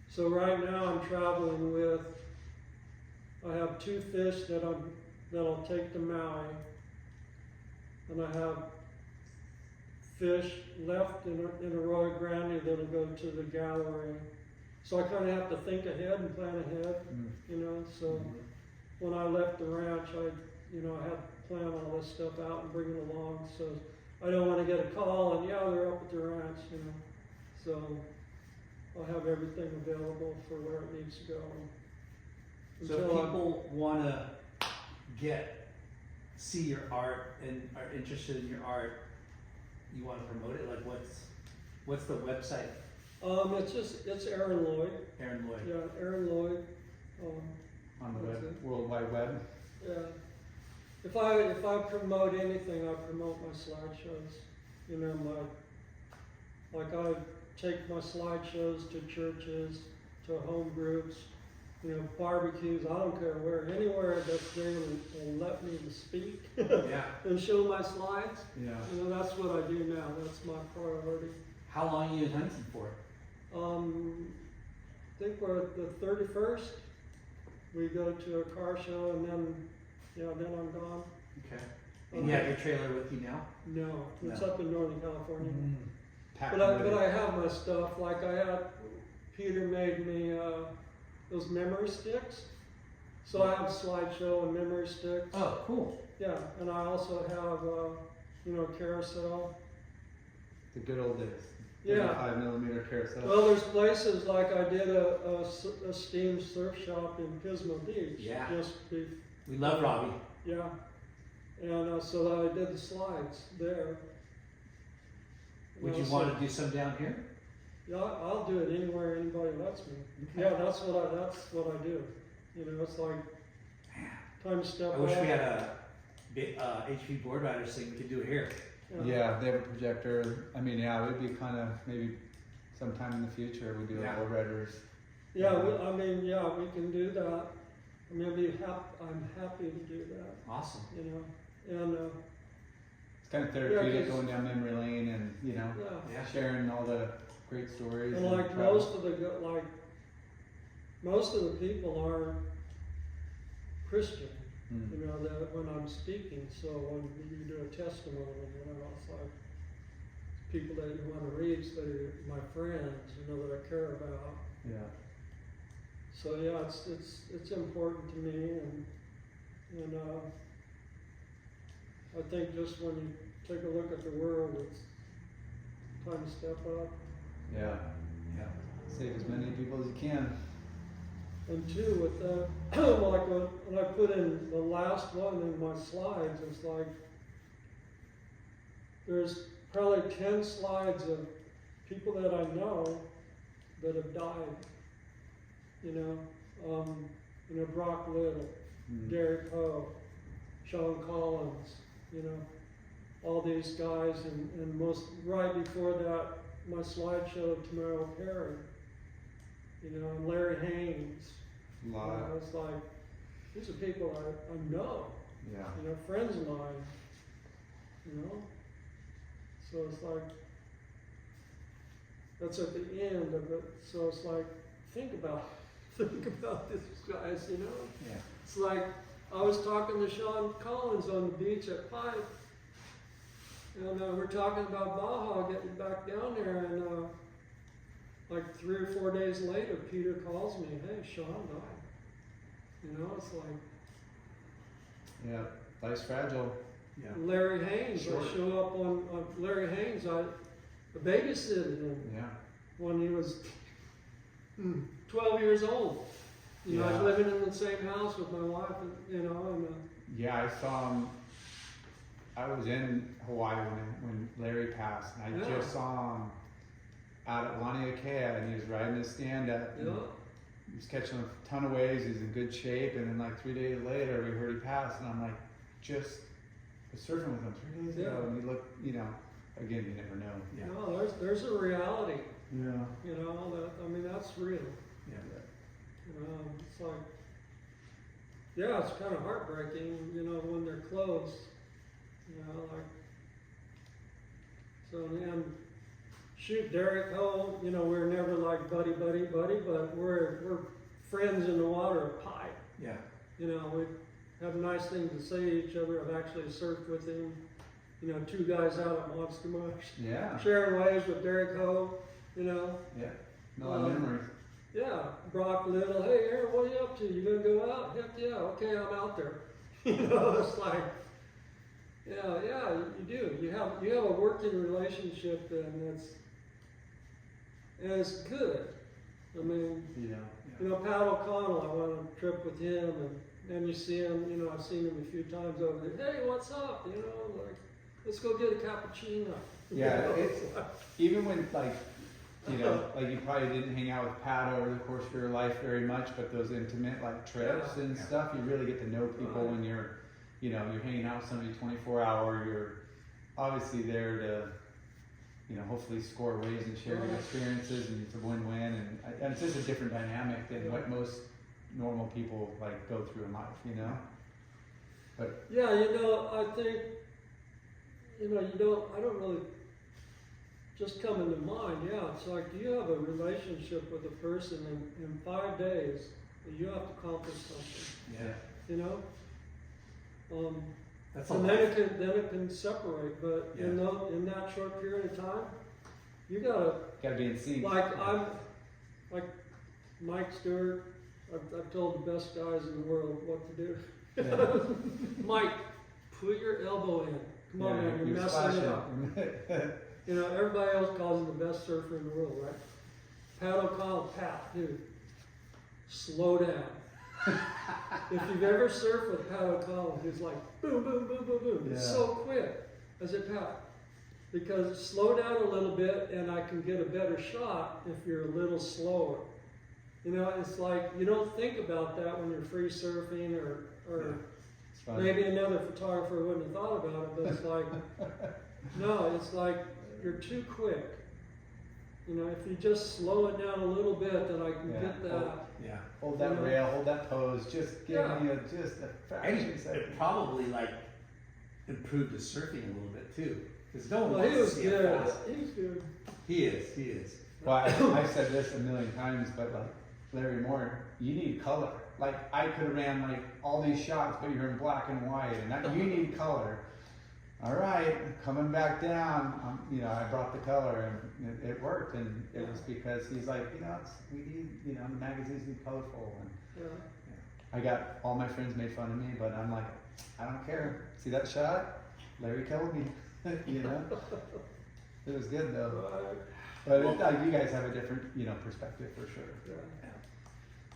so right now I'm traveling with, I have 2 fish that I'll take to Maui. And I have fish left in a Arroyo Grande that'll go to the gallery. So I kind of have to think ahead and plan ahead, So when I left the ranch, I had to plan all this stuff out and bring it along. So I don't want to get a call and they're up at the ranch, So I'll have everything available for where it needs to go. So if people want to see your art and are interested in your art, you want to promote it? Like what's the website? It's Aaron Loyd. Aaron Loyd. Yeah, Aaron Loyd. On the web, World Wide Web. Yeah. If I promote anything, I promote my slideshows. Like I take my slideshows to churches, to home groups, barbecues. I don't care where, anywhere that's there and let me to speak and show my slides. Yeah. That's what I do now. That's my priority. How long are you in Huntington for? I think we're at the 31st. We go to a car show and then I'm gone. Okay. And you have your trailer with you now? No, it's up in Northern California. Packed But I have my stuff. Like Peter made me those memory sticks. So I have a slideshow and memory sticks. Oh, cool. Yeah, and I also have a carousel. The good old days. Yeah. 5mm carousel. Well, there's places like I did a steam surf shop in Pismo Beach. Yeah. We love Robbie. Yeah. And so I did the slides there. Would you want to do some down here? Yeah, I'll do it anywhere anybody lets me. Okay. Yeah, that's what I do. It's like time to step I wish up. we had a HP board rider so we could do it here. Yeah, they have a projector. I mean, it would be kind of maybe sometime in the future we do Yeah. a lowriders. Yeah, we can do that. I mean, I'm happy to do that, Awesome. you know, and, It's kind of therapeutic 'cause- going down memory lane and, you know, yeah. Yeah. sharing all the great stories. And like travel. most of the people are Christian, Mm. you know, that when I'm speaking, so when you do a testimony, you know, it's like people that you want to reach, that are my friends, you know, that I care about. Yeah. So yeah, it's important to me, and I think just when you take a look at the world, it's time to step up. Yeah. Yeah. Save as many people as you can. And two, with the like when I put in the last one in my slides, it's like there's probably 10 slides of people that I know that have died. You know, Brock Little, Mm. Derek Ho, Sean Collins, you know, all these guys, and most right before that, my slide showed Tamara Perry, you know, and Larry Haynes. A You lot. know, it's like these are people I know, Yeah. you know, friends of mine, you know. So it's like that's at the end of it. So it's like think about these guys, you know. Yeah. It's like I was talking to Sean Collins on the beach at Pipe, and we're talking about Baja getting back down there, and like 3 or 4 days later, Peter calls me, "Hey, Sean died." You know, it's like Yeah. Life's fragile. Yeah. Larry Haynes. Sure. I show up on Larry Haynes. I babysitted him Yeah. when he was 12 years old. You know, I Yeah. was living in the same house with my wife, and, you know, and Yeah, I saw him. I was in Hawaii when Larry passed, and I Yeah. just saw him out at Laniakea, and he was riding his stand-up. and yeah. He was catching a ton of waves. He's in good shape, and then like 3 days later, we heard he passed, and I'm like, just was surfing with him 3 days ago, Yeah. and he looked, you know, again, you never know. Yeah. No, there's a reality. Yeah. You know, that's real. Yeah. You know, it's like, yeah, it's kind of heartbreaking, you know, when they're close. You know, like, so, and shoot, Derek Ho, you know, we're never like buddy, but we're friends in the water at Pipe. Yeah. You know, we have nice things to say to each other. I've actually surfed with him. You know, 2 guys out at Monster Mush. Yeah. Sharing waves with Derek Ho, you know. Yeah. No memories. Yeah, Brock Little, "Hey Aaron, what are you up to? You gonna go out?" "Heck yeah, okay, I'm out there." You know, it's like, yeah, you do. You have a working relationship, and it's good. I mean, Yeah. you know, Pat O'Connell, I went on a trip with him, and then you see him. You know, I've seen him a few times over there. "Hey, what's up?" You know, like, "Let's go get a cappuccino." Yeah, You know, it's like, even when like, you know, like you probably didn't hang out with Pat over the course of your life very much, but those intimate like trips Yeah. and stuff, you really get to know people Right. when you're, you know, you're hanging out with somebody 24-hour. You're obviously there to, you know, hopefully score waves and share your Right. experiences, and it's a win-win, and it's just a different dynamic than what most normal people like go through in life, you know. But yeah, you know, I think, you know, I don't really just come into mind. Yeah, it's like you have a relationship with a person in 5 days, and you have to accomplish something, Yeah. you know? That's a And lot. then it can separate, but Yeah. in that short period of time, you gotta, gotta be in sync. like Mike Stewart, I've told the best guys in the world what to do. Yeah. Mike, put your elbow in. Come on, man, you're messing it up. You know, everybody else calls him the best surfer in the world, right? Pat O'Connell, Pat, dude, slow down. If you've ever surfed with Pat O'Connell, he's like boom, boom, boom, boom, boom. It's Yeah. so quick. I said, "Pat, because slow down a little bit and I can get a better shot if you're a little slower." You know, it's like you don't think about that when you're free surfing or It's fun. maybe another photographer wouldn't have thought about it, but it's like, no, it's like you're too quick. You know, if you just slow it down a little bit, then I can Yeah. get that. Yeah. Hold that rail, hold that pose. Just give Yeah. me just a fraction And second. it probably like improved his surfing a little bit too. Because no one Well, wants he to was see him good. fast. He was good. He is. Well, I've said this a million times, but like Larry Moore, you need color. Like I could have ran like all these shots, but you're in black and white, and you need color. All right, coming back down. You know, I brought the color, and it worked, and it was because he's like, you know, we need, you know, the magazines need colorful, and Yeah. I got all my friends made fun of me, but I'm like, I don't care. See that shot? Larry killed me. You know, it was good though. Right. But you guys have a different, you know, perspective for sure. Yeah.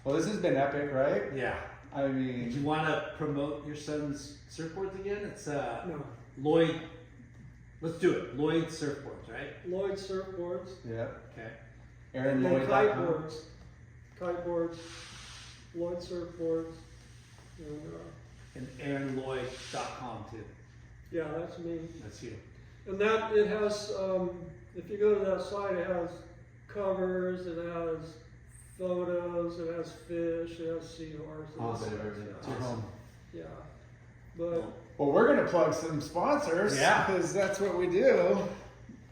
Well, this has been epic, right? Yeah. I Did you mean, want to promote your son's surfboards again? It's No. Loyd. Let's do it. Loyd Surfboards, right? Loyd Surfboards. yeah. Okay. Aaron And Loyd. kiteboards. Kiteboards. Loyd Surfboards. And And AaronLloyd.com too. yeah, that's me. That's you. And that, it has, if you go to that site, it has covers, it has photos, it has fish, it has seahorses. Awesome, everything. It's your home. Yeah. But Well, we're gonna plug some sponsors. Yeah. Because that's what we do.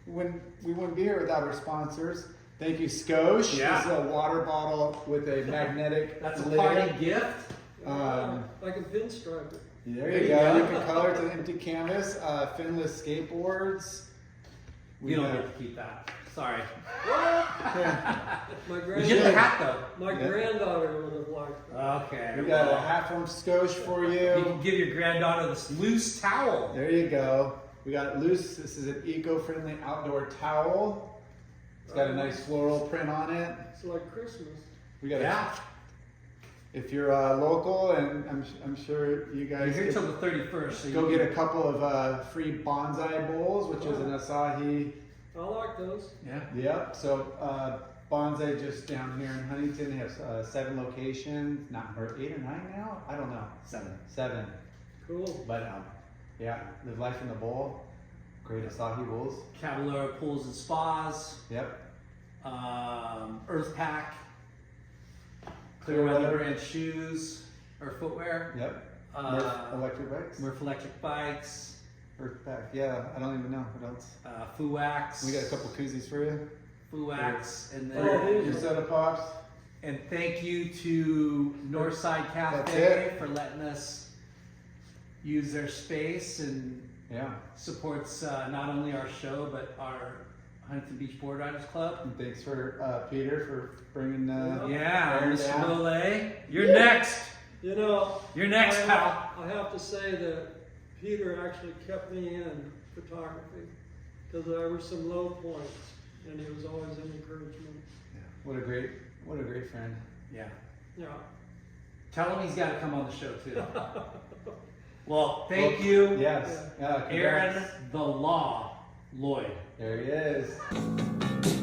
When we wouldn't be here without our sponsors. Thank you, Skosh. Yeah. This is a water bottle with a magnetic That's a lid. party gift. I can pinstripe it. There you go. You can color to empty canvas. Finless skateboards. We don't get to keep that. Sorry. Yeah. My You get the granddaughter, hat my Yeah. granddaughter would have liked that. though. Okay. We got a hat from Skosh for You you. can give your granddaughter this loose towel. There you go. We got loose. This is an eco-friendly outdoor towel. It's got a nice floral print on it. It's like Christmas. We got Yeah. if you're local, and I'm sure you You're guys here get- till the 31st. So go you get a couple of free bonsai bowls, which is an Asahi. I like those. Yeah. Yep. So bonsai just down here in Huntington. They have 7 locations, not or 8 or 9 now. I don't know. 7. Cool. But yeah, live life in the bowl. Great Asahi bowls. Caballero Pools and Spas. Yep. Earth Pack. Clear Clear Weather Weather. brand shoes or footwear. Yep. Uh, Murph electric bikes. Murph Electric Bikes. Earth Pack. Yeah, I don't even know what else. Fuwax. We got a couple koozies for you. Fuwax. And then. Oh, Your soda pops. And thank you to Northside That's Cafe it. for letting us use their space and Yeah. supports not only our show but our Huntington Beach Board Riders Club. And thanks for Peter for bringing. Yeah, Aaron Mr. down. Bolay, you're next. You know, You're next, pal. I have to say that Peter actually kept me in photography because there were some low points, and he was always an encouragement. What a great friend. Yeah. Yeah. Tell him he's got to come on the show too. Well, thank you, Yes. Aaron the Law Loyd. There he is.